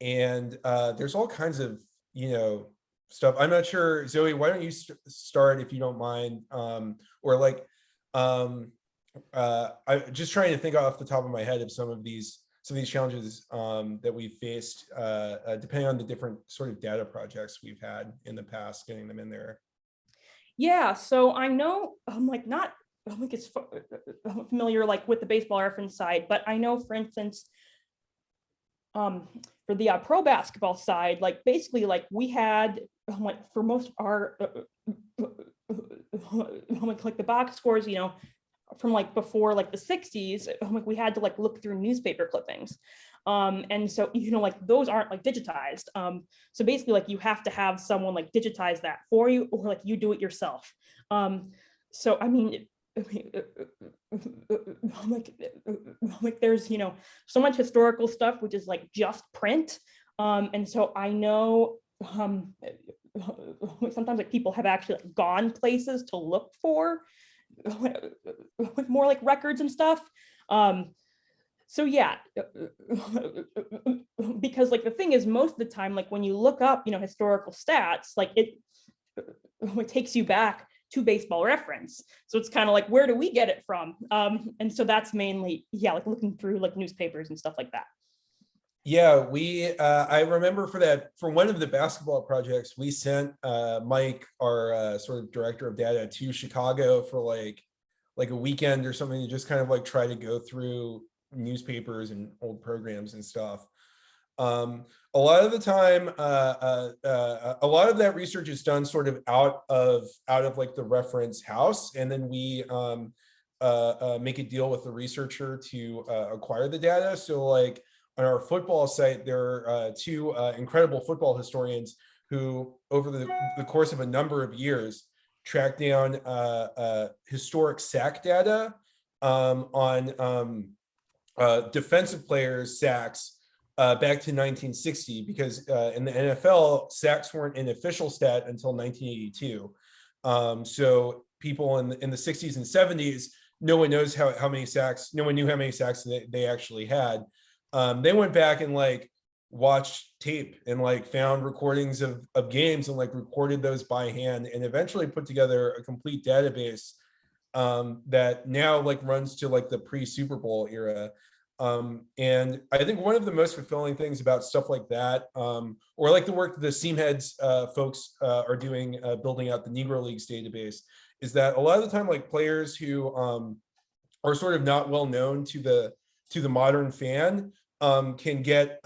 And there's all kinds of, stuff. I'm not sure, Zoe, why don't you start if you don't mind? Or like, I'm just trying to think off the top of my head of some of these challenges that we've faced, depending on the different sort of data projects we've had in the past, getting them in there. Yeah, so I know I'm like not I think it's familiar like with the baseball reference side, but I know, for instance, for the pro basketball side, like basically like we had like for most of our like the box scores, from like before like the 60s, like we had to like look through newspaper clippings. And so, like those aren't like digitized. So basically like you have to have someone like digitize that for you, or like you do it yourself. So, I mean, like there's, so much historical stuff, which is like just print. And so I know sometimes like people have actually like gone places to look for more like records and stuff. So yeah, because like the thing is, most of the time, like when you look up, historical stats, like it takes you back to baseball reference. So it's kind of like, where do we get it from? And so that's mainly, yeah, like looking through like newspapers and stuff like that. Yeah, I remember for one of the basketball projects, we sent Mike, our sort of director of data, to Chicago for like a weekend or something to just kind of like try to go through newspapers and old programs and stuff. A lot of the time, a lot of that research is done sort of out of like the reference house, and then we make a deal with the researcher to acquire the data. So like on our football site, there are two incredible football historians who, over the course of a number of years, tracked down historic sack data on defensive players' sacks back to 1960, because in the NFL, sacks weren't an official stat until 1982. So people in the 60s and 70s, no one knows how many sacks, no one knew how many sacks they actually had. They went back and like watched tape and like found recordings of games and like recorded those by hand, and eventually put together a complete database that now like runs to like the pre-Super Bowl era. And I think one of the most fulfilling things about stuff like that, or like the work that the Seamheads folks are doing, building out the Negro Leagues database, is that a lot of the time, like players who are sort of not well known to the modern fan can get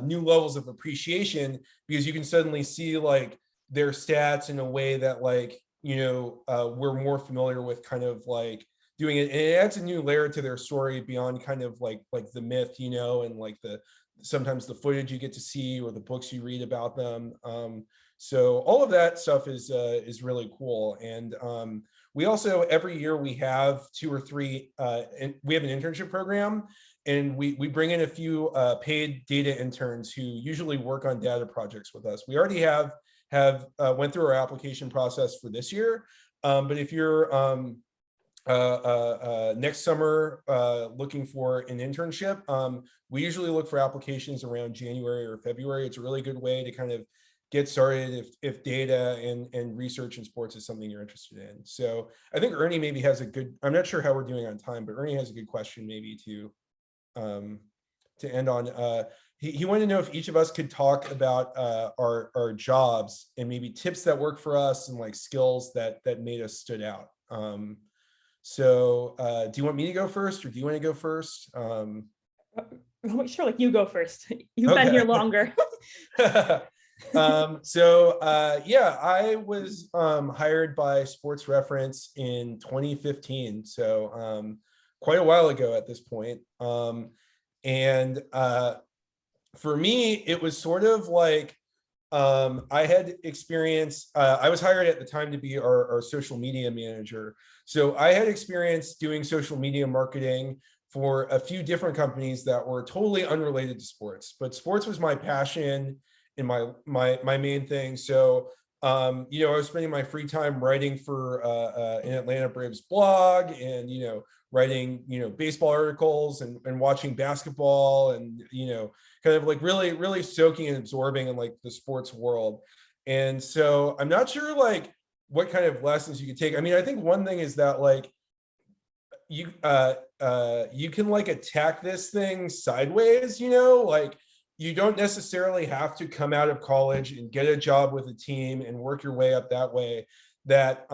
new levels of appreciation, because you can suddenly see like their stats in a way that like, we're more familiar with kind of like doing it, and it adds a new layer to their story beyond kind of like the myth, and like sometimes the footage you get to see or the books you read about them. So all of that stuff is really cool. And we also, every year we have 2 or 3, and we have an internship program, and we bring in a few paid data interns who usually work on data projects with us. We already have went through our application process for this year, but if you're next summer looking for an internship. We usually look for applications around January or February. It's a really good way to kind of get started if data and research in sports is something you're interested in. So I think Ernie maybe has a good, I'm not sure how we're doing on time, but Ernie has a good question maybe to end on. He wanted to know if each of us could talk about our jobs and maybe tips that work for us and like skills that made us stood out. So do you want me to go first or do you want to go first? Sure, like you go first. You've been here longer. Yeah, I was hired by Sports Reference in 2015, so quite a while ago at this point. And for me, it was sort of like I had experience. I was hired at the time to be our social media manager. So I had experience doing social media marketing for a few different companies that were totally unrelated to sports, but sports was my passion and my main thing. So I was spending my free time writing for an Atlanta Braves blog and writing baseball articles and watching basketball and kind of like really soaking and absorbing in like the sports world. And so I'm not sure like what kind of lessons you could take. I mean, I think one thing is that like you can like attack this thing sideways, like you don't necessarily have to come out of college and get a job with a team and work your way up that way. That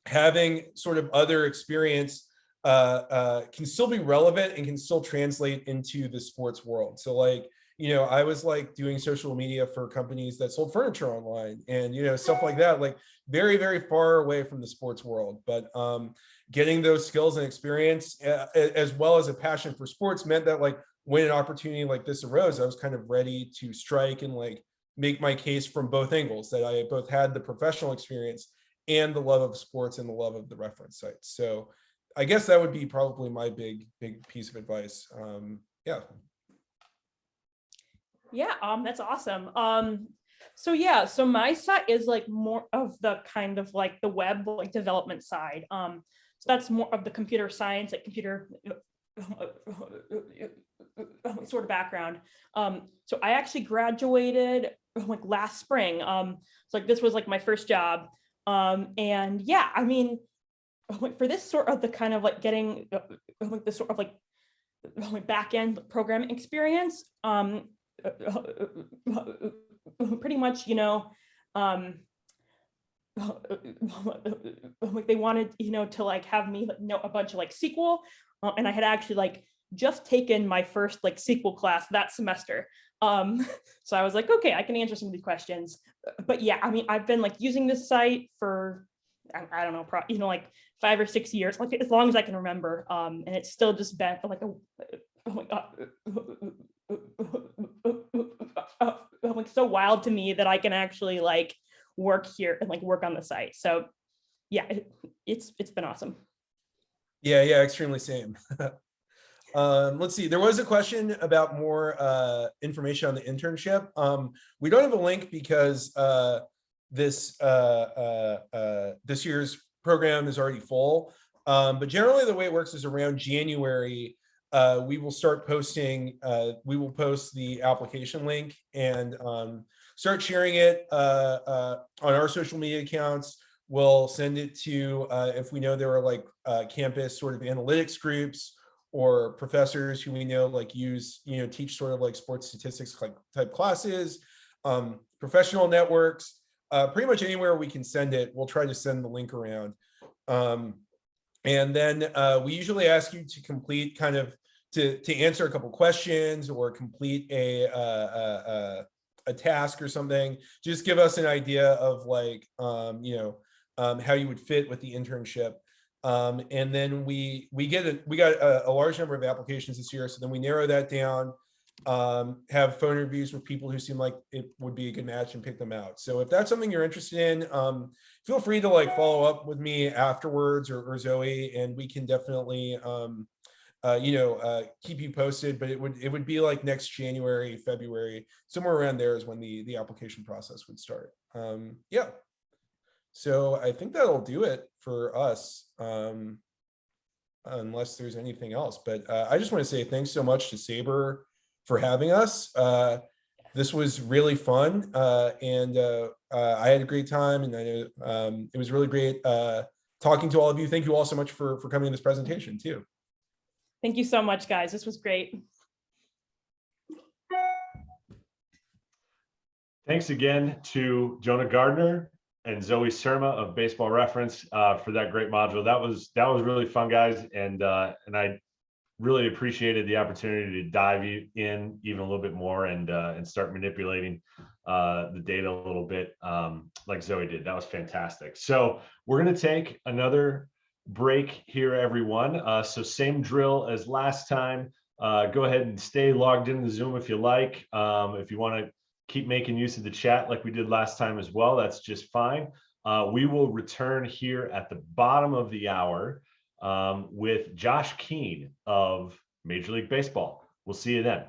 having sort of other experience can still be relevant and can still translate into the sports world. So like, I was like doing social media for companies that sold furniture online and, stuff like that, like very, very far away from the sports world. But getting those skills and experience as well as a passion for sports meant that like when an opportunity like this arose, I was kind of ready to strike and like make my case from both angles, that I both had the professional experience and the love of sports and the love of the reference site. So I guess that would be probably my big piece of advice. Yeah, that's awesome. So my side is like more of the kind of like the web like development side. So that's more of the computer science, like computer sort of background. So I actually graduated like last spring. So like this was like my first job. And yeah, I mean, for this sort of the kind of like getting like this sort of like back end programming experience, pretty much, like they wanted, to like have me like, know a bunch of like SQL, and I had actually like just taken my first like SQL class that semester. So I was like, okay, I can answer some of these questions. But yeah, I mean, I've been like using this site for, I don't know, like 5 or 6 years, like as long as I can remember. And it's still just been like like so wild to me that I can actually like work here and like work on the site. So yeah, it's been awesome. Yeah, extremely same. Let's see, there was a question about more information on the internship. We don't have a link because this year's program is already full. But generally the way it works is around January, we will start posting, we will post the application link and start sharing it on our social media accounts. We'll send it to, if we know there are like campus sort of analytics groups or professors who we know like teach sort of like sports statistics type classes, professional networks, pretty much anywhere we can send it, we'll try to send the link around. And then we usually ask you to complete kind of to answer a couple questions or complete a task or something. Just give us an idea of like how you would fit with the internship. And then we got a large number of applications this year, so then we narrow that down, have phone interviews with people who seem like it would be a good match and pick them out. So if that's something you're interested in, feel free to like follow up with me afterwards or Zoe, and we can definitely keep you posted. But it would be like next January, February, somewhere around there is when the application process would start. Yeah. So I think that'll do it for us, unless there's anything else. But I just want to say thanks so much to SABR for having us. This was really fun, and I had a great time, and I know it was really great talking to all of you. Thank you all so much for coming to this presentation too. Thank you so much, guys. This was great. Thanks again to Jonah Gardner and Zoe Surma of Baseball Reference for that great module. That was really fun, guys, and I really appreciated the opportunity to dive in even a little bit more and start manipulating the data a little bit like Zoe did. That was fantastic. So we're going to take another break here, everyone. So same drill as last time. Go ahead and stay logged into Zoom if you like. If you want to keep making use of the chat like we did last time as well, that's just fine. We will return here at the bottom of the hour with Josh Keene of Major League Baseball. We'll see you then.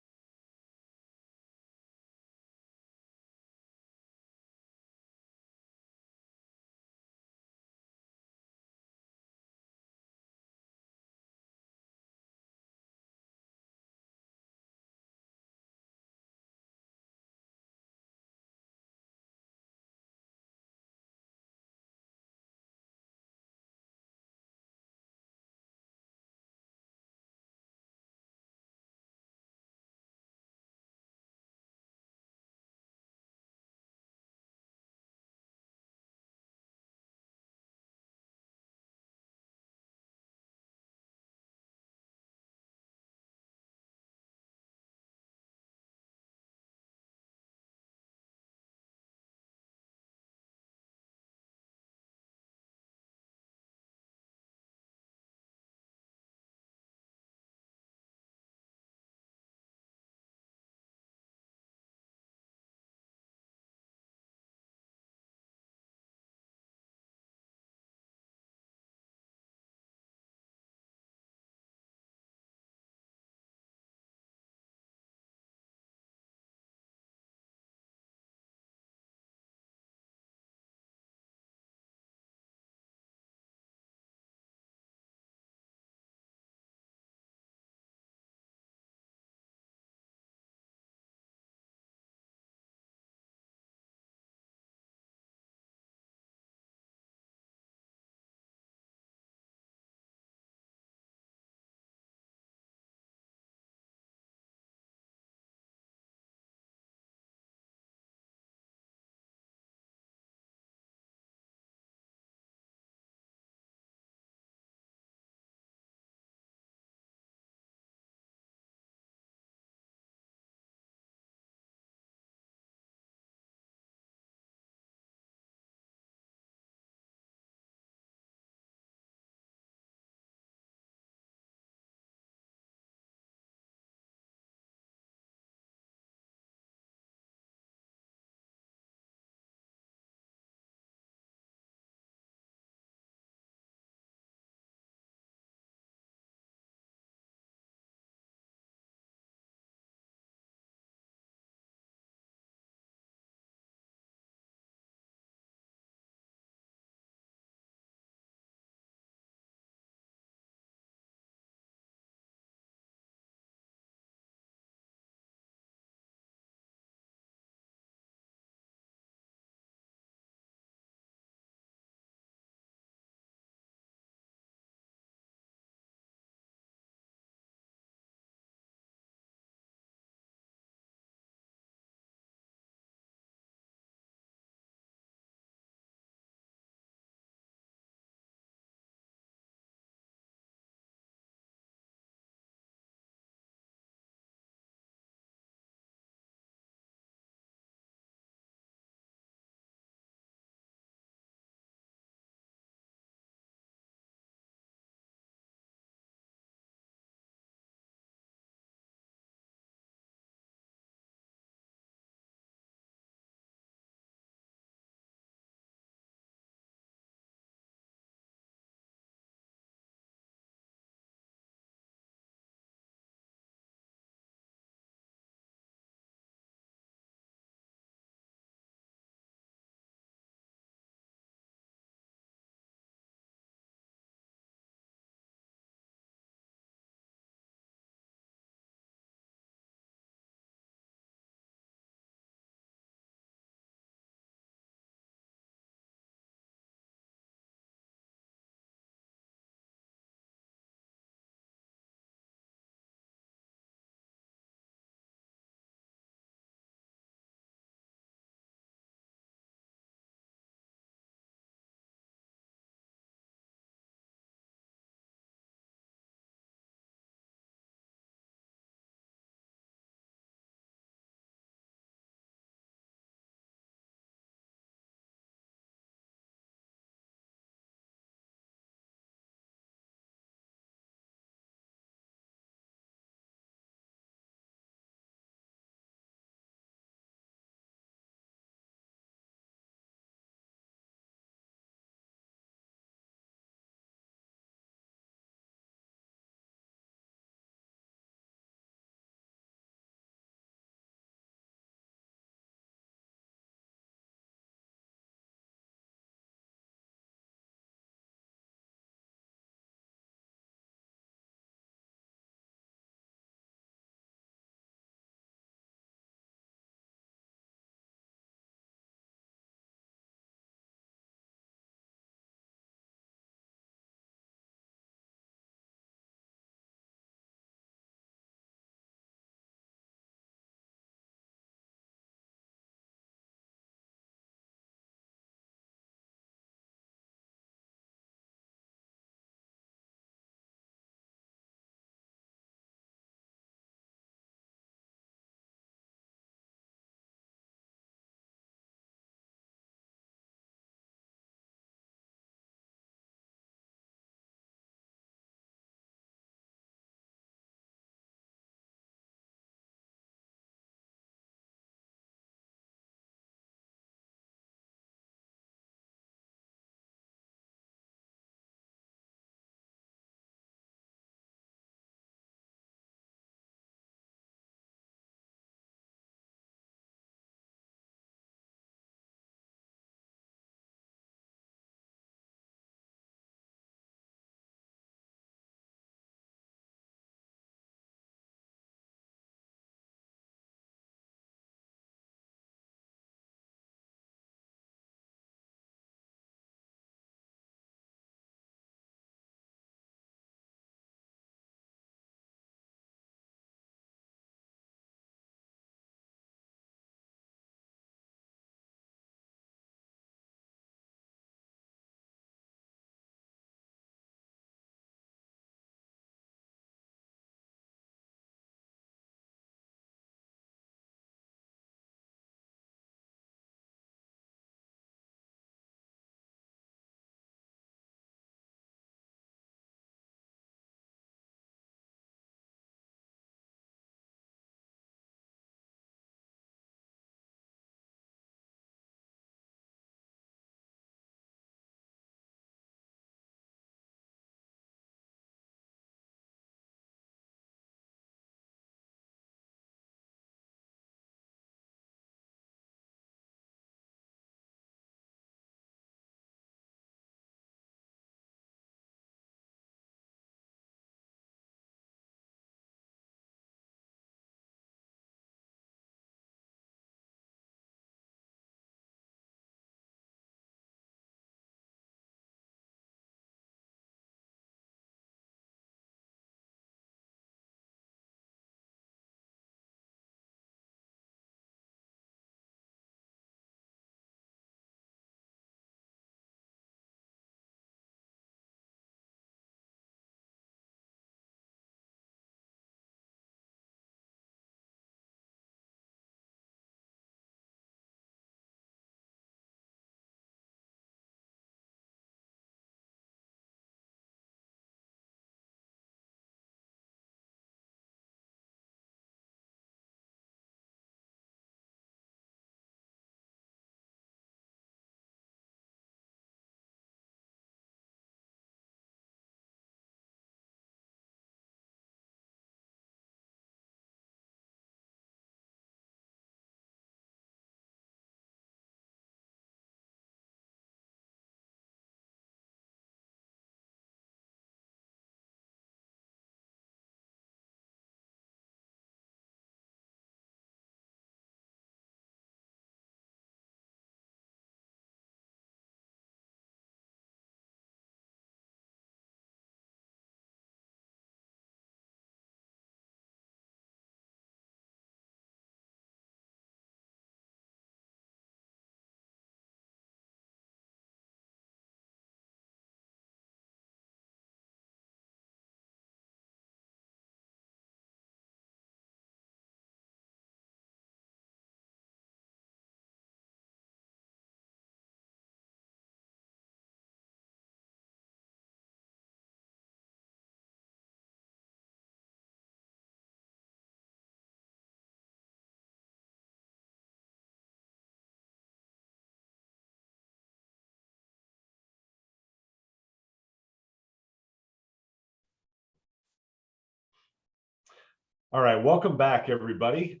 All right, welcome back, everybody.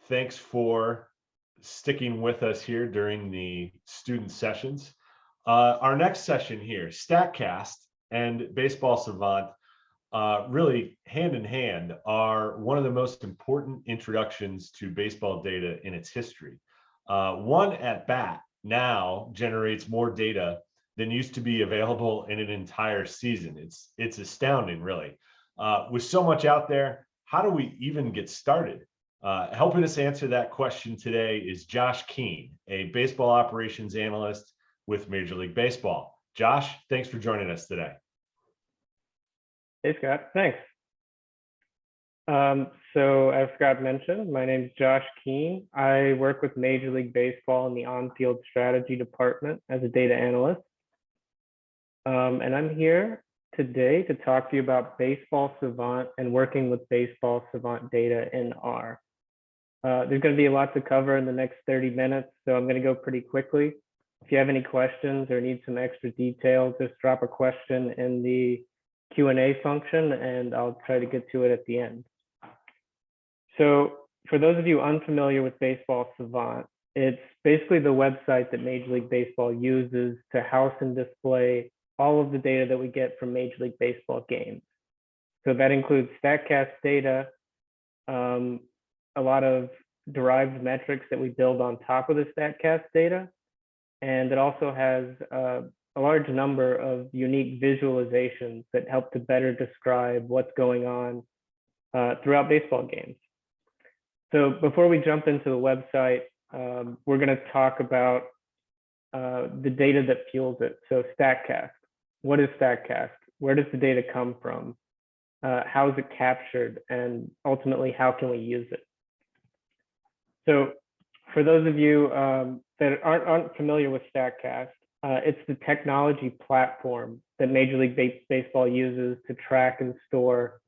Thanks for sticking with us here during the student sessions. Our next session here, StatCast and Baseball Savant, really hand in hand, are one of the most important introductions to baseball data in its history. One at bat now generates more data than used to be available in an entire season. It's astounding, really. With so much out there, how do we even get started? Helping us answer that question today is Josh Keene, a baseball operations analyst with Major League Baseball. Josh, thanks for joining us today. Hey, Scott, thanks. So as Scott mentioned, my name is Josh Keene. I work with Major League Baseball in the on-field strategy department as a data analyst. And I'm here today to talk to you about Baseball Savant and working with Baseball Savant data in R. There's going to be a lot to cover in the next 30 minutes, so I'm going to go pretty quickly. If you have any questions or need some extra detail, just drop a question in the Q&A function and I'll try to get to it at the end. So for those of you unfamiliar with Baseball Savant, it's basically the website that Major League Baseball uses to house and display all of the data that we get from Major League Baseball games. So that includes StatCast data, a lot of derived metrics that we build on top of the StatCast data. And it also has a large number of unique visualizations that help to better describe what's going on throughout baseball games. So before we jump into the website, we're going to talk about the data that fuels it. So StatCast. What is StatCast? Where does the data come from? How is it captured? And ultimately, how can we use it? So for those of you that aren't familiar with StatCast, it's the technology platform that Major League Baseball uses to track and store,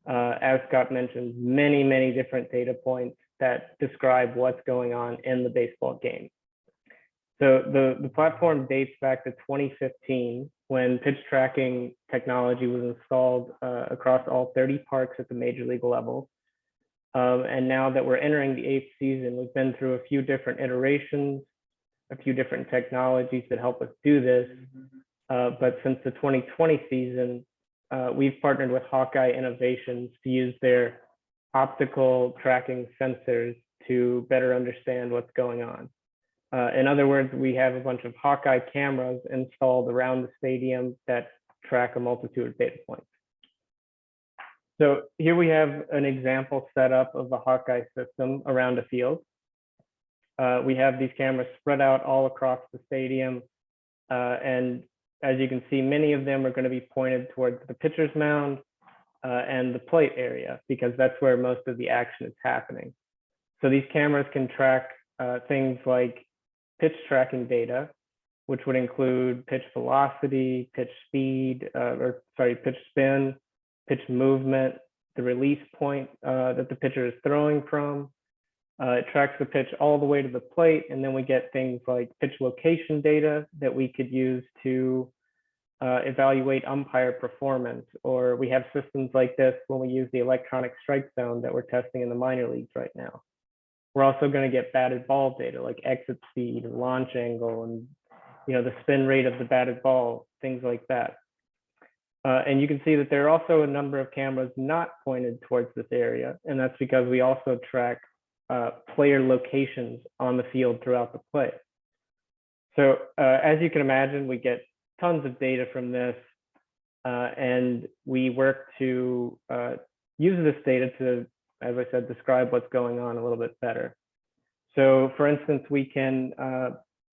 as Scott mentioned, many, many different data points that describe what's going on in the baseball game. So the platform dates back to 2015 when pitch tracking technology was installed across all 30 parks at the major league level. And now that we're entering the 8th season, we've been through a few different iterations, a few different technologies that help us do this. But since the 2020 season, we've partnered with Hawkeye Innovations to use their optical tracking sensors to better understand what's going on. In other words, we have a bunch of Hawkeye cameras installed around the stadium that track a multitude of data points. So here we have an example setup of the Hawkeye system around a field. We have these cameras spread out all across the stadium. And as you can see, many of them are going to be pointed towards the pitcher's mound and the plate area, because that's where most of the action is happening. So these cameras can track things like pitch tracking data, which would include pitch velocity, pitch speed, pitch spin, pitch movement, the release point that the pitcher is throwing from. It tracks the pitch all the way to the plate, and then we get things like pitch location data that we could use to evaluate umpire performance. Or we have systems like this when we use the electronic strike zone that we're testing in the minor leagues right now. We're also going to get batted ball data like exit speed and launch angle and the spin rate of the batted ball, things like that. And you can see that there are also a number of cameras not pointed towards this area, and that's because we also track player locations on the field throughout the play. So as you can imagine, we get tons of data from this, and we work to use this data to, as I said, describe what's going on a little bit better. So for instance, we can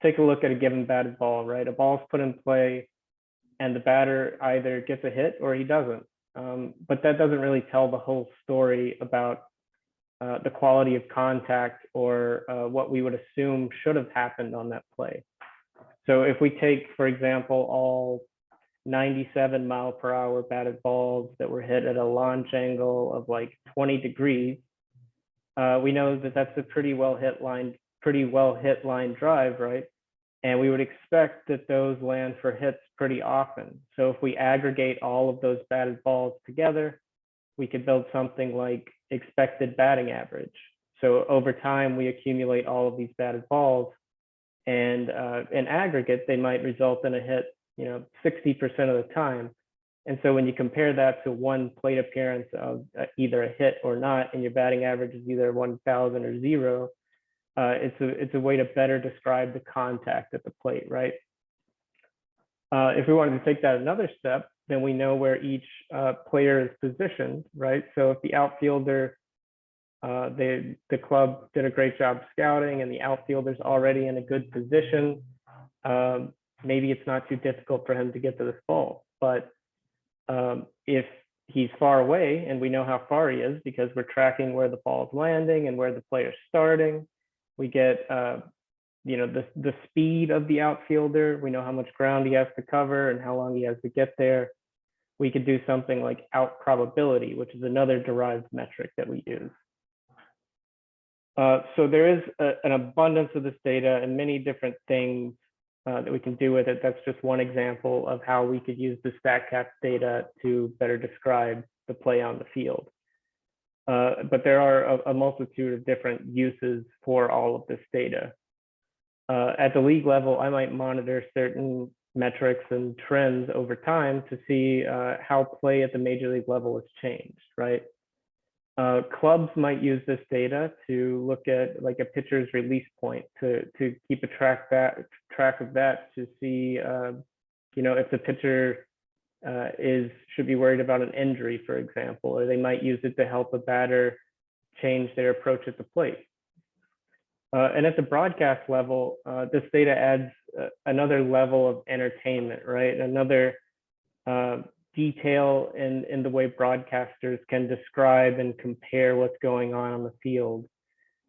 take a look at a given batted ball, right? A ball's put in play and the batter either gets a hit or he doesn't. But that doesn't really tell the whole story about the quality of contact or what we would assume should have happened on that play. So if we take, for example, all 97-mile-per-hour batted balls that were hit at a launch angle of like 20 degrees, we know that that's a pretty well hit line drive, right? And we would expect that those land for hits pretty often. So if we aggregate all of those batted balls together, we could build something like expected batting average. So over time, we accumulate all of these batted balls, and in aggregate, they might result in a hit, 60% of the time. And so when you compare that to one plate appearance of either a hit or not, and your batting average is either 1,000 or 0, it's a way to better describe the contact at the plate, right? If we wanted to take that another step, then we know where each player is positioned, right? So if the outfielder, the club did a great job scouting and the outfielder's already in a good position, maybe it's not too difficult for him to get to this ball. But if he's far away, and we know how far he is because we're tracking where the ball's landing and where the player's starting, we get the speed of the outfielder. We know how much ground he has to cover and how long he has to get there. We could do something like out probability, which is another derived metric that we use. So there is an abundance of this data and many different things that we can do with it. That's just one example of how we could use the StatCast data to better describe the play on the field. But there are a multitude of different uses for all of this data. At the league level, I might monitor certain metrics and trends over time to see how play at the major league level has changed, right? Clubs might use this data to look at like a pitcher's release point to keep a track of that to see if the pitcher should be worried about an injury, for example, or they might use it to help a batter change their approach at the plate. And at the broadcast level, this data adds another level of entertainment, right? Another detail in the way broadcasters can describe and compare what's going on the field.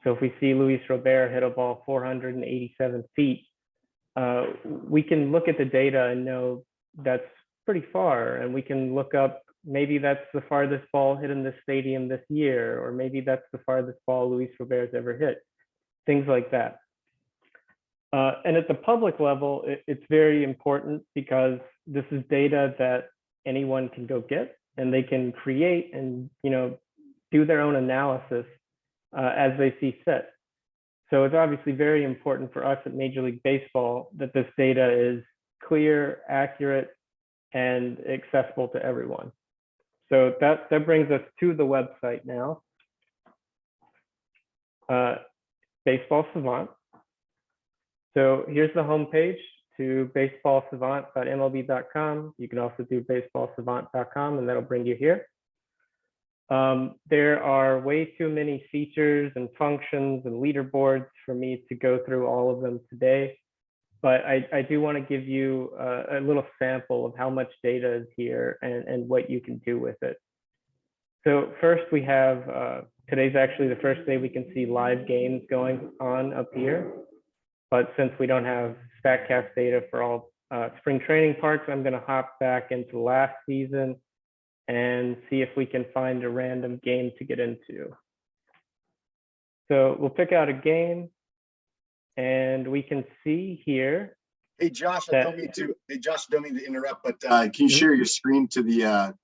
So if we see Luis Robert hit a ball 487 feet, we can look at the data and know that's pretty far, and we can look up, maybe that's the farthest ball hit in this stadium this year, or maybe that's the farthest ball Luis Robert's ever hit, things like that. And at the public level, it's very important because this is data that anyone can go get, and they can create and do their own analysis as they see fit. So it's obviously very important for us at Major League Baseball that this data is clear, accurate, and accessible to everyone. So that brings us to the website now, Baseball Savant. So here's the homepage to baseballsavant.mlb.com. You can also do baseballsavant.com, and that'll bring you here. There are way too many features and functions and leaderboards for me to go through all of them today, but I do want to give you a little sample of how much data is here and what you can do with it. So first we have, today's actually the first day we can see live games going on up here. But since we don't have StatCast data for all spring training parks, I'm going to hop back into last season and see if we can find a random game to get into. So we'll pick out a game, and we can see here. Hey Josh, I don't mean to interrupt, but can you share your screen to the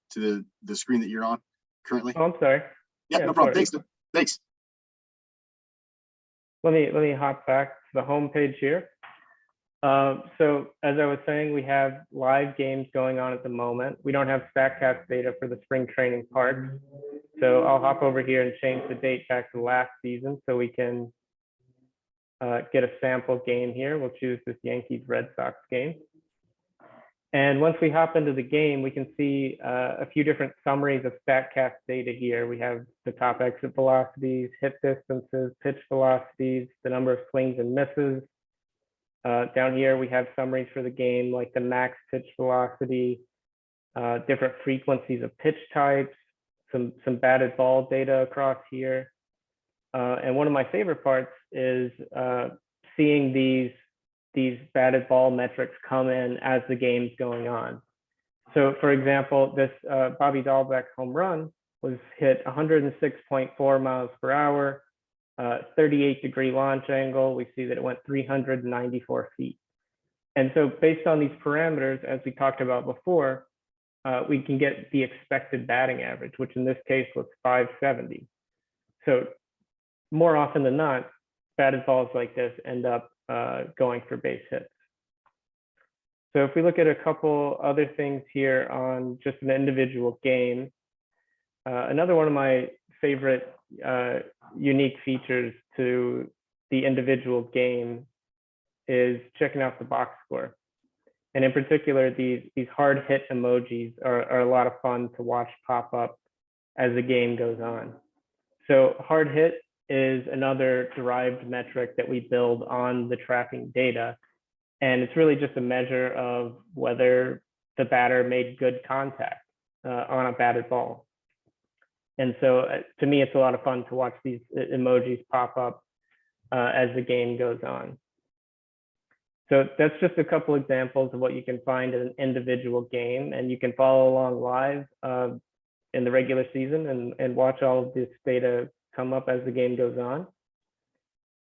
screen that you're on currently? Oh, I'm sorry. Yeah, no problem. Thanks. Let me hop back to the home page here. So as I was saying, we have live games going on at the moment. We don't have StatCast data for the spring training parks. So I'll hop over here and change the date back to last season so we can get a sample game here. We'll choose this Yankees Red Sox game. And once we hop into the game, we can see a few different summaries of StatCast data here. We have the top exit velocities, hit distances, pitch velocities, the number of swings and misses. Down here, we have summaries for the game, like the max pitch velocity, different frequencies of pitch types, some batted ball data across here. And one of my favorite parts is seeing these batted ball metrics come in as the game's going on. So for example, this Bobby Dahlbeck home run was hit 106.4 miles per hour, 38-degree launch angle. We see that it went 394 feet. And so based on these parameters, as we talked about before, we can get the expected batting average, which in this case was 570. So more often than not, batted balls like this end up going for base hits. So if we look at a couple other things here on just an individual game, another one of my favorite unique features to the individual game is checking out the box score. And in particular, these hard hit emojis are a lot of fun to watch pop up as the game goes on. So hard hit is another derived metric that we build on the tracking data. And it's really just a measure of whether the batter made good contact on a batted ball. And so to me, it's a lot of fun to watch these emojis pop up as the game goes on. So that's just a couple examples of what you can find in an individual game, and you can follow along live in the regular season and watch all of this data come up as the game goes on.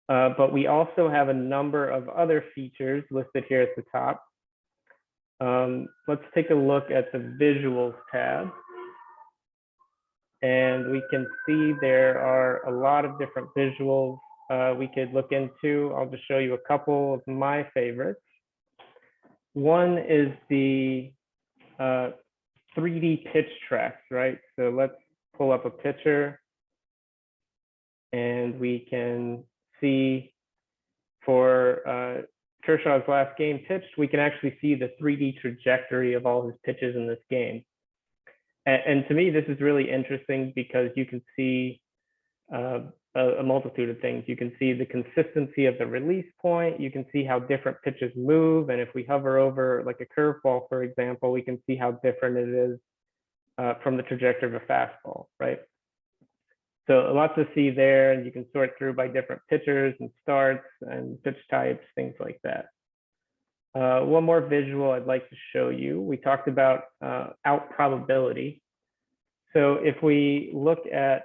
But we also have a number of other features listed here at the top. Let's take a look at the visuals tab. And we can see there are a lot of different visuals we could look into. I'll just show you a couple of my favorites. One is the 3D pitch tracks, right? So let's pull up a picture and we can see for Kershaw's last game pitched, we can actually see the 3D trajectory of all his pitches in this game. And to me, this is really interesting because you can see a multitude of things. You can see the consistency of the release point. You can see how different pitches move. And if we hover over like a curveball, for example, we can see how different it is from the trajectory of a fastball, right? So a lot to see there, and you can sort through by different pitchers and starts and pitch types, things like that. One more visual I'd like to show you. We talked about out probability. So if we look at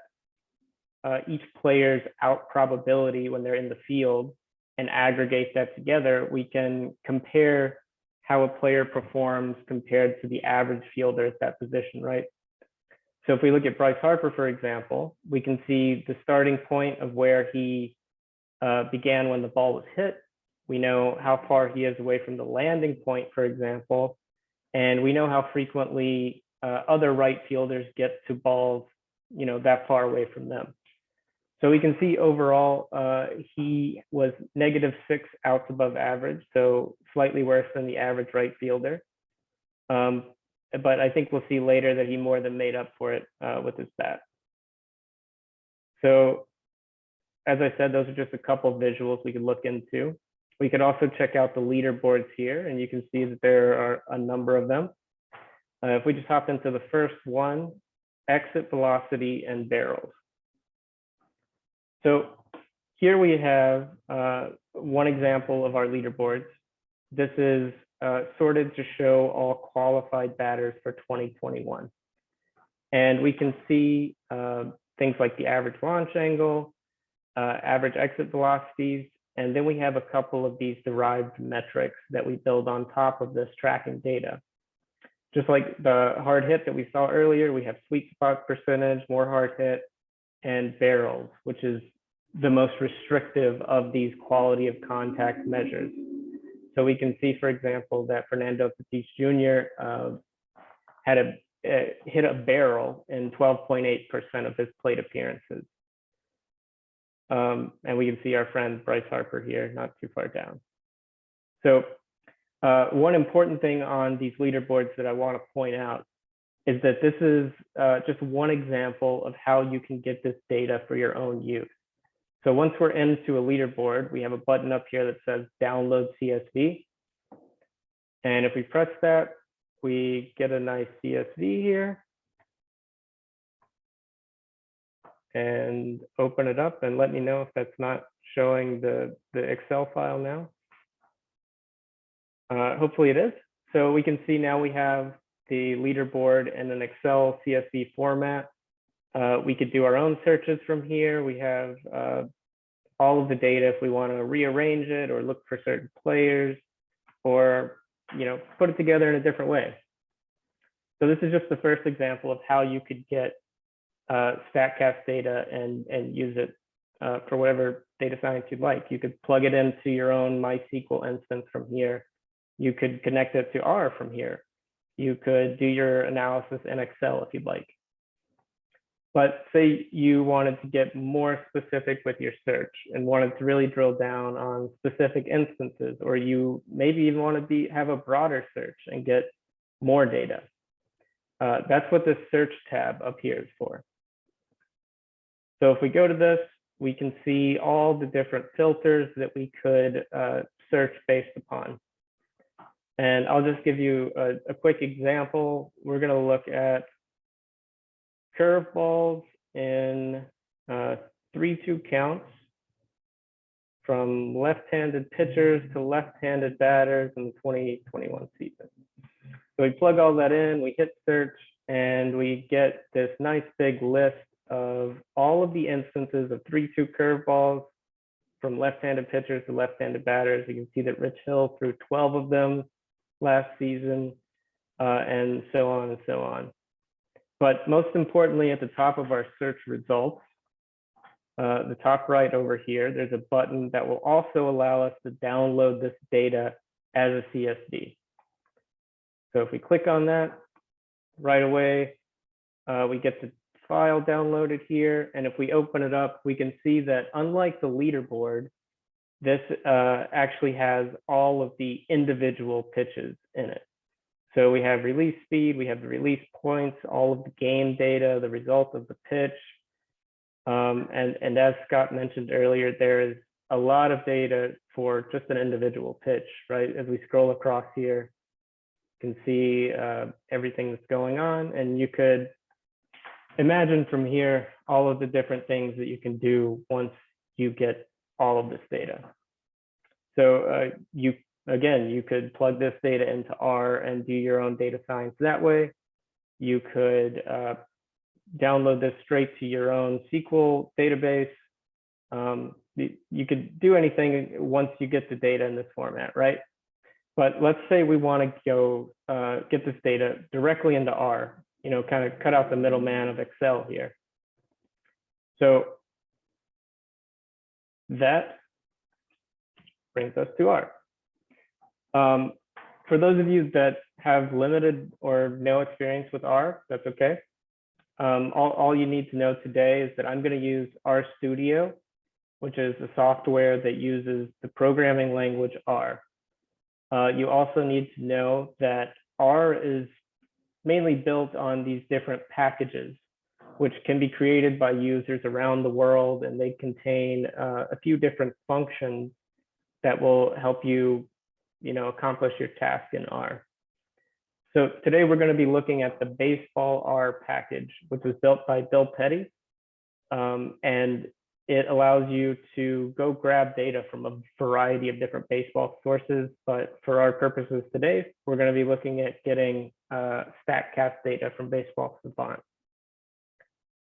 each player's out probability when they're in the field and aggregate that together, we can compare how a player performs compared to the average fielder at that position, right? So if we look at Bryce Harper, for example, we can see the starting point of where he began when the ball was hit. We know how far he is away from the landing point, for example, and we know how frequently other right fielders get to balls, you know, that far away from them. So we can see overall, he was -6 outs above average, so slightly worse than the average right fielder. But I think we'll see later that he more than made up for it with his bat. So as I said, those are just a couple of visuals we could look into. We could also check out the leaderboards here, and you can see that there are a number of them. If we just hop into the first one, exit velocity and barrels. So here we have one example of our leaderboards. This is sorted to show all qualified batters for 2021. And we can see things like the average launch angle, average exit velocities, and then we have a couple of these derived metrics that we build on top of this tracking data. Just like the hard hit that we saw earlier, we have sweet spot percentage, more hard hit, and barrels, which is the most restrictive of these quality of contact measures. So we can see, for example, that Fernando Tatis Jr. Had hit a barrel in 12.8% of his plate appearances. And we can see our friend Bryce Harper here, not too far down. So one important thing on these leaderboards that I want to point out is that this is just one example of how you can get this data for your own use. So once we're into a leaderboard, we have a button up here that says download CSV. And if we press that, we get a nice CSV here. And open it up and let me know if that's not showing the Excel file now. Hopefully it is. So we can see now we have the leaderboard in an Excel CSV format. We could do our own searches from here. We have all of the data if we want to rearrange it or look for certain players or, you know, put it together in a different way. So this is just the first example of how you could get StatCast data and use it for whatever data science you'd like. You could plug it into your own MySQL instance from here. You could connect it to R from here. You could do your analysis in Excel if you'd like. But say you wanted to get more specific with your search and wanted to really drill down on specific instances, or you maybe even want to have a broader search and get more data. That's what this search tab up here is for. So if we go to this, we can see all the different filters that we could search based upon. And I'll just give you a quick example. We're going to look at curveballs in 3-2 counts from left-handed pitchers to left-handed batters in the 2021 season. So we plug all that in, we hit search, and we get this nice big list of all of the instances of 3-2 curveballs from left-handed pitchers to left-handed batters. You can see that Rich Hill threw 12 of them last season, and so on and so on. But most importantly, at the top of our search results, the top right over here, there's a button that will also allow us to download this data as a CSV. So if we click on that right away, we get the file downloaded here. And if we open it up, we can see that unlike the leaderboard, this actually has all of the individual pitches in it. So we have release speed, we have the release points, all of the game data, the result of the pitch. And as Scott mentioned earlier, there is a lot of data for just an individual pitch, right? As we scroll across here, you can see everything that's going on, and you could imagine from here all of the different things that you can do once you get all of this data. So you could plug this data into R and do your own data science that way. You could download this straight to your own SQL database. You could do anything once you get the data in this format, right? But let's say we want to go get this data directly into R, kind of cut out the middleman of Excel here. So that brings us to R. For those of you that have limited or no experience with R, that's okay. All you need to know today is that I'm going to use RStudio, which is a software that uses the programming language R. You also need to know that R is mainly built on these different packages, which can be created by users around the world, and they contain a few different functions that will help you, accomplish your task in R. So today we're going to be looking at the Baseball R package, which was built by Bill Petty, and it allows you to go grab data from a variety of different baseball sources. But for our purposes today, we're going to be looking at getting StatCast data from Baseball Savant.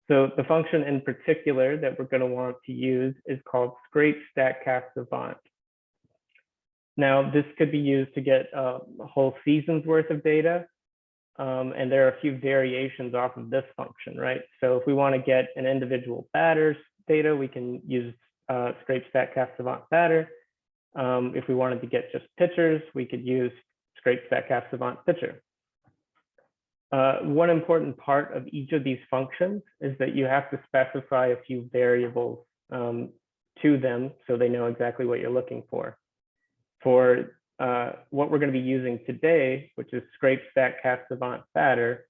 So the function in particular that we're going to want to use is called Scrape StatCast Savant. Now, this could be used to get a whole season's worth of data. And there are a few variations off of this function, right? So if we want to get an individual batter's data, we can use Scrape StatCast Savant batter. If we wanted to get just pitchers, we could use Scrape StatCast Savant pitcher. One important part of each of these functions is that you have to specify a few variables to them so they know exactly what you're looking for. For what we're going to be using today, which is Scrape StatCast Savant batter,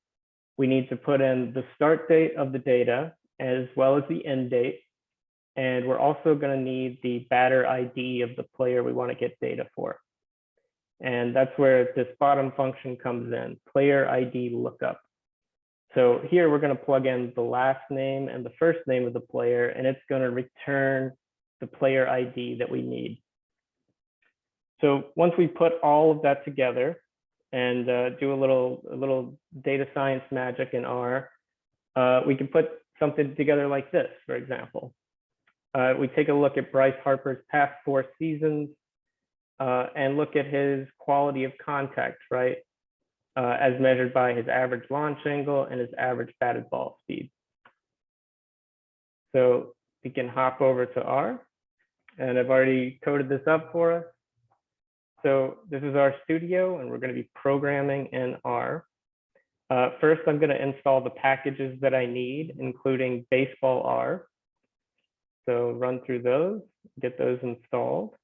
we need to put in the start date of the data as well as the end date. And we're also going to need the batter ID of the player we want to get data for. And that's where this bottom function comes in, player ID lookup. So here we're going to plug in the last name and the first name of the player, and it's going to return the player ID that we need. So once we put all of that together and do a little data science magic in R, we can put something together like this, for example. We take a look at Bryce Harper's past 4 seasons and look at his quality of contact, right? as measured by his average launch angle and his average batted ball speed. So we can hop over to R, and I've already coded this up for us. So this is our studio, and we're going to be programming in R. First, I'm going to install the packages that I need, including baseball R. So run through those, get those installed.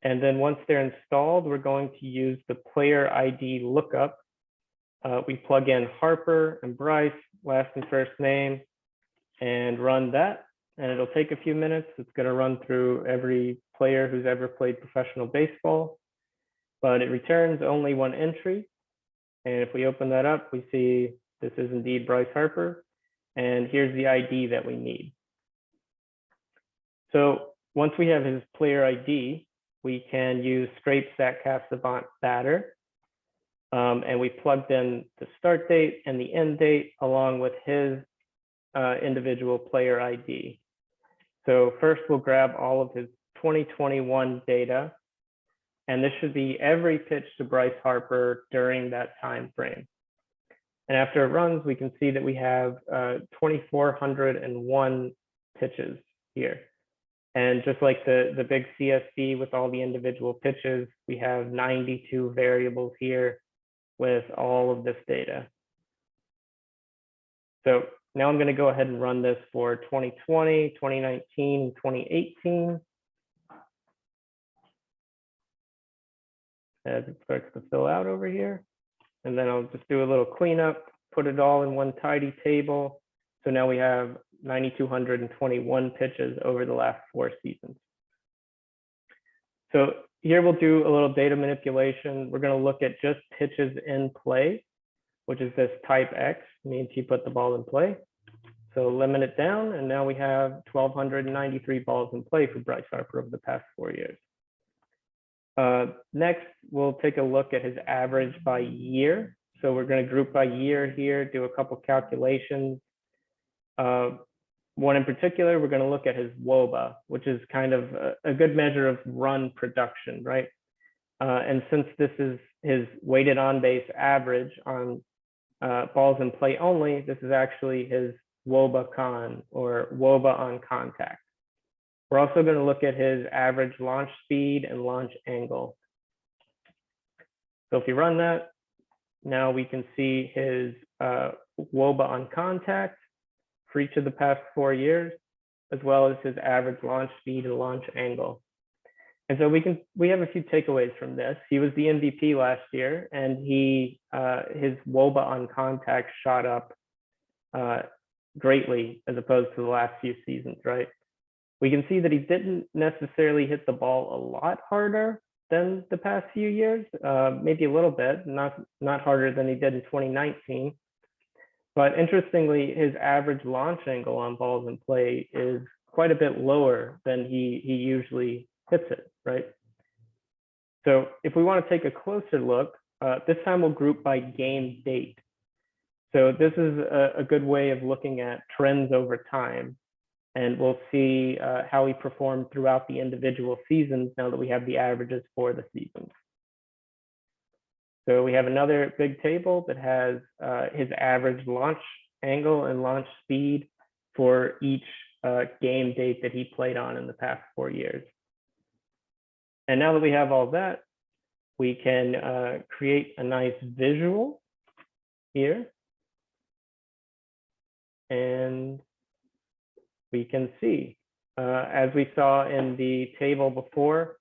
And then once they're installed, we're going to use the player ID lookup. We plug in Harper and Bryce, last and first name, and run that. And it'll take a few minutes. It's going to run through every player who's ever played professional baseball, but it returns only one entry. And if we open that up, we see this is indeed Bryce Harper. And here's the ID that we need. So once we have his player ID, we can use scrape StatCast Savant batter. And we plugged in the start date and the end date along with his individual player ID. So first we'll grab all of his 2021 data. And this should be every pitch to Bryce Harper during that time frame. And after it runs, we can see that we have 2,401 pitches here. And just like the big CSV with all the individual pitches, we have 92 variables here with all of this data. So now I'm going to go ahead and run this for 2020, 2019, and 2018. As it starts to fill out over here. And then I'll just do a little cleanup, put it all in one tidy table. So now we have 9,221 pitches over the last 4 seasons. So here we'll do a little data manipulation. We're going to look at just pitches in play, which is this type X, means he put the ball in play. So limit it down, and now we have 1,293 balls in play for Bryce Harper over the past 4 years. Next, we'll take a look at his average by year. So we're going to group by year here, do a couple calculations. One in particular, we're going to look at his WOBA, which is kind of a good measure of run production, right? And since this is his weighted on base average on balls in play only, this is actually his WOBA con, or WOBA on contact. We're also going to look at his average launch speed and launch angle. So if you run that, now we can see his WOBA on contact for each of the past 4 years, as well as his average launch speed and launch angle. And so we have a few takeaways from this. He was the MVP last year, and his WOBA on contact shot up greatly as opposed to the last few seasons, right? We can see that he didn't necessarily hit the ball a lot harder than the past few years, maybe a little bit, not harder than he did in 2019. But interestingly, his average launch angle on balls in play is quite a bit lower than he usually hits it, right? So if we want to take a closer look, this time we'll group by game date. So this is a good way of looking at trends over time. And we'll see how he performed throughout the individual seasons now that we have the averages for the seasons. So we have another big table that has his average launch angle and launch speed for each game date that he played on in the past 4 years. And now that we have all that, we can create a nice visual here. And we can see, as we saw in the table before,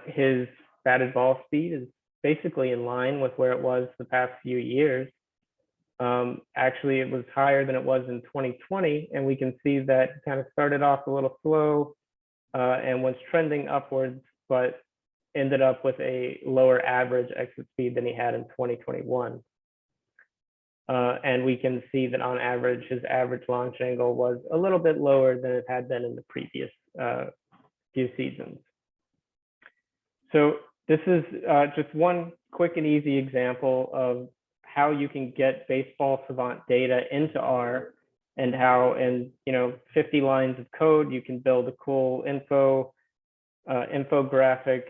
his batted ball speed is basically in line with where it was the past few years. Actually, it was higher than it was in 2020, and we can see that it kind of started off a little slow and was trending upwards, but ended up with a lower average exit speed than he had in 2021. And we can see that on average, his average launch angle was a little bit lower than it had been in the previous few seasons. So this is just one quick and easy example of how you can get baseball savant data into R, and how in 50 lines of code you can build a cool infographic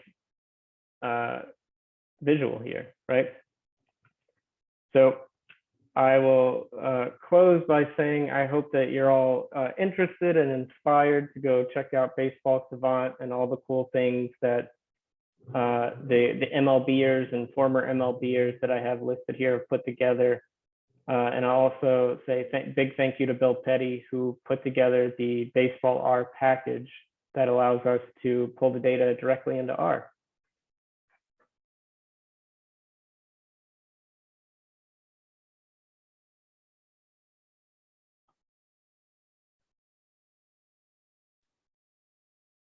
visual here, right? So I will close by saying I hope that you're all interested and inspired to go check out Baseball Savant and all the cool things that the MLBers and former MLBers that I have listed here have put together. And I'll also say big thank you to Bill Petty, who put together the Baseball R package that allows us to pull the data directly into R.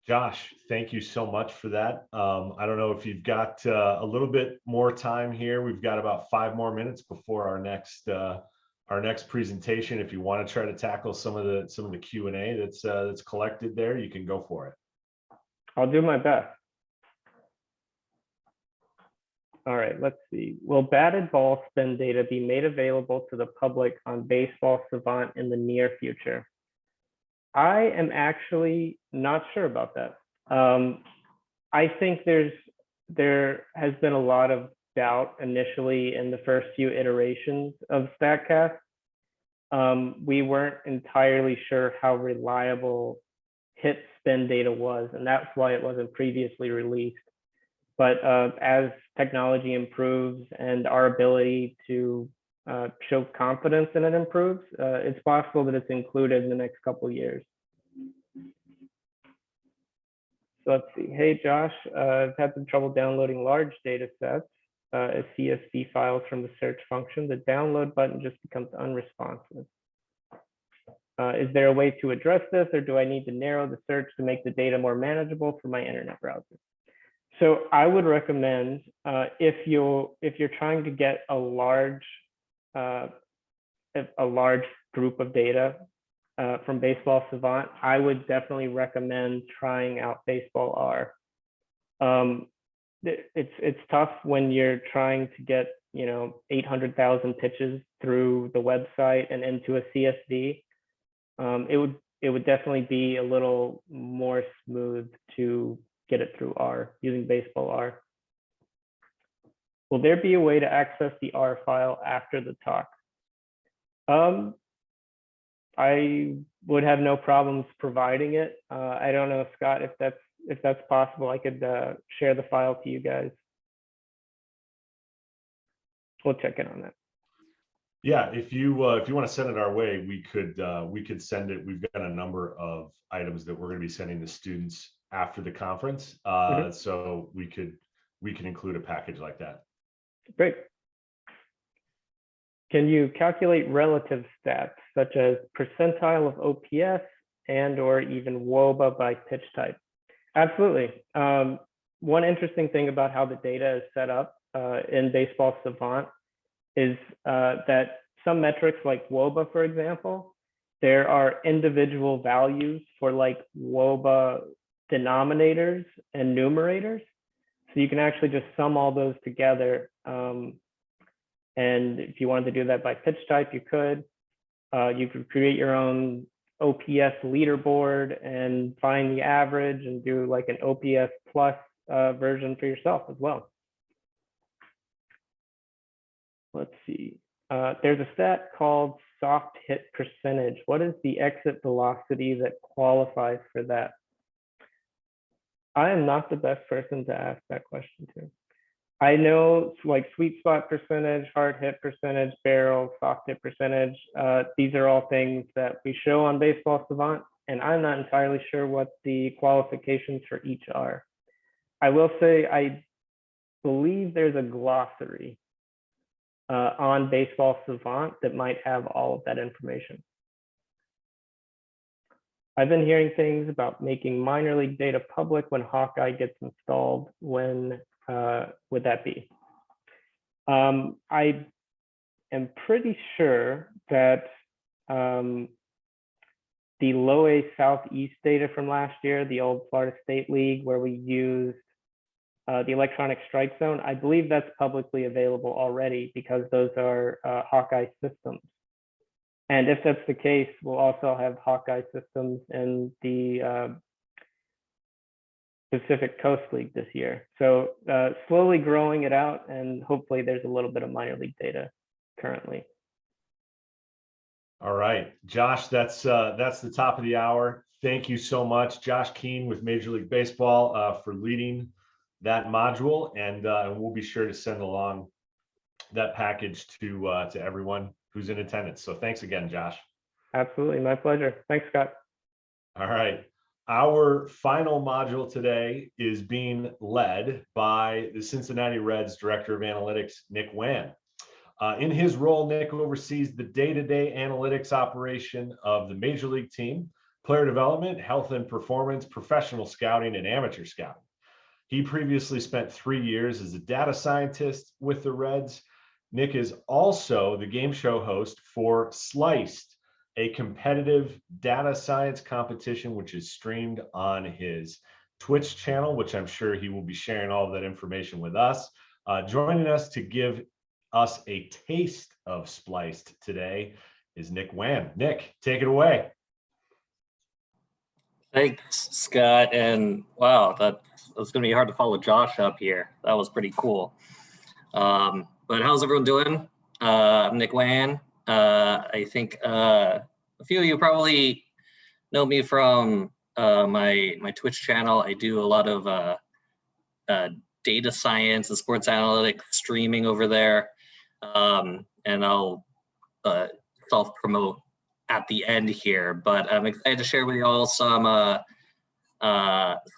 Josh, thank you so much for that. I don't know if you've got a little bit more time here. We've got about 5 more minutes before our next presentation. If you want to try to tackle some of the Q&A that's collected there, you can go for it. I'll do my best. All right, let's see. Will batted ball spin data be made available to the public on Baseball Savant in the near future? I am actually not sure about that. I think there has been a lot of doubt initially in the first few iterations of StatCast. We weren't entirely sure how reliable hit spin data was, and that's why it wasn't previously released. But as technology improves and our ability to show confidence in it improves, it's possible that it's included in the next couple of years. So let's see. Hey, Josh, I've had some trouble downloading large data sets as CSV files from the search function. The download button just becomes unresponsive. Is there a way to address this, or do I need to narrow the search to make the data more manageable for my internet browser? So I would recommend if you're trying to get a large group of data from Baseball Savant, I would definitely recommend trying out Baseball R. It's tough when you're trying to get 800,000 pitches through the website and into a CSV. It would definitely be a little more smooth to get it through R using Baseball R. Will there be a way to access the R file after the talk? I would have no problems providing it. I don't know, Scott, if that's possible. I could share the file to you guys. We'll check in on that. Yeah, if you want to send it our way, we could send it. We've got a number of items that we're going to be sending to students after the conference, so we can include a package like that. Great. Can you calculate relative stats such as percentile of OPS and or even WOBA by pitch type? Absolutely. One interesting thing about how the data is set up in Baseball Savant is that some metrics like WOBA, for example, there are individual values for like WOBA denominators and numerators. So you can actually just sum all those together. And if you wanted to do that by pitch type, you could. You could create your own OPS leaderboard and find the average and do like an OPS plus version for yourself as well. Let's see. There's a stat called soft hit percentage. What is the exit velocity that qualifies for that? I am not the best person to ask that question to. I know like sweet spot percentage, hard hit percentage, barrel, soft hit percentage. These are all things that we show on Baseball Savant, and I'm not entirely sure what the qualifications for each are. I will say I believe there's a glossary on Baseball Savant that might have all of that information. I've been hearing things about making minor league data public when Hawkeye gets installed. When would that be? I am pretty sure that the low A Southeast data from last year, the old Florida State League, where we used the electronic strike zone, I believe that's publicly available already because those are Hawkeye systems. And if that's the case, we'll also have Hawkeye systems in the Pacific Coast League this year. So slowly growing it out, and hopefully there's a little bit of minor league data currently. All right, Josh, that's the top of the hour. Thank you so much, Josh Keene with Major League Baseball, for leading that module, and we'll be sure to send along that package to everyone who's in attendance. So thanks again, Josh. Absolutely, my pleasure. Thanks, Scott. All right. Our final module today is being led by the Cincinnati Reds Director of Analytics, Nick Wan. In his role, Nick oversees the day-to-day analytics operation of the Major League team, player development, health and performance, professional scouting, and amateur scouting. He previously spent 3 years as a data scientist with the Reds. Nick is also the game show host for Sliced, a competitive data science competition, which is streamed on his Twitch channel, which I'm sure he will be sharing all of that information with us. Joining us to give us a taste of Spliced today is Nick Wan. Nick, take it away. Thanks, Scott. And wow, that's going to be hard to follow Josh up here. That was pretty cool. But how's everyone doing? I'm Nick Wan. I think a few of you probably know me from my Twitch channel. I do a lot of data science and sports analytics streaming over there. And I'll self-promote at the end here, but I'm excited to share with you all some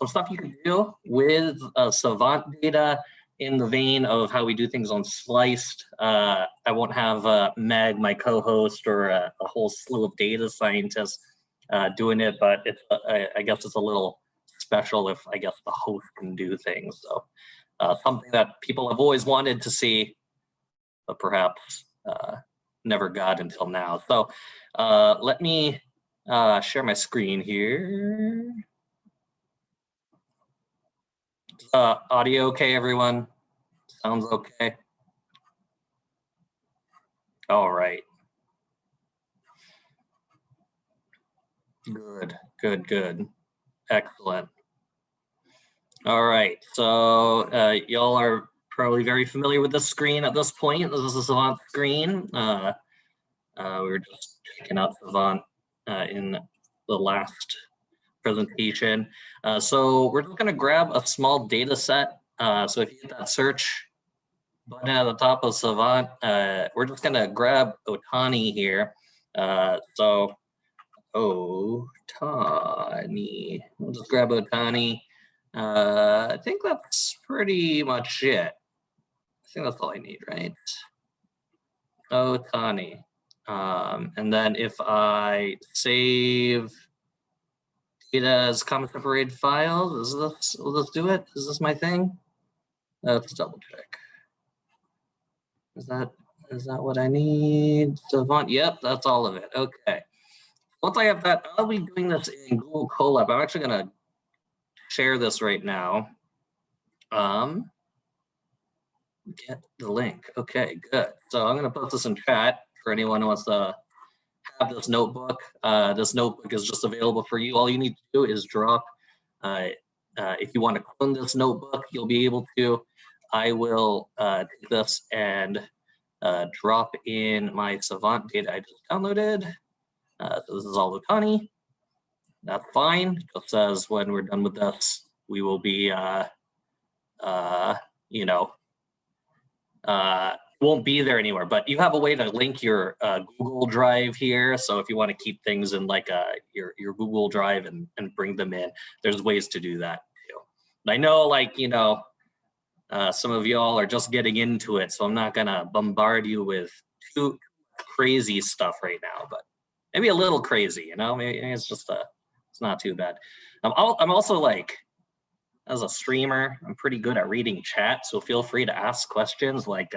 stuff you can do with Savant data in the vein of how we do things on Sliced. I won't have Meg, my co-host, or a whole slew of data scientists doing it, but it's I guess it's a little special if I guess the host can do things. So something that people have always wanted to see, but perhaps never got until now. So let me share my screen here. Audio okay, everyone? Sounds okay? All right. Good. Excellent. All right, so y'all are probably very familiar with this screen at this point. This is a Savant screen. We were just checking out Savant in the last presentation. So we're just gonna grab a small data set. So if you hit that search button at the top of Savant, we're just gonna grab Otani here. So Otani, we'll just grab Otani. I think that's pretty much it. I think that's all I need, right? Otani. And then if I save data as comma separated files, will this do it? Is this my thing? Let's double check. Is that what I need? Savant, yep, that's all of it. Okay. Once I have that, I'll be doing this in Google Colab. I'm actually gonna share this right now. Get the link. Okay, good. So I'm gonna post this in chat for anyone who wants to have this notebook. This notebook is just available for you. All you need to do is drop, if you want to clone this notebook, you'll be able to. I will take this and drop in my Savant data I just downloaded. So this is all Otani. That's fine. It just says when we're done with this, we will be, won't be there anywhere, but you have a way to link your Google Drive here. So if you want to keep things in like your Google Drive and bring them in, there's ways to do that too. And I know, like, some of y'all are just getting into it, so I'm not gonna bombard you with too crazy stuff right now, but maybe a little crazy, maybe it's just it's not too bad. I'm also, like, as a streamer, I'm pretty good at reading chat, so feel free to ask questions like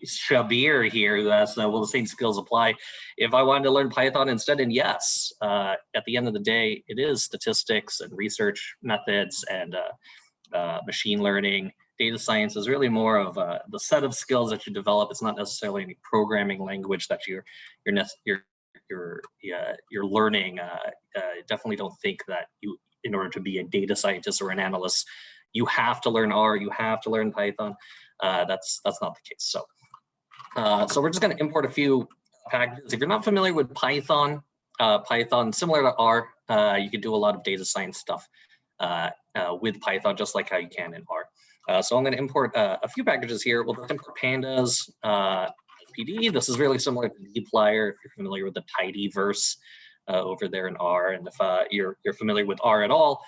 Shabir here, who asks, will the same skills apply if I wanted to learn Python instead? And yes, at the end of the day, it is statistics and research methods and machine learning. Data science is really more of the set of skills that you develop. It's not necessarily any programming language that you're learning. Definitely don't think that in order to be a data scientist or an analyst, you have to learn R, you have to learn Python. That's not the case. So we're just going to import a few packages. If you're not familiar with Python, Python similar to R, you can do a lot of data science stuff with Python, just like how you can in R. So I'm going to import a few packages here. We'll just import pandas, SPD. This is really similar to dplyr if you're familiar with the tidyverse over there in R. And if you're familiar with R at all,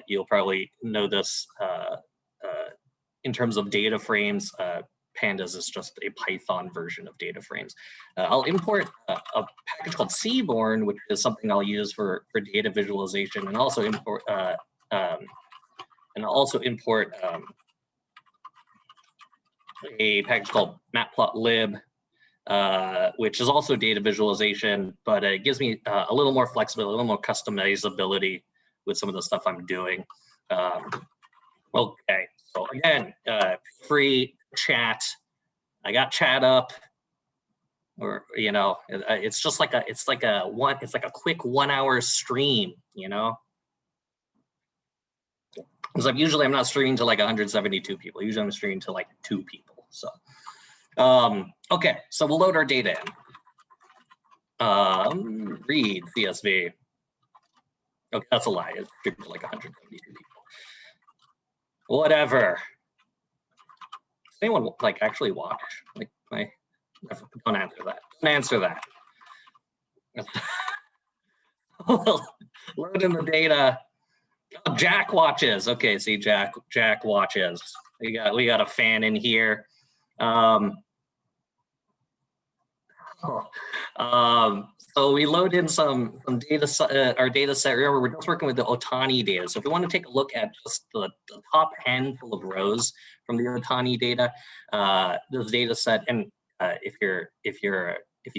you'll probably know this in terms of data frames. Pandas is just a Python version of data frames. I'll import a package called Seaborn, which is something I'll use for data visualization, and also import a package called matplotlib, which is also data visualization, but it gives me a little more flexibility, a little more customizability with some of the stuff I'm doing. Okay, so again, free chat. I got chat up, or you know, it's just like a quick 1 hour stream, you know. Because I'm not streaming to like 172 people. Usually I'm streaming to like 2 people. So, okay, so we'll load our data in. Read CSV. Okay, that's a lie. It's streaming to like 172 people. Whatever. Does anyone like actually watch? Like don't answer that. Don't answer that. Load in the data. Oh, Jack watches. Okay, see, Jack watches. We got a fan in here. So we load in some data, our data set. Remember, we're just working with the Otani data. So if we want to take a look at just the top handful of rows from the Otani data, this data set, and if you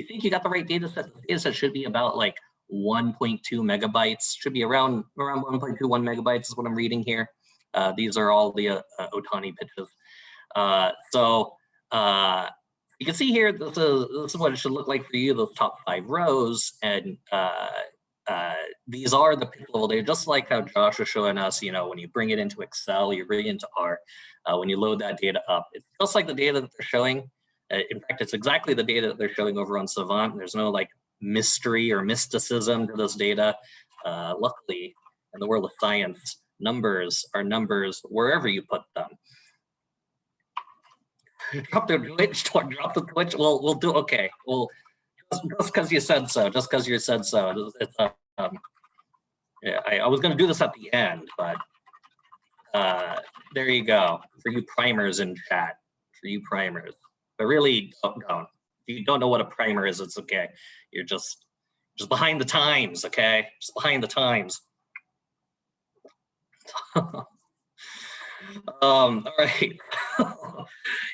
think you got the right data set, the data set should be about like 1.2 megabytes. Should be around 1.21 megabytes is what I'm reading here. These are all the Otani pitches. You can see here, this is what it should look like for you, those top 5 rows. And these are the pitch level data, just like how Josh was showing us, you know, when you bring it into Excel, you bring it into R, when you load that data up, it's just like the data that they're showing. In fact, it's exactly the data that they're showing over on Savant. There's no like mystery or mysticism to this data. Luckily, in the world of science, numbers are numbers wherever you put them. Drop the Twitch. We'll do okay. Well, just because you said so. Just because you said so. It's yeah. I was going to do this at the end, but there you go for you primers in chat. For you primers, but really don't. If you don't know what a primer is, it's okay. You're just behind the times. Okay, just behind the times. All right.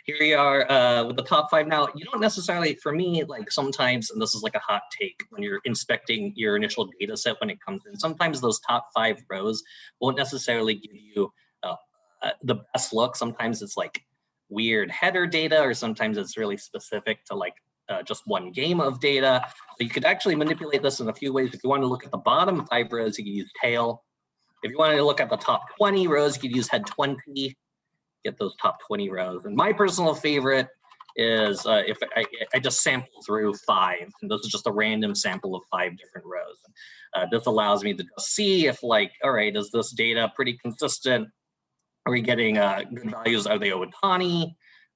Here we are with the top 5. Now, you don't necessarily, for me, like sometimes, and this is like a hot take, when you're inspecting your initial data set when it comes in, sometimes those top 5 rows won't necessarily give you the best look. Sometimes it's like weird header data, or sometimes it's really specific to like just one game of data. So you could actually manipulate this in a few ways. If you want to look at the bottom 5 rows, you can use tail. If you wanted to look at the top 20 rows, you could use head 20, get those top 20 rows. And my personal favorite is if I just sample through 5, and this is just a random sample of 5 different rows. This allows me to see if like, all right, is this data pretty consistent? Are we getting good values? Are they Otani?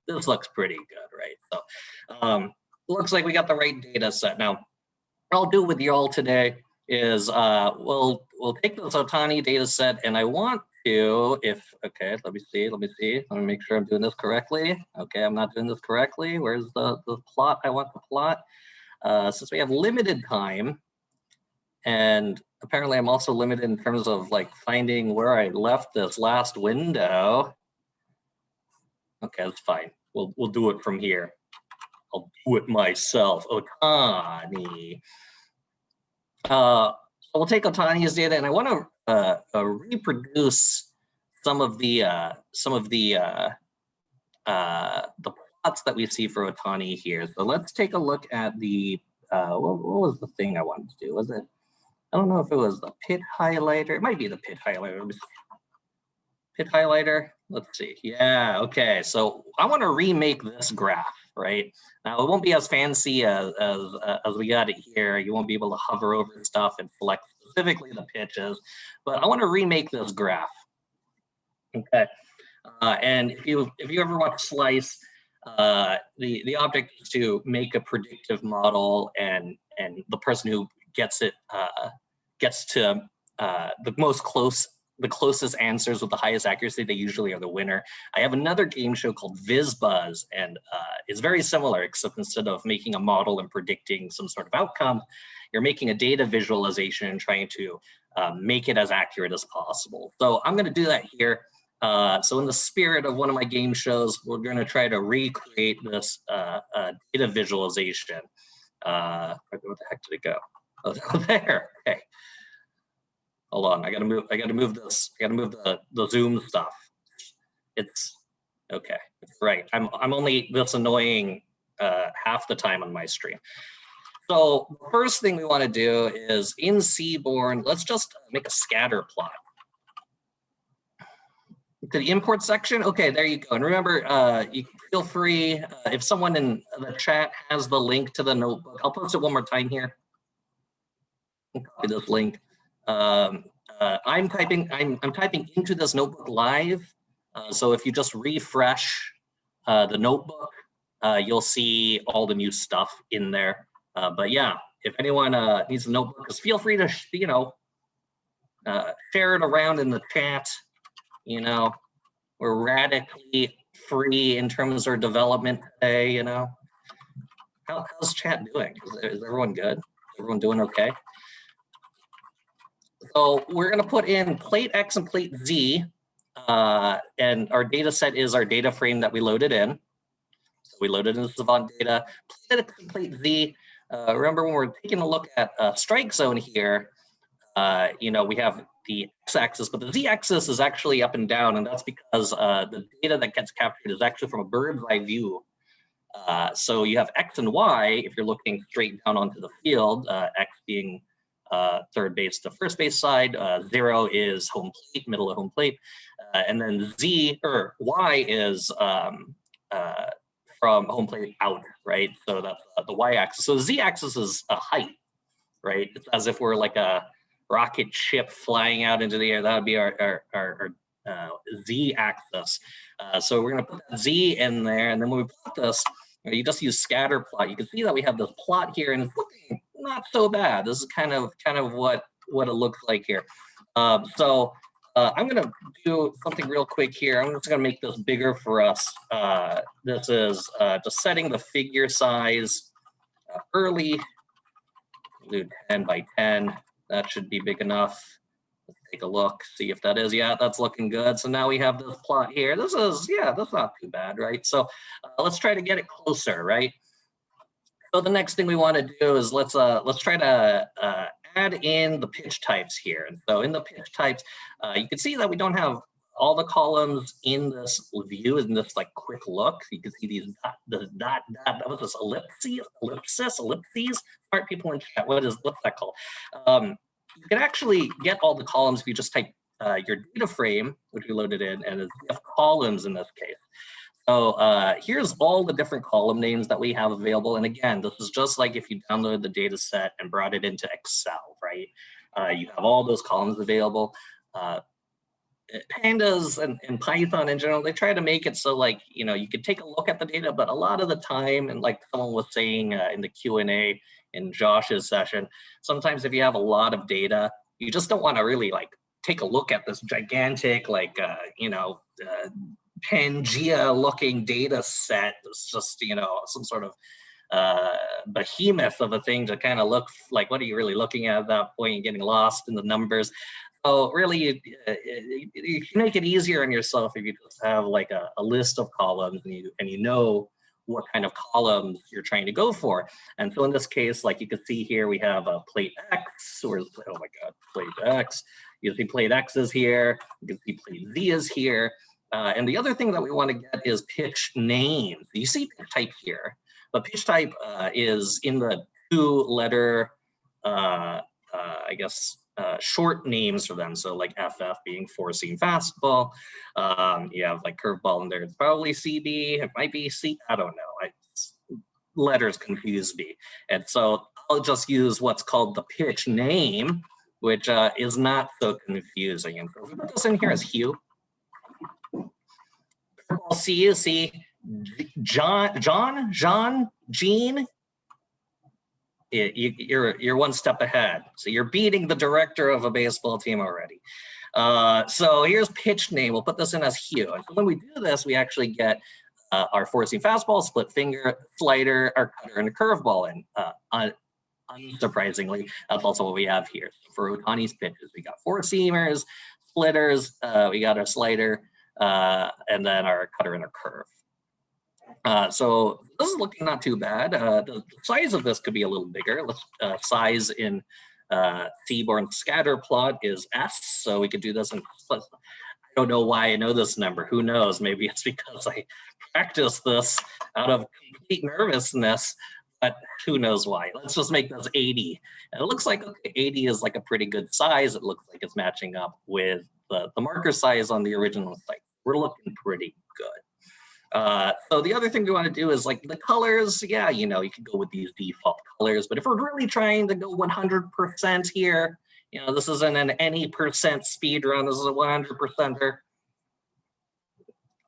This looks pretty good, right? So looks like we got the right data set. Now, what I'll do with you all today is we'll take this Otani data set, and I want to, okay, let me make sure I'm doing this correctly. Okay, I'm not doing this correctly. Where's the plot I want to plot? Since we have limited time, and apparently I'm also limited in terms of like finding where I left this last window. Okay, that's fine. We'll do it from here. I'll do it myself. Otani. So we'll take Otani's data, and I want to reproduce some of the plots that we see for Otani here. So let's take a look at the what was the thing I wanted to do? Was it I don't know if it was the pit highlighter. It might be the pit highlighter. Let me see. Pit highlighter. Let's see. Yeah. Okay. So I want to remake this graph, right? Now it won't be as fancy as we got it here. You won't be able to hover over stuff and select specifically the pitches, but I want to remake this graph. Okay. And if you ever watch Slice, the object is to make a predictive model, and the person who gets it gets to the closest answers with the highest accuracy, they usually are the winner. I have another game show called VizBuzz, and it's very similar, except instead of making a model and predicting some sort of outcome, you're making a data visualization and trying to make it as accurate as possible. So I'm going to do that here. So in the spirit of one of my game shows, we're going to try to recreate this data visualization. Where the heck did it go? Oh, there. Okay. Hold on. I gotta move this. I gotta move the Zoom stuff. It's okay. Right. I'm only this annoying half the time on my stream. So the first thing we want to do is in Seaborn, let's just make a scatter plot. To the import section. Okay, there you go. And remember, you feel free, if someone in the chat has the link to the notebook, I'll post it one more time here. I'll copy this link. I'm typing into this notebook live. So if you just refresh the notebook, you'll see all the new stuff in there. But yeah, if anyone needs a notebook, just feel free to, share it around in the chat. We're radically free in terms of development today, How's chat doing? Is everyone good? Everyone doing okay? So we're going to put in plate X and plate Z, and our data set is our data frame that we loaded in. So we loaded in the Savant data. Plate X and plate Z, remember when we're taking a look at strike zone here, we have the x-axis, but the z-axis is actually up and down, and that's because the data that gets captured is actually from a bird's eye view. So you have x and y if you're looking straight down onto the field, x being third base to first base side, 0 is home plate, middle of home plate, and then y is from home plate out, right? So that's the y-axis. So the z-axis is a height, right? It's as if we're like a rocket ship flying out into the air. That would be our z-axis. So we're going to put that z in there, and then when we plot this, you just use scatter plot. You can see that we have this plot here, and it's looking not so bad. This is kind of what it looks like here. So I'm going to do something real quick here. I'm just going to make this bigger for us. This is just setting the figure size early. Do 10 by 10. That should be big enough. Let's take a look, see if that is. Yeah, that's looking good. So now we have this plot here. That's not too bad, right? So let's try to get it closer, right? So the next thing we want to do is let's try to add in the pitch types here. And so in the pitch types, you can see that we don't have all the columns in this view in this like quick look. You can see these dot, what's this, ellipses? Smart people in chat, what's that called? You can actually get all the columns if you just type your data frame, which we loaded in, and it's columns in this case. So here's all the different column names that we have available. And again, this is just like if you downloaded the data set and brought it into Excel, right? You have all those columns available. Pandas and Python in general, they try to make it so like, you could take a look at the data, but a lot of the time, and like someone was saying in the Q&A in Josh's session, sometimes if you have a lot of data, you just don't want to really like take a look at this gigantic, like, Pangea looking data set. It's just, some sort of behemoth of a thing to kind of look like, what are you really looking at that point? You're getting lost in the numbers. So really, you can make it easier on yourself if you just have like a list of columns and you know what kind of columns you're trying to go for. And so in this case, like you can see here, we have a plate X, or oh my God, plate X. You see plate X is here. You can see plate Z is here. And the other thing that we want to get is pitch names. You see pitch type here, but pitch type is in the 2-letter I guess, short names for them. So like FF being four-seam fastball. You have like curveball in there. It's probably CB. It might be C. I don't know. Letters confuse me. And so I'll just use what's called the pitch name, which is not so confusing. And so we put this in here as Hugh. C, John, Gene. You're one step ahead. So you're beating the director of a baseball team already. So here's pitch name. We'll put this in as Hugh. And so when we do this, we actually get our four-seam fastball, split finger, slider, our cutter, and a curveball in. Unsurprisingly, that's also what we have here. So for Ohtani's pitches, we got four-seamers, splitters, we got our slider, and then our cutter and our curve. So this is looking not too bad. The size of this could be a little bigger. Size in Seaborn scatter plot is S, so we could do this in. I don't know why I know this number. Who knows? Maybe it's because I practiced this out of complete nervousness, but who knows why. Let's just make this 80. And it looks like, okay, 80 is like a pretty good size. It looks like it's matching up with the marker size on the original site. We're looking pretty good. So the other thing we want to do is like the colors. Yeah, you know, you could go with these default colors, but if we're really trying to go 100% here, you know, this isn't an any percent speed run. This is a 100%er.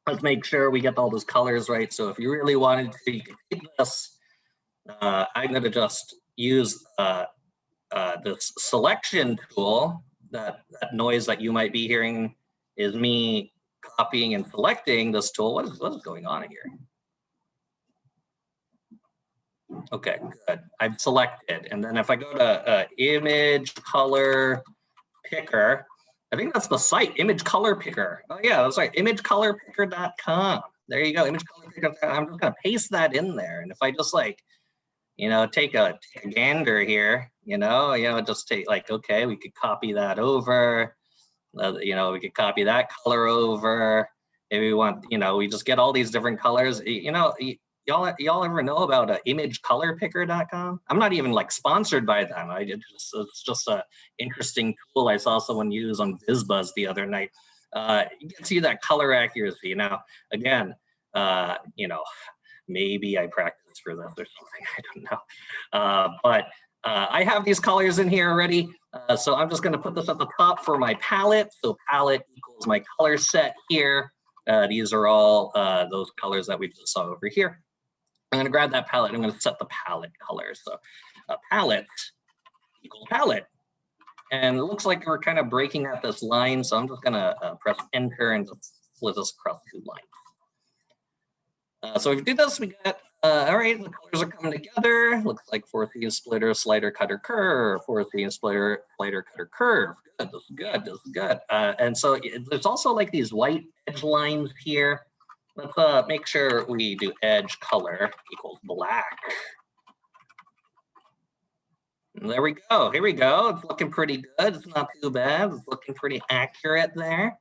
Let's make sure we get all those colors right. So if you really wanted to, you could take this. I'm going to just use this selection tool. That noise that you might be hearing is me copying and selecting this tool. What is going on here? Okay, good. I've selected. And then if I go to image color picker, I think that's the site, image color picker. Oh yeah, that's right, imagecolorpicker.com. There you go, imagecolorpicker.com. I'm just gonna paste that in there. And if I just like, you know, take a gander here, you know, just take like, okay, we could copy that over. You know, we could copy that color over. If we want, you know, we just get all these different colors. You know, y'all ever know about imagecolorpicker.com? I'm not even like sponsored by them. It's just a interesting tool I saw someone use on VizBuzz the other night. You can see that color accuracy. Now, again, you know, maybe I practice for this or something. I don't know. But I have these colors in here already. So I'm just going to put this at the top for my palette. So palette equals my color set here. These are all those colors that we just saw over here. I'm going to grab that palette. I'm going to set the palette color. So palette equals palette. And it looks like we're kind of breaking at this line. So I'm just going to press enter and just split this across two lines. So if we do this, we got, all right, the colors are coming together. Looks like four-seam splitter, slider, cutter, curve, four-seam splitter, slider, cutter, curve. Good, this is good, this is good. And so there's also like these white edge lines here. Let's make sure we do edge color equals black. And there we go, here we go. It's looking pretty good, it's not too bad. It's looking pretty accurate there.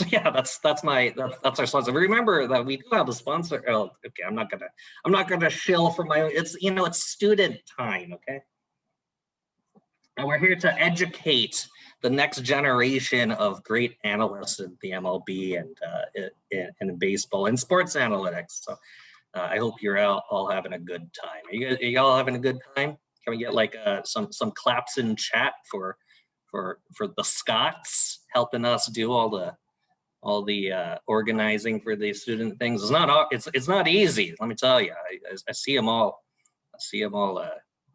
Yeah, that's our sponsor. Remember that we do have a sponsor. Oh, okay, I'm not gonna shill for my. It's, you know, it's student time. Okay, and we're here to educate the next generation of great analysts in the MLB and in baseball and sports analytics. So I hope you're all having a good time. Are you all having a good time? Can we get like some claps in chat for the Scots helping us do all the organizing for these student things? It's not easy. Let me tell you. I see them all.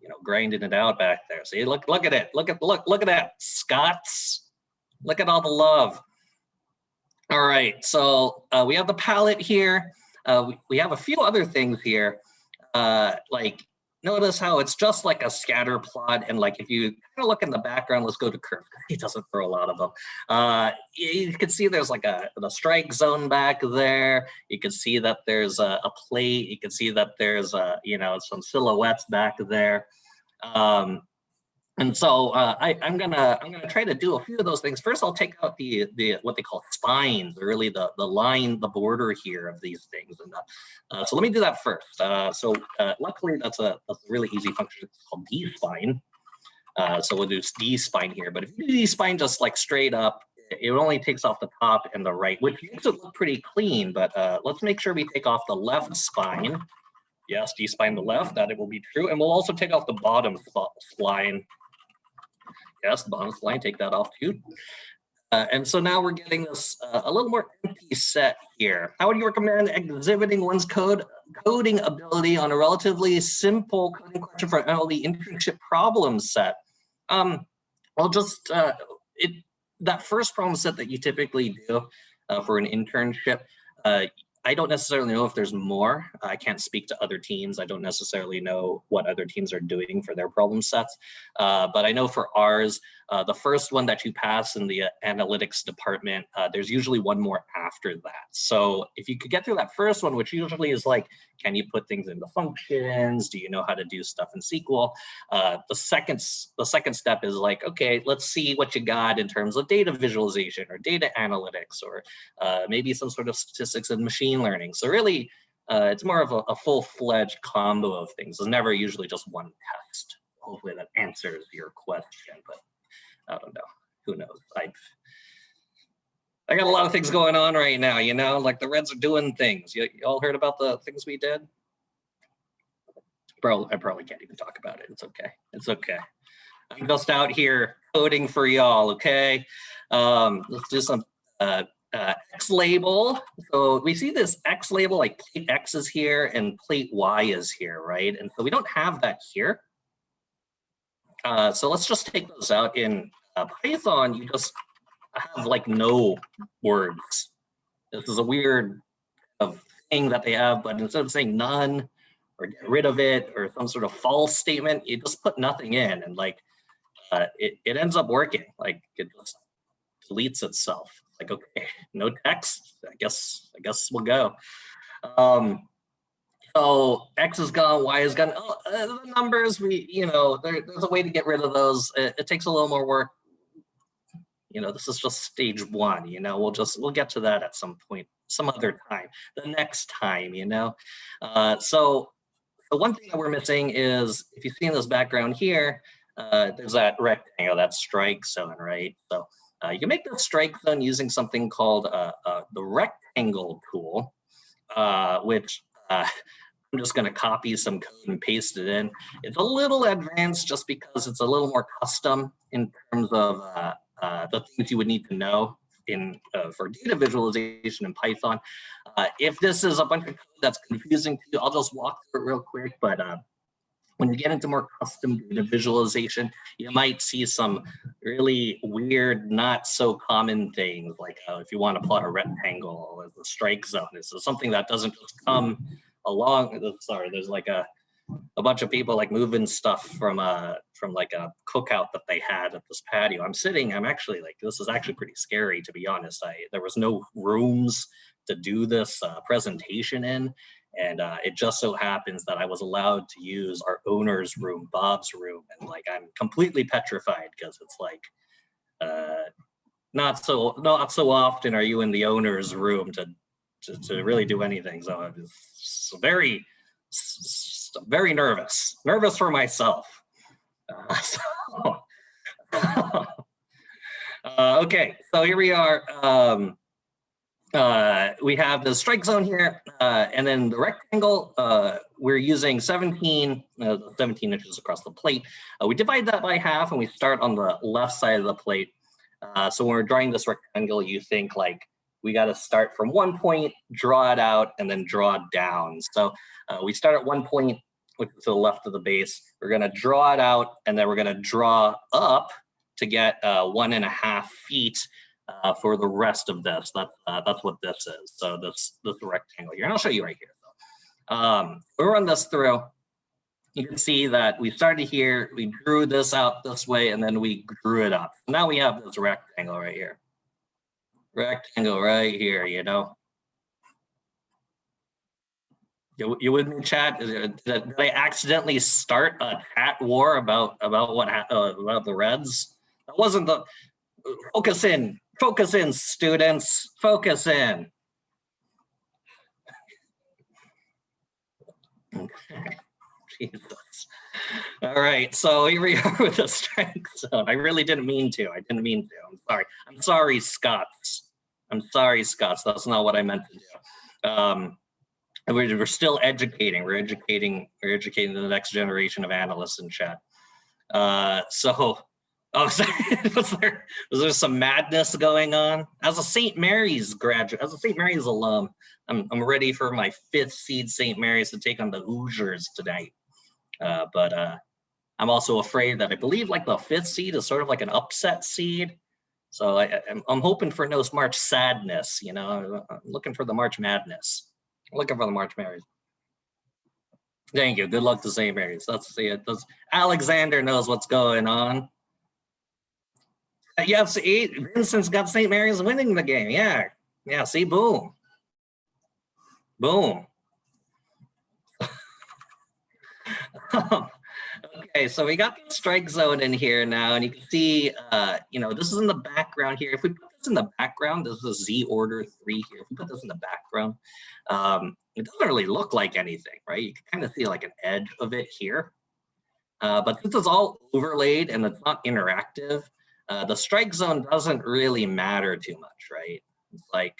You know, grinding it out back there. See, look at it. Look at that, Scots. Look at all the love. All right. So we have the palette here. We have a few other things here. Like, notice how it's just like a scatter plot, and like if you kind of look in the background, let's go to curve. He doesn't throw a lot of them. You can see there's like the strike zone back there. You can see that there's a plate. You can see that there's you know, some silhouettes back there. And so I'm gonna try to do a few of those things. First, I'll take out the what they call spines, or really the line, the border here of these things. And so let me do that first. So luckily, that's a really easy function. It's called dspine. So we'll do D-spine here, but if you do D-spine just like straight up, it only takes off the top and the right, which makes it look pretty clean, but let's make sure we take off the left spine. Yes, D-spine the left, that it will be true. And we'll also take off the bottom spline. Yes, the bottom spline, take that off too. And so now we're getting this a little more empty set here. How would you recommend exhibiting one's coding ability on a relatively simple coding question for MLB internship problem set? Well, just that first problem set that you typically do for an internship, I don't necessarily know if there's more. I can't speak to other teams. I don't necessarily know what other teams are doing for their problem sets. But I know for ours, the first one that you pass in the analytics department, there's usually one more after that. So if you could get through that first one, which usually is like, can you put things into functions? Do you know how to do stuff in SQL? The second step is like, okay, let's see what you got in terms of data visualization or data analytics, or maybe some sort of statistics and machine learning. So really, it's more of a full-fledged combo of things. It's never usually just one test. Hopefully that answers your question, but I don't know. Who knows? I got a lot of things going on right now, you know, like the Reds are doing things. You all heard about the things we did? I probably can't even talk about it. It's okay. It's okay. I'm just out here coding for y'all, okay? Let's do some X label. So we see this X label, like plate X is here and plate Y is here, right? And so we don't have that here. So let's just take those out. In Python, you just have like no words. This is a weird thing that they have, but instead of saying none or get rid of it or some sort of false statement, you just put nothing in, and like it ends up working. Like it just deletes itself. Like, okay, no text. I guess we'll go. So X is gone, Y is gone. Oh, the numbers, there's a way to get rid of those. It takes a little more work. You know, this is just stage one. You know, we'll get to that at some point, some other time, the next time. You know, so the one thing that we're missing is, if you see in this background here, there's that rectangle, that strike zone, right? So you can make the strike zone using something called the rectangle tool, which I'm just going to copy some code and paste it in. It's a little advanced just because it's a little more custom in terms of the things you would need to know for data visualization in Python. If this is a bunch of code that's confusing to you, I'll just walk through it real quick. But when you get into more custom data visualization, you might see some really weird, not so common things, like if you want to plot a rectangle as a strike zone. This is something that doesn't just come along. Sorry, there's like a bunch of people like moving stuff from like a cookout that they had at this patio. I'm actually like, this is actually pretty scary, to be honest. There was no rooms to do this presentation in. And it just so happens that I was allowed to use our owner's room, Bob's room. And like, I'm completely petrified because it's like, not so often are you in the owner's room to really do anything. So I was very nervous for myself. Okay, so here we are. We have the strike zone here, and then the rectangle, we're using 17 inches across the plate. We divide that by half, and we start on the left side of the plate. So when we're drawing this rectangle, you think like, we got to start from one point, draw it out, and then draw down. So we start at one point, which is to the left of the base. We're going to draw it out, and then we're going to draw up to get 1.5 feet for the rest of this. That's what this is. So this rectangle here, and I'll show you right here. So we'll run this through. You can see that we started here, we drew this out this way, and then we drew it up. Now we have this rectangle right here. Rectangle right here, you know. You with me, chat? Did I accidentally start a chat war about the Reds? That wasn't the. Focus in, students. Focus in. Jesus. All right, so here we are with the strike zone. I really didn't mean to. I didn't mean to. I'm sorry. I'm sorry, Scots. I'm sorry, Scots. That's not what I meant to do. We're still educating. We're educating the next generation of analysts in chat. Was there some madness going on? As a St. Mary's graduate, as a St. Mary's alum, I'm ready for my 5th seed St. Mary's to take on the Hoosiers tonight. But I'm also afraid that I believe like the 5th seed is sort of like an upset seed. So I'm hoping for no March sadness, you know. I'm looking for the March madness. I'm looking for the March Marys. Thank you. Good luck to St. Mary's. Let's see it. Alexander knows what's going on. Yeah, see, Vincent's got St. Mary's winning the game. Yeah. Yeah, see, boom. Boom. Okay, so we got the strike zone in here now, and you can see, you know, this is in the background here. If we put this in the background, this is Z order 3 here. If we put this in the background, it doesn't really look like anything, right? You can kind of see like an edge of it here. But since it's all overlaid and it's not interactive, the strike zone doesn't really matter too much, right? It's like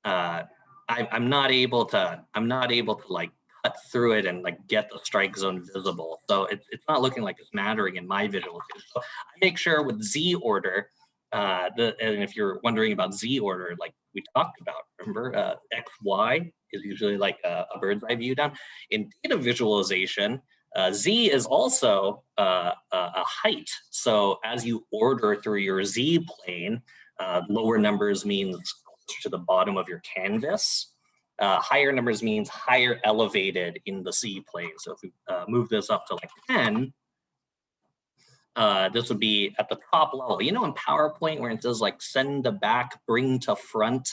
I'm not able to like cut through it and like get the strike zone visible. So it's not looking like it's mattering in my visualization. So I make sure with Z order, and if you're wondering about Z order, like we talked about, remember XY is usually like a bird's eye view down. In data visualization, Z is also a height. So as you order through your Z plane, lower numbers means closer to the bottom of your canvas. Higher numbers means higher elevated in the Z plane. So if we move this up to like 10, this would be at the top level. You know, in PowerPoint where it says like send to back, bring to front,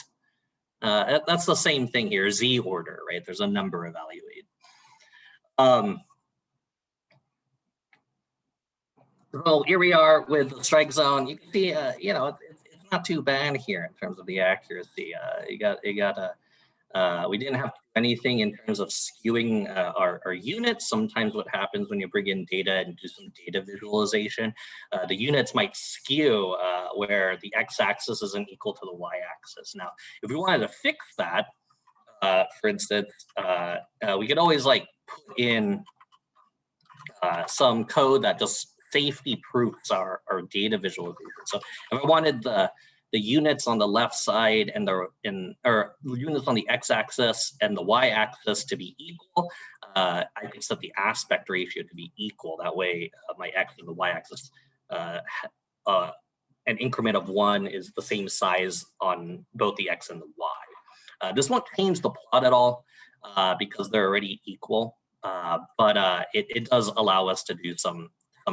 that's the same thing here, Z order, right? There's a number evaluated. So here we are with the strike zone. You can see, you know, it's not too bad here in terms of the accuracy. We didn't have to do anything in terms of skewing our units. Sometimes what happens when you bring in data and do some data visualization, the units might skew where the x-axis isn't equal to the y-axis. Now, if we wanted to fix that, for instance, we could always like put in some code that just safety proofs our data visualization. So if I wanted the units on the left side and or units on the x-axis and the y-axis to be equal, I could set the aspect ratio to be equal. That way, my x and the y-axis, an increment of 1 is the same size on both the x and the y. This won't change the plot at all because they're already equal, but it does allow us to do some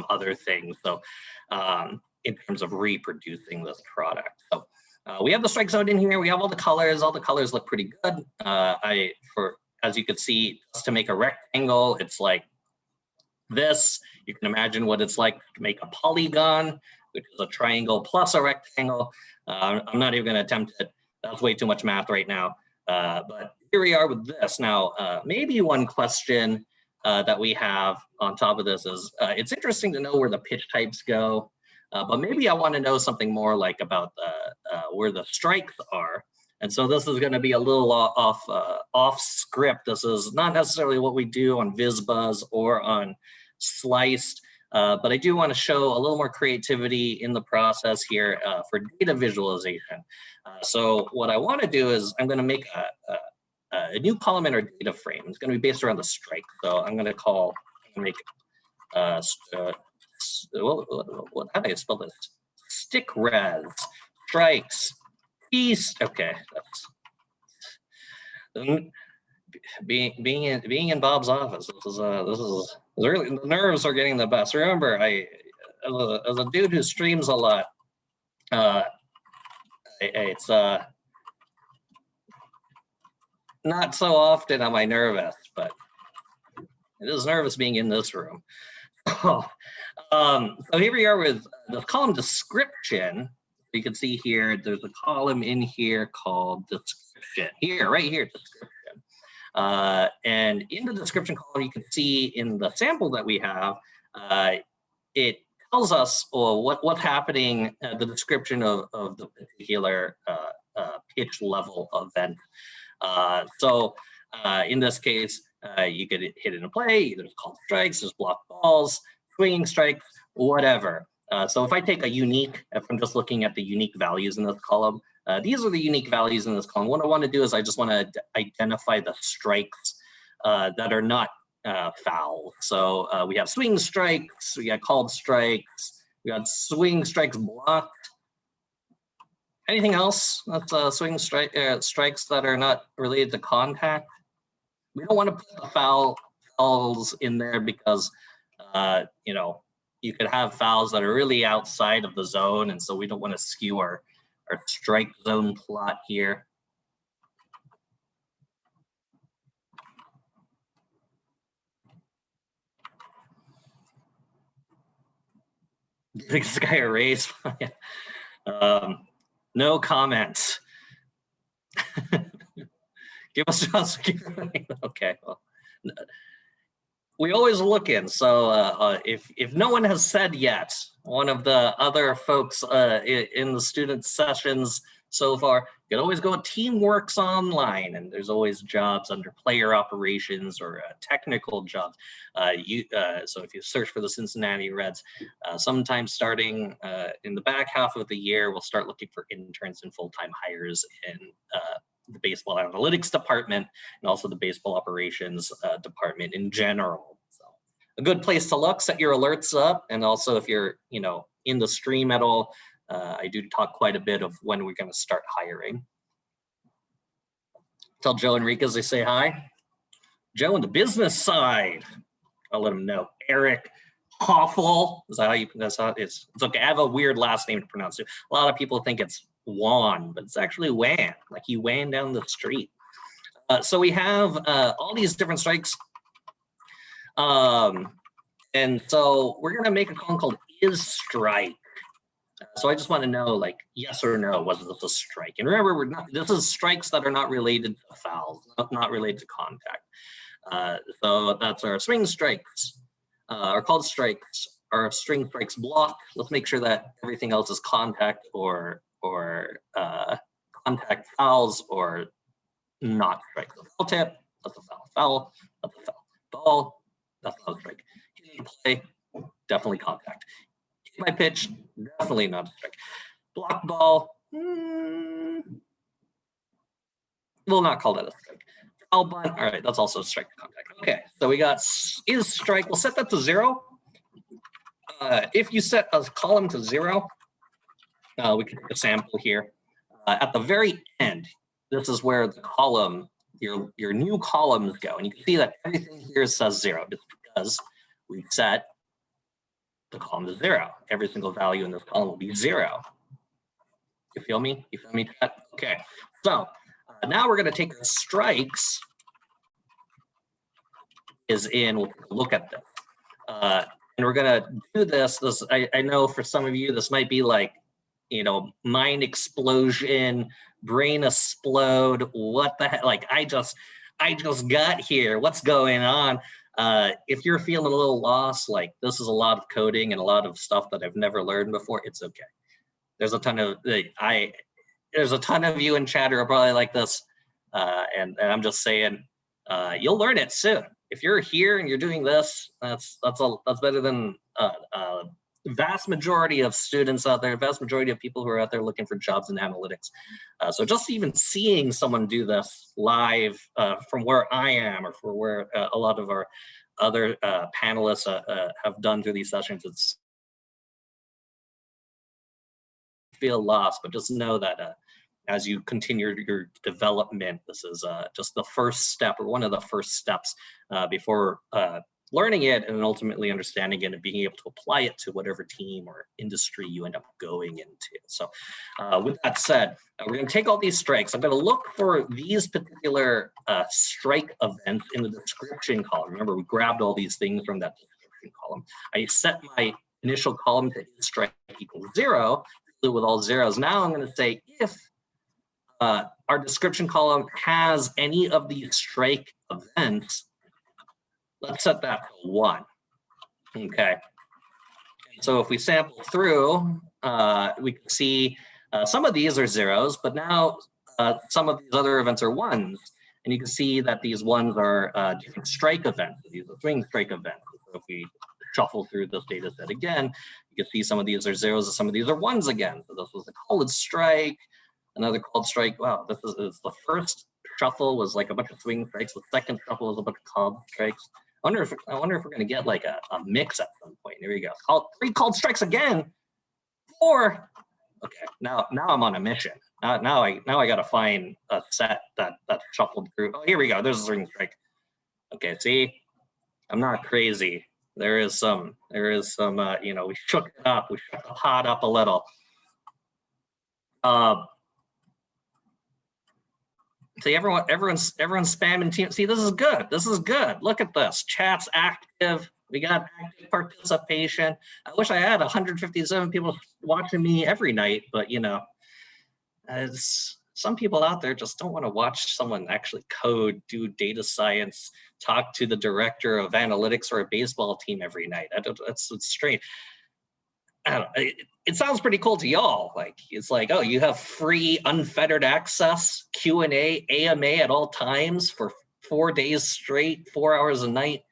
other things. So in terms of reproducing this product. So we have the strike zone in here. We have all the colors. All the colors look pretty good. As you can see, just to make a rectangle, it's like this. You can imagine what it's like to make a polygon, which is a triangle plus a rectangle. I'm not even going to attempt it. That's way too much math right now. But here we are with this. Now, maybe one question that we have on top of this is, it's interesting to know where the pitch types go, but maybe I want to know something more like about where the strikes are. And so this is going to be a little off script. This is not necessarily what we do on VisBuzz or on Sliced, but I do want to show a little more creativity in the process here for data visualization. So what I want to do is I'm going to make a new column in our data frame. It's going to be based around the strike. So I'm going to make, how do I spell this? Stick res, strikes, east. Okay, that's being in Bob's office. This is really, the nerves are getting the best. Remember, as a dude who streams a lot, it's not so often am I nervous, but it is nervous being in this room. So here we are with the column description. You can see here, there's a column in here called description. Here, right here, description. And in the description column, you can see in the sample that we have, it tells us what's happening, the description of the particular pitch level event. So in this case, you could hit in a play, there's called strikes, there's blocked balls, swinging strikes, whatever. So if I take a unique, if I'm just looking at the unique values in this column, these are the unique values in this column. What I want to do is I just want to identify the strikes that are not foul. So we have swing strikes, we got called strikes, we got swing strikes blocked. Anything else that's swing strikes that are not related to contact? We don't want to put the fouls in there because you know, you could have fouls that are really outside of the zone, and so we don't want to skew our strike zone plot here. Big this guy a raise. No comments. Give us just okay. Well, we always look in. So if no one has said yet, one of the other folks in the student sessions so far, you can always go to Teamworks Online, and there's always jobs under player operations or technical jobs. So if you search for the Cincinnati Reds, sometime starting in the back half of the year, we'll start looking for interns and full-time hires in the baseball analytics department and also the baseball operations department in general. So a good place to look, set your alerts up. And also if you're, you know, in the stream at all, I do talk quite a bit of when we're going to start hiring. Tell Joe Enriquez they say hi. Joe on the business side. I'll let him know. Eric Hoffel. Is that how you, that's how it's okay. I have a weird last name to pronounce too. A lot of people think it's Wan, but it's actually Wan, like you wan down the street. So we have all these different strikes. And so we're gonna make a column called is strike. So I just want to know, like, yes or no, was this a strike? And remember, we're not, this is strikes that are not related to fouls, not related to contact. So that's our swing strikes, our called strikes, our string strikes blocked. Let's make sure that everything else is contact or contact fouls or not strikes. A foul tip, that's a foul. Foul, that's a foul. Ball, that's not a strike. Hitting play, definitely contact. Hit by pitch, definitely not a strike. Block ball, we'll not call that a strike. Foul bunt, all right, that's also a strike to contact. Okay, so we got is strike. We'll set that to 0. If you set a column to 0, we can take a sample here. At the very end, this is where the column, your new columns go. And you can see that everything here says 0. It's because we set the column to 0. Every single value in this column will be 0. You feel me? You feel me, Chad? Okay. So now we're going to take our strikes is in. We'll take a look at this. And we're going to do this. I know for some of you, this might be like, you know, mind explosion, brain explode. What the heck? Like, I just got here. What's going on? If you're feeling a little lost, like this is a lot of coding and a lot of stuff that I've never learned before, it's okay. There's a ton of there's a ton of you in chat who are probably like this, and I'm just saying, you'll learn it soon. If you're here and you're doing this, that's better than vast majority of students out there, vast majority of people who are out there looking for jobs in analytics. So just even seeing someone do this live from where I am or for where a lot of our other panelists have done through these sessions, it's feel lost, but just know that as you continue your development, this is just the first step or one of the first steps before learning it and ultimately understanding it and being able to apply it to whatever team or industry you end up going into. So with that said, we're going to take all these strikes. I'm going to look for these particular strike events in the description column. Remember, we grabbed all these things from that description column. I set my initial column to strike equals 0, with all zeros. Now I'm going to say if our description column has any of these strike events, let's set that to 1. Okay. So if we sample through, we can see some of these are zeros, but now some of these other events are 1s. And you can see that these 1s are different strike events. These are swing strike events. So if we shuffle through this data set again, you can see some of these are zeros and some of these are 1s again. So this was a called strike, another called strike. Wow, this is the first shuffle was like a bunch of swing strikes. The second shuffle was a bunch of called strikes. I wonder if we're gonna get like a mix at some point. Here we go. 3 called strikes again. 4. Okay, now I'm on a mission. Now I gotta find a set that shuffled through. Oh, here we go. There's a swing strike. Okay, see, I'm not crazy. There is some, you know, we shook it up. We shook the pot up a little. See, everyone's spamming team. See, this is good. This is good. Look at this. Chat's active. We got active participation. I wish I had 157 people watching me every night, but you know, some people out there just don't want to watch someone actually code, do data science, talk to the director of analytics or a baseball team every night. It's strange. I don't know. It sounds pretty cool to y'all. Like, it's like, oh, you have free unfettered access, Q&A, AMA at all times for 4 days straight, 4 hours a night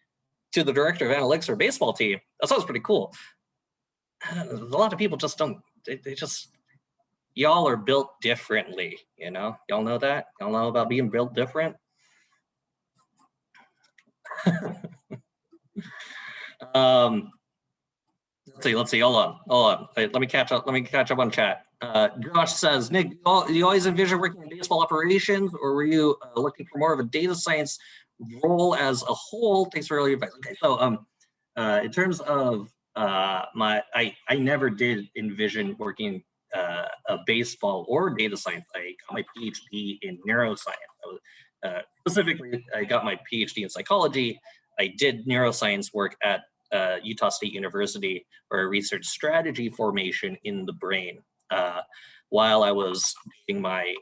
to the director of analytics or baseball team. That sounds pretty cool. A lot of people just don't, they just, y'all are built differently, you know? Y'all know that? Y'all know about being built different? Let's see, hold on. Let me catch up on chat. Josh says, Nick, do you always envision working in baseball operations, or were you looking for more of a data science role as a whole? Thanks for all your advice. Okay, so in terms of I never did envision working a baseball or data science. I got my PhD in neuroscience. Specifically, I got my PhD in psychology. I did neuroscience work at Utah State University for a research strategy formation in the brain. While I was doing my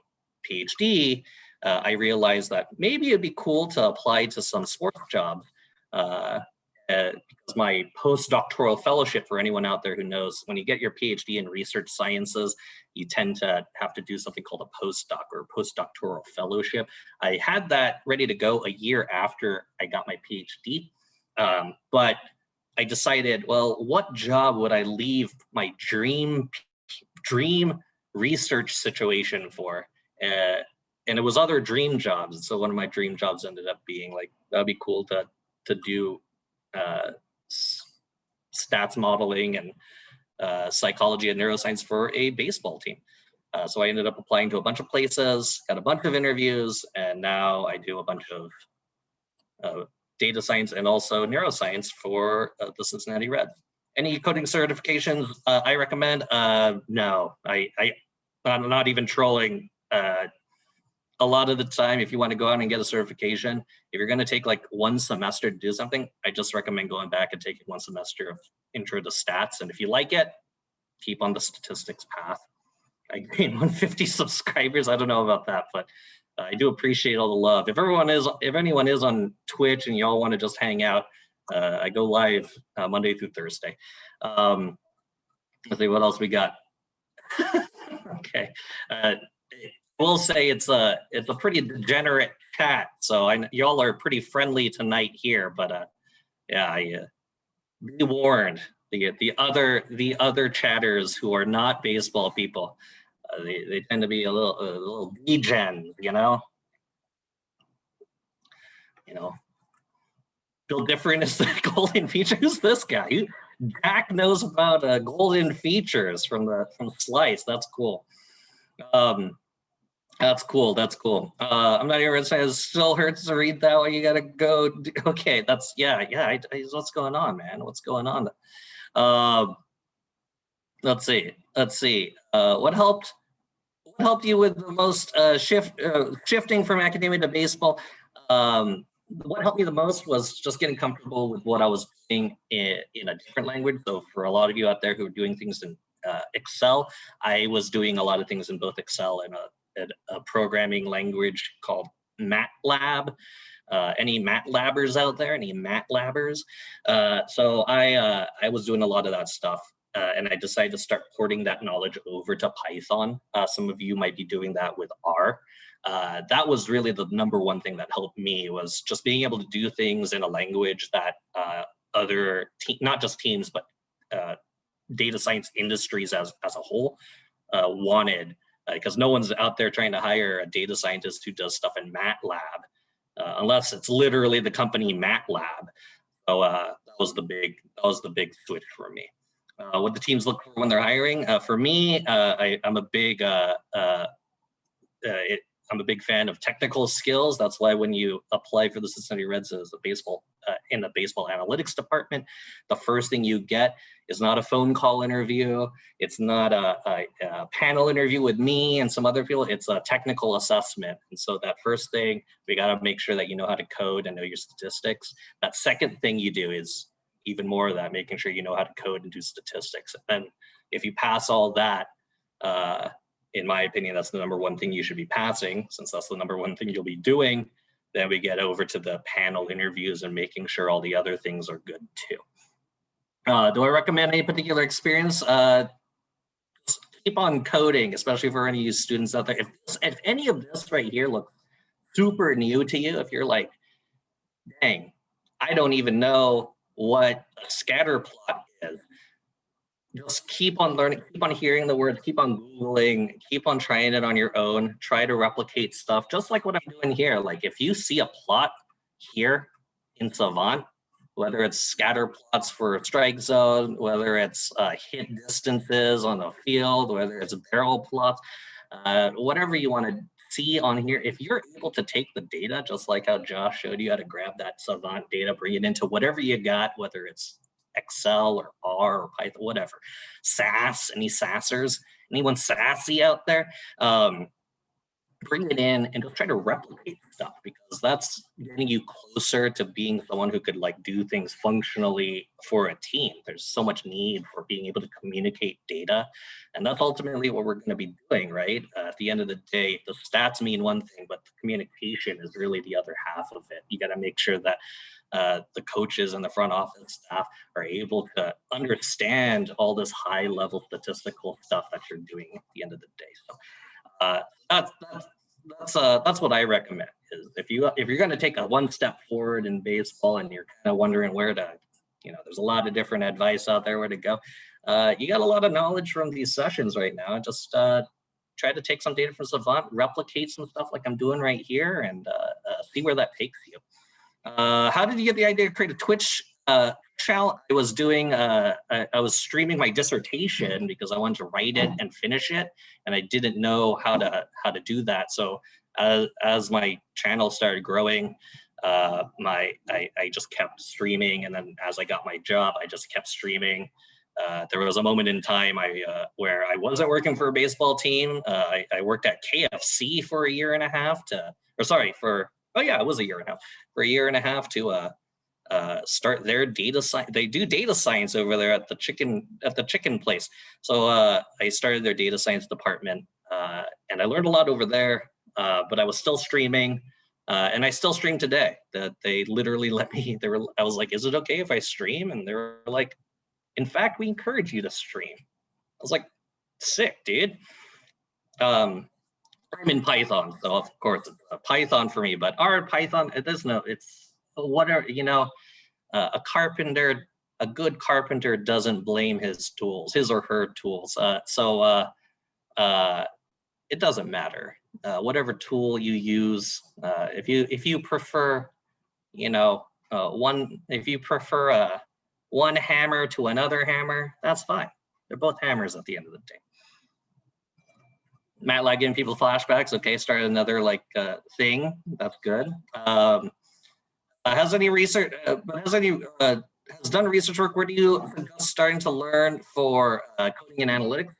PhD, I realized that maybe it'd be cool to apply to some sports jobs. Because my postdoctoral fellowship, for anyone out there who knows, when you get your PhD in research sciences, you tend to have to do something called a postdoc or postdoctoral fellowship. I had that ready to go a year after I got my PhD, but I decided, well, what job would I leave my dream research situation for? And it was other dream jobs. And so one of my dream jobs ended up being like, that'd be cool to do stats modeling and psychology and neuroscience for a baseball team. So I ended up applying to a bunch of places, got a bunch of interviews, and now I do a bunch of data science and also neuroscience for the Cincinnati Reds. Any coding certifications I recommend? No, I'm not even trolling. A lot of the time, if you want to go out and get a certification, if you're going to take like 1 semester to do something, I just recommend going back and taking 1 semester of intro to stats. And if you like it, keep on the statistics path. I gained 150 subscribers. I don't know about that, but I do appreciate all the love. If anyone is on Twitch and y'all want to just hang out, I go live Monday through Thursday. Let's see what else we got. Okay. We'll say it's a pretty degenerate chat, so y'all are pretty friendly tonight here. But yeah, be warned. The other chatters who are not baseball people, they tend to be a little degen, you know. Build different is the golden feature. Who's this guy? Jack knows about golden features from Slice. That's cool. That's cool. I'm not even saying it still hurts to read that one. You gotta go. Okay, that's yeah. What's going on, man? What's going on? Let's see. What helped you with the most shifting from academia to baseball? What helped me the most was just getting comfortable with what I was doing in a different language. So for a lot of you out there who are doing things in Excel, I was doing a lot of things in both Excel and a programming language called MATLAB. Any MATLABers out there? Any MATLABers? So I was doing a lot of that stuff, and I decided to start porting that knowledge over to Python. Some of you might be doing that with R. That was really the number one thing that helped me, was just being able to do things in a language that not just teams, but data science industries as a whole wanted, because no one's out there trying to hire a data scientist who does stuff in MATLAB, unless it's literally the company MATLAB. So that was the big switch for me. What the teams look for when they're hiring, for me, I'm a big fan of technical skills. That's why when you apply for the Cincinnati Reds as in the baseball analytics department, the first thing you get is not a phone call interview. It's not a panel interview with me and some other people. It's a technical assessment. And so that first thing, we got to make sure that you know how to code and know your statistics. That second thing you do is even more of that, making sure you know how to code and do statistics. And if you pass all that, in my opinion, that's the number one thing you should be passing, since that's the number one thing you'll be doing. Then we get over to the panel interviews and making sure all the other things are good too. Do I recommend any particular experience? Keep on coding, especially for any of you students out there. If any of this right here looks super new to you, if you're like, dang, I don't even know what a scatter plot is, just keep on learning, keep on hearing the words, keep on Googling, keep on trying it on your own, try to replicate stuff, just like what I'm doing here. Like if you see a plot here in Savant, whether it's scatter plots for strike zone, whether it's hit distances on the field, whether it's barrel plots, whatever you want to see on here, if you're able to take the data, just like how Josh showed you how to grab that Savant data, bring it into whatever you got, whether it's Excel or R or Python, whatever, SAS, any SASers, anyone sassy out there, bring it in and just try to replicate stuff, because that's getting you closer to being someone who could like do things functionally for a team. There's so much need for being able to communicate data, and that's ultimately what we're going to be doing, right? At the end of the day, the stats mean one thing, but the communication is really the other half of it. You got to make sure that the coaches and the front office staff are able to understand all this high level statistical stuff that you're doing at the end of the day. So that's what I recommend, is if you're going to take a one step forward in baseball and you're kind of wondering where to, there's a lot of different advice out there where to go. You got a lot of knowledge from these sessions right now. Just try to take some data from Savant, replicate some stuff like I'm doing right here, and see where that takes you. How did you get the idea to create a Twitch channel? I was doing, I was streaming my dissertation because I wanted to write it and finish it, and I didn't know how to do that. So as my channel started growing, I just kept streaming, and then as I got my job, I just kept streaming. There was a moment in time where I wasn't working for a baseball team. I worked at KFC for a year and a half it was a year and a half. For a year and a half to start their data science. They do data science over there at the chicken place. So I started their data science department, and I learned a lot over there. But I was still streaming, and I still stream today. That they literally let me. I was like, "Is it okay if I stream?" And they were like, "In fact, we encourage you to stream." I was like, "Sick, dude." I'm in Python, so of course it's Python for me, but R Python, it's whatever, a good carpenter doesn't blame his or her tools. So it doesn't matter. Whatever tool you use, if you prefer, one hammer to another hammer, that's fine. They're both hammers at the end of the day. MATLAB giving people flashbacks. Okay, start another thing. That's good. Has done research work? Where do you starting to learn for coding and analytics?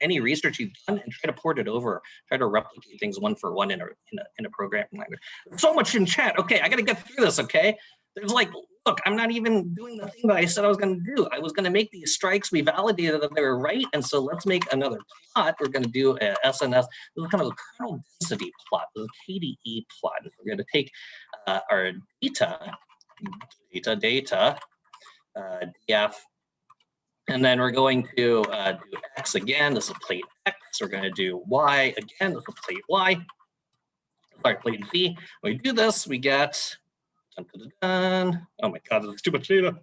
Any research you've done and try to port it over. Try to replicate things one for one in a programming language. There's so much in chat. Okay, I got to get through this. Okay, there's like look, I'm not even doing the thing that I said I was going to do. I was going to make these strikes. We validated that they were right. And so let's make another plot. We're going to do a SNS. This is kind of a kernel density plot. This is a KDE plot. And so we're going to take our data, df, and then we're going to do X again. This is plate X. We're going to do Y again. This is plate Y. Sorry, plate Z. When we do this, we get, dun, dun, dun, dun. Oh my God, this is too much data.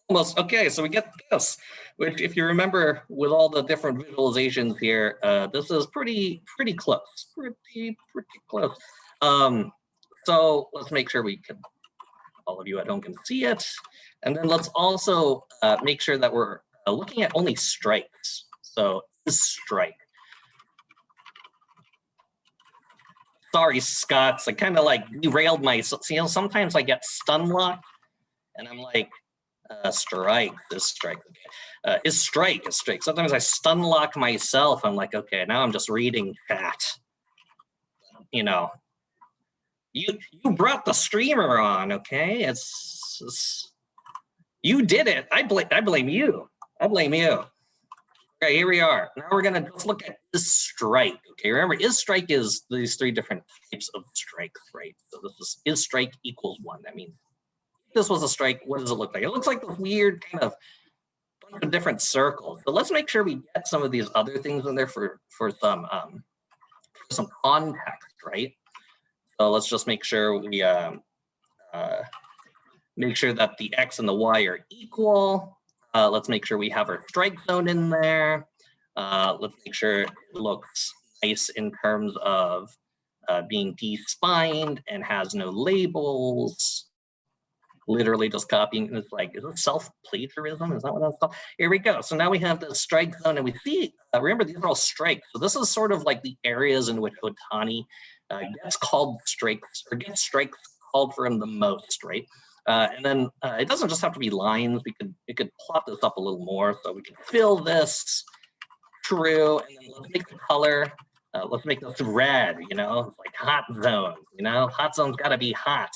Almost, okay, so we get this, which if you remember with all the different visualizations here, this is pretty close, pretty close. So let's make sure we can, all of you at home can see it. And then let's also make sure that we're looking at only strikes. So this strike. Sorry, Scots, I kind of like derailed myself. You know, sometimes I get stun locked and I'm like, strike, this strike, okay. Is strike, is strike. Sometimes I stun lock myself. I'm like, okay, now I'm just reading chat. You know, you brought the streamer on, okay? It's you did it. I blame you. I blame you. Okay, here we are. Now we're gonna just look at is strike. Okay, remember, is strike is these three different types of strikes, right? So this is strike equals 1. That means if this was a strike, what does it look like? It looks like this weird kind of bunch of different circles. So let's make sure we get some of these other things in there for some context, right? So let's just make sure we make sure that the X and the Y are equal. Let's make sure we have our strike zone in there. Let's make sure it looks nice in terms of being de-spined and has no labels. Literally just copying. It's like, is it self-plagiarism? Is that what that's called? Here we go. So now we have the strike zone and we see, remember, these are all strikes. So this is sort of like the areas in which Otani gets called strikes, or gets strikes called for him the most, right? And then it doesn't just have to be lines. We could plot this up a little more. So we can fill this true, and then let's make the color. Let's make this red. You know, it's like hot zones. You know, hot zones got to be hot.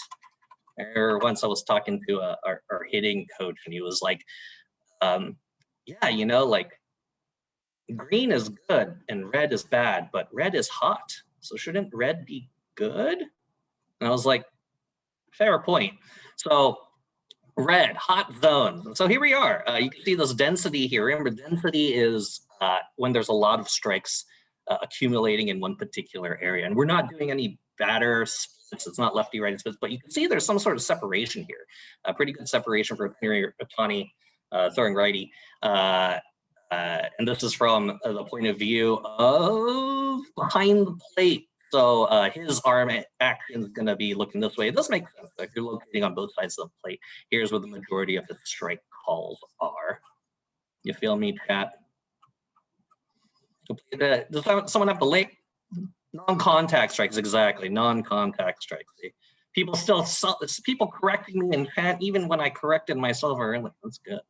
Or once I was talking to our hitting coach, and he was like, "Yeah, you know, like green is good and red is bad, but red is hot. So shouldn't red be good?" And I was like, "Fair point." So red, hot zones. So here we are. You can see this density here. Remember, density is when there's a lot of strikes accumulating in one particular area. And we're not doing any batter splits. It's not lefty, righty splits, but you can see there's some sort of separation here. A pretty good separation for Otani throwing righty. And this is from the point of view of behind the plate. So his arm action is going to be looking this way. This makes sense. If you're locating on both sides of the plate, here's where the majority of his strike calls are. You feel me, chat? Does someone have to link? Non-contact strikes, exactly. Non-contact strikes. See? People correcting me in chat, even when I corrected myself earlier. That's good.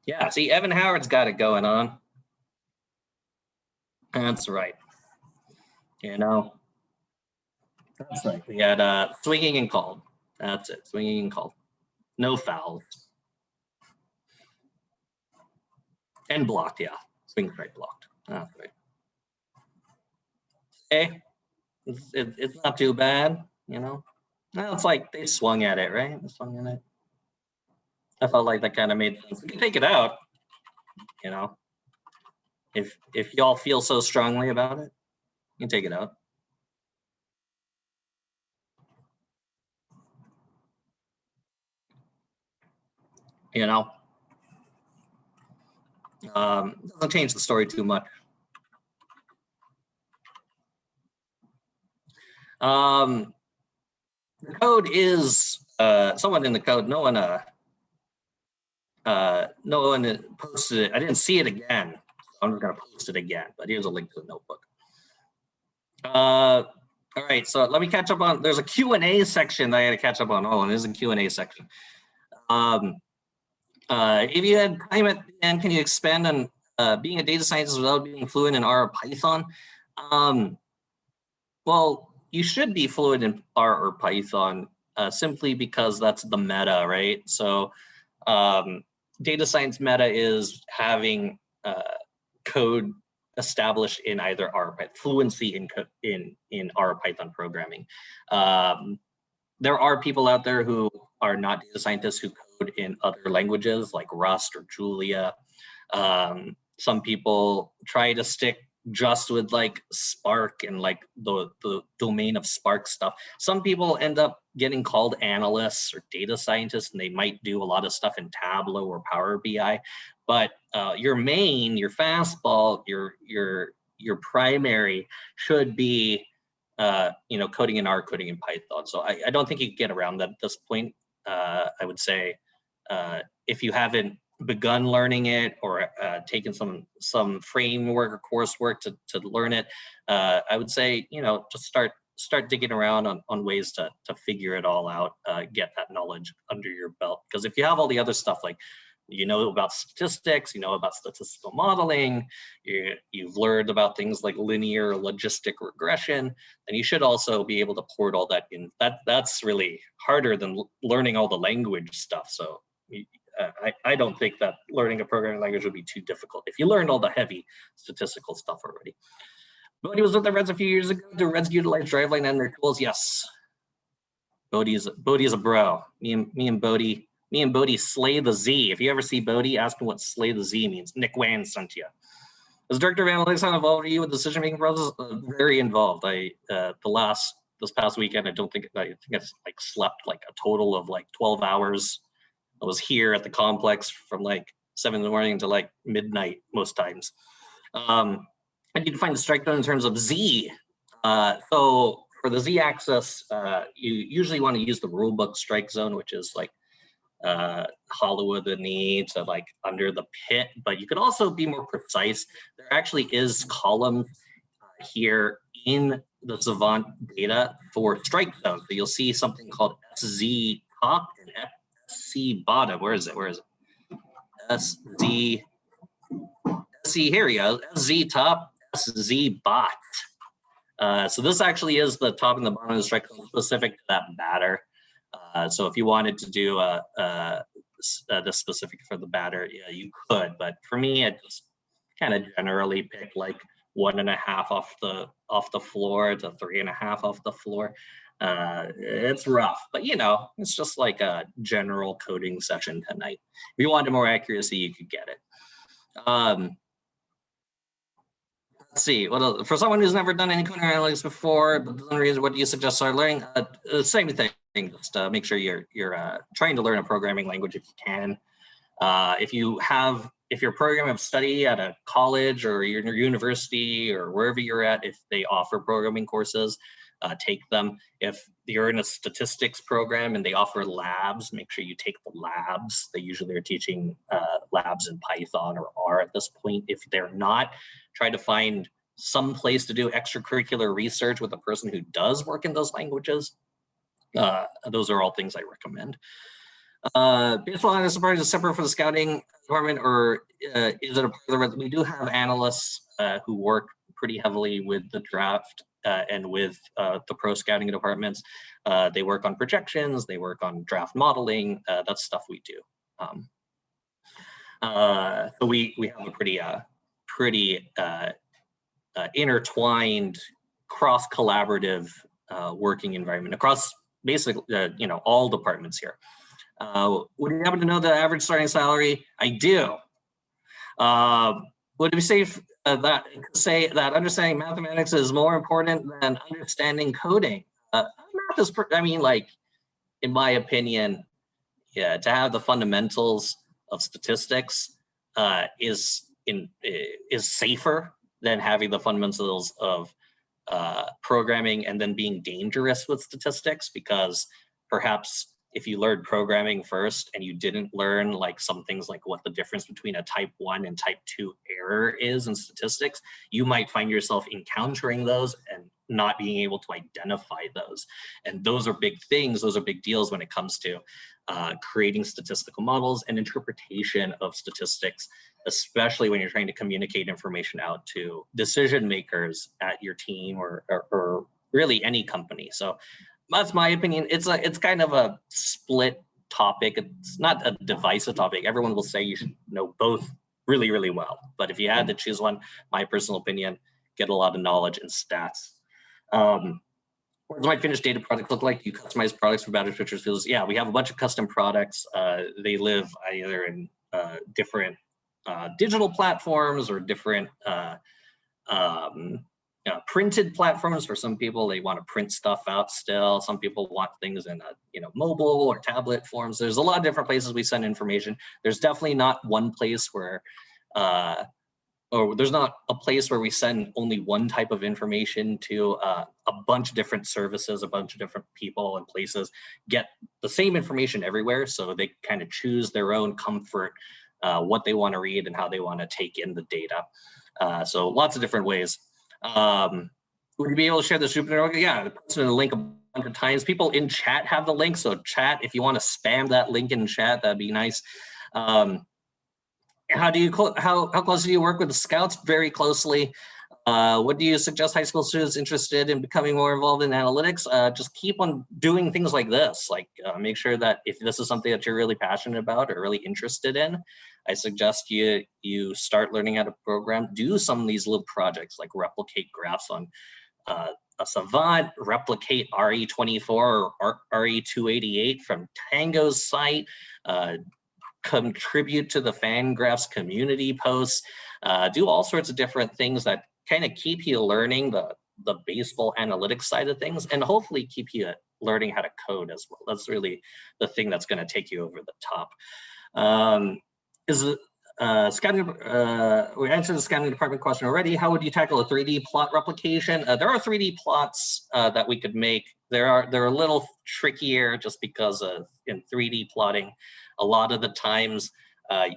Yeah, see, Evan Howard's got it going on. That's right. You know, that's right. We had swinging and called. That's it, swinging and called. No fouls. And blocked, yeah. Swing strike blocked. That's right. Okay, it's not too bad, you know. No, it's like they swung at it, right? They swung at it. I felt like that kind of made sense. We can take it out, you know. If y'all feel so strongly about it, you can take it out. You know, doesn't change the story too much. The code is someone in the code. No one posted it. I didn't see it again. So I'm just gonna post it again. But here's a link to the notebook. All right, so let me catch up on. There's a Q&A section that I had to catch up on. Oh, and there's a Q&A section. If you had time at the end, can you expand on being a data scientist without being fluent in R or Python? Well, you should be fluent in R or Python simply because that's the meta, right? So data science meta is having code established in either R Python, fluency in R Python programming. There are people out there who are not data scientists who code in other languages like Rust or Julia. Some people try to stick just with like Spark and like the domain of Spark stuff. Some people end up getting called analysts or data scientists, and they might do a lot of stuff in Tableau or Power BI. But your main, your fastball, your primary should be coding in R, coding in Python. So I don't think you can get around that at this point. I would say if you haven't begun learning it or taken some framework or coursework to learn it, I would say, just start digging around on ways to figure it all out, get that knowledge under your belt. Because if you have all the other stuff, like about statistics, about statistical modeling, you've learned about things like linear logistic regression, and you should also be able to port all that in. That's really harder than learning all the language stuff. So I don't think that learning a programming language would be too difficult if you learned all the heavy statistical stuff already. Bodie was with the Reds a few years ago. Do Reds utilize Driveline and their tools? Yes. Bodie is a bro. Me and Bodie slay the Z. If you ever see Bodie, ask him what slay the Z means. Nick Wan sent you. As director of analytics, how involved are you with the decision-making process? Very involved. This past weekend, I think I like slept like a total of like 12 hours. I was here at the complex from like 7 in the morning to like midnight most times. I need to find the strike zone in terms of Z. So for the Z axis, you usually want to use the rulebook strike zone, which is like hollow of the knee to like under the pit, but you could also be more precise. There actually is columns here in the Savant data for strike zones. So you'll see something called SZ top and SC bottom. Where is it? SZ, here we go. SZ top, SZ bot. So this actually is the top and the bottom of the strike zone specific to that batter. So if you wanted to do this specific for the batter, yeah, you could. But for me, I just kind of generally pick like 1.5 off the floor to 3.5 off the floor. It's rough, but it's just like a general coding session tonight. If you wanted more accuracy, you could get it. Let's see. What else? For someone who's never done any coding analytics before, but doesn't realize, what do you suggest start learning? Same thing. Just make sure you're trying to learn a programming language if you can. If you're a program of study at a college or your university or wherever you're at, if they offer programming courses, take them. If you're in a statistics program and they offer labs, make sure you take the labs. They usually are teaching labs in Python or R at this point. If they're not, try to find some place to do extracurricular research with a person who does work in those languages. Those are all things I recommend. Baseball analyst department is separate from the scouting department, or is it a part of the Reds? We do have analysts who work pretty heavily with the draft and with the pro scouting departments. They work on projections, they work on draft modeling. That's stuff we do. So we have a pretty intertwined, cross-collaborative working environment across basically all departments here. Would you happen to know the average starting salary? I do. Would it be safe that understanding mathematics is more important than understanding coding? Math is, in my opinion, yeah, to have the fundamentals of statistics is safer than having the fundamentals of programming and then being dangerous with statistics, because perhaps if you learned programming first and you didn't learn like some things like what the difference between a type 1 and type 2 error is in statistics, you might find yourself encountering those and not being able to identify those. And those are big things. Those are big deals when it comes to creating statistical models and interpretation of statistics, especially when you're trying to communicate information out to decision makers at your team or really any company. So that's my opinion. It's kind of a split topic. It's not a divisive topic. Everyone will say you should know both really, really well. But if you had to choose one, my personal opinion, get a lot of knowledge and stats. What does my finished data product look like? You customize products for battery switchers fields. Yeah, we have a bunch of custom products. They live either in different digital platforms or different printed platforms. For some people, they want to print stuff out still. Some people want things in mobile or tablet forms. There's a lot of different places we send information. There's definitely not one place where or there's not a place where we send only one type of information to a bunch of different services, a bunch of different people and places get the same information everywhere. So they kind of choose their own comfort, what they want to read and how they want to take in the data. So lots of different ways. Would you be able to share the super? Yeah, put in the link 100 times. People in chat have the link. So chat, if you want to spam that link in chat, that'd be nice. How close do you work with the scouts? Very closely. What do you suggest high school students interested in becoming more involved in analytics? Just keep on doing things like this. Like make sure that if this is something that you're really passionate about or really interested in, I suggest you start learning how to program. Do some of these little projects like replicate graphs on a Savant, replicate RE24 or RE288 from Tango's site. Contribute to the Fangraphs community posts, do all sorts of different things that kind of keep you learning the baseball analytics side of things, and hopefully keep you learning how to code as well. That's really the thing that's going to take you over the top. Scouting? We answered the scouting department question already. How would you tackle a 3D plot replication? There are 3D plots that we could make. They're a little trickier just because in 3D plotting, a lot of the times a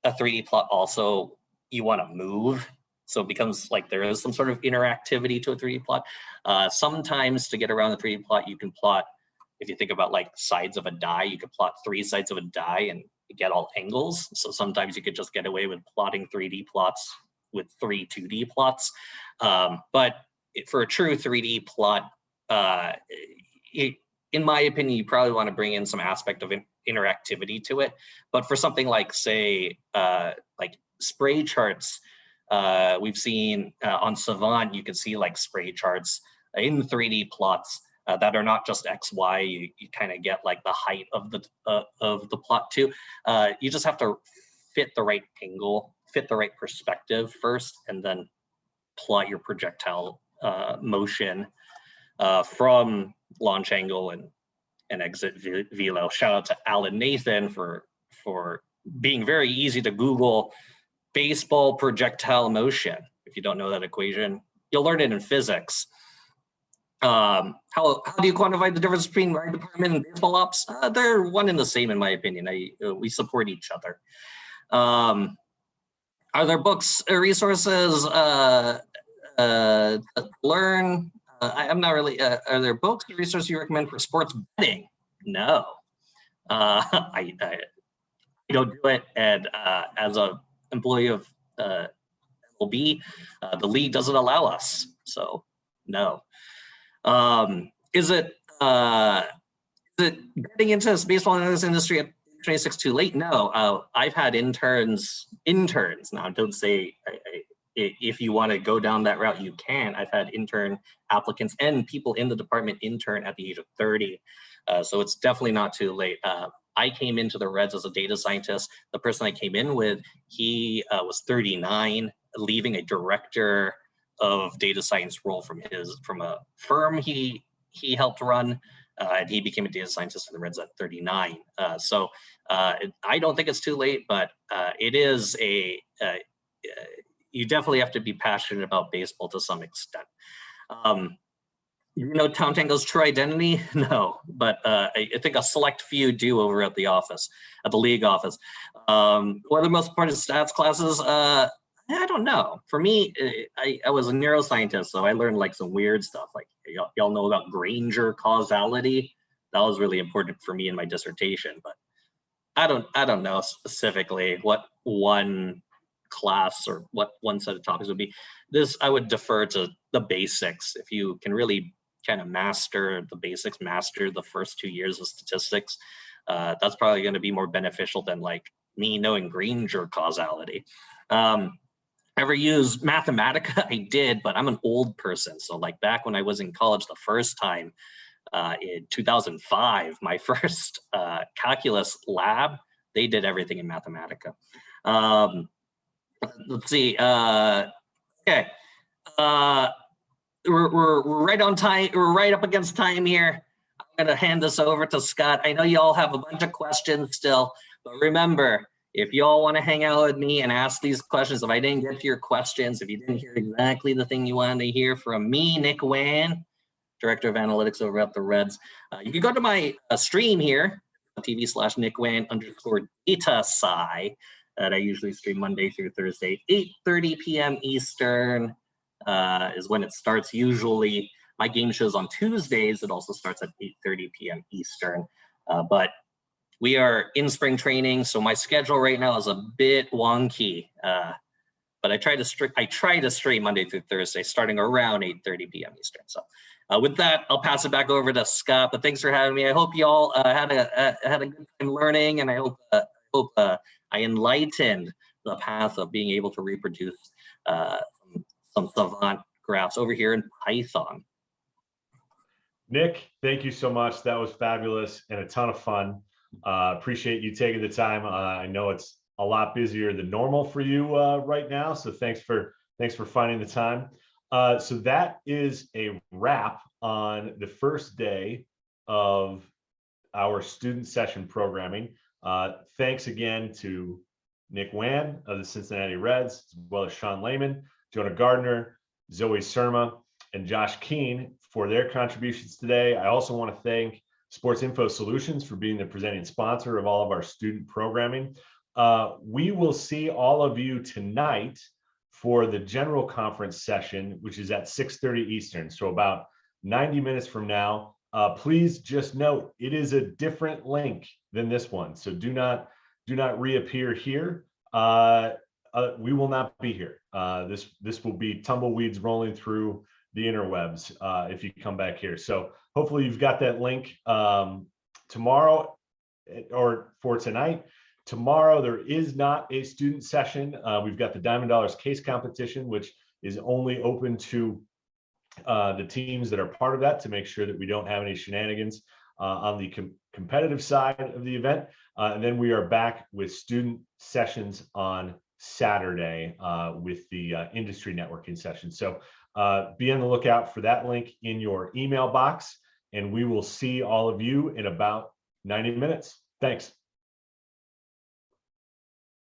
3D plot also you want to move. So it becomes like there is some sort of interactivity to a 3D plot. Sometimes to get around the 3D plot, you can plot, if you think about like sides of a die, you could plot 3 sides of a die and get all angles. So sometimes you could just get away with plotting 3D plots with 3 2D plots. But for a true 3D plot, in my opinion, you probably want to bring in some aspect of interactivity to it. But for something like, say, like spray charts, we've seen on Savant, you can see like spray charts in 3D plots that are not just X, Y. You kind of get like the height of the plot too. You just have to fit the right angle, fit the right perspective first, and then plot your projectile motion from launch angle and exit velo. Shout out to Alan Nathan for being very easy to Google baseball projectile motion. If you don't know that equation, you'll learn it in physics. How do you quantify the difference between my department and baseball ops? They're one and the same in my opinion. We support each other. Are there books or resources to learn? I'm not really, are there books or resources you recommend for sports betting? No, I don't do it. And as an employee of MLB, the league doesn't allow us. So no. Is it getting into this baseball analytics industry at 26 too late? No, I've had interns. Now, don't say if you want to go down that route, you can. I've had intern applicants and people in the department intern at the age of 30. So it's definitely not too late. I came into the Reds as a data scientist. The person I came in with, he was 39, leaving a director of data science role from a firm he helped run, and he became a data scientist for the Reds at 39. So I don't think it's too late, but it is you definitely have to be passionate about baseball to some extent. You know Town Tango's true identity? No, but I think a select few do over at the office, at the league office. What are the most important stats classes? I don't know. For me, I was a neuroscientist, so I learned like some weird stuff. Like y'all know about Granger causality. That was really important for me in my dissertation, but I don't know specifically what one class or what one set of topics would be. This I would defer to the basics. If you can really kind of master the basics, master the first 2 years of statistics, that's probably going to be more beneficial than like me knowing Granger causality. Ever use Mathematica? I did, but I'm an old person. So like back when I was in college the first time in 2005, my first calculus lab, they did everything in Mathematica. Let's see. Okay. We're right on time. We're right up against time here. I'm going to hand this over to Scott. I know you all have a bunch of questions still, but remember, if you all want to hang out with me and ask these questions, if I didn't get to your questions, if you didn't hear exactly the thing you wanted to hear from me, Nick Wan, Director of Analytics over at the Reds, you can go to my stream here, TV/Nick Wan _data sci that I usually stream Monday through Thursday, 8:30 p.m. Eastern is when it starts usually. My game shows on Tuesdays. It also starts at 8:30 p.m. Eastern. But we are in spring training, so my schedule right now is a bit wonky. But I try to stream Monday through Thursday, starting around 8:30 p.m. Eastern. So with that, I'll pass it back over to Scott. But thanks for having me. I hope you all had a good time learning, and I hope I enlightened the path of being able to reproduce some Savant graphs over here in Python. Nick, thank you so much. That was fabulous and a ton of fun. Appreciate you taking the time. I know it's a lot busier than normal for you right now, so thanks for finding the time. So that is a wrap on the first day of our student session programming. Thanks again to Nick Wan of the Cincinnati Reds, as well as Sean Lahman, Jonah Gardner, Zoe Surma, and Josh Keen for their contributions today. I also want to thank Sports Info Solutions for being the presenting sponsor of all of our student programming. We will see all of you tonight for the general conference session, which is at 6:30 Eastern, so about 90 minutes from now. Please just note, it is a different link than this one, so do not reappear here. We will not be here. This will be tumbleweeds rolling through the interwebs if you come back here. So hopefully you've got that link tomorrow or for tonight. Tomorrow there is not a student session. We've got the Diamond Dollars case competition, which is only open to the teams that are part of that, to make sure that we don't have any shenanigans on the competitive side of the event. And then we are back with student sessions on Saturday with the industry networking session. So be on the lookout for that link in your email box, and we will see all of you in about 90 minutes. Thanks.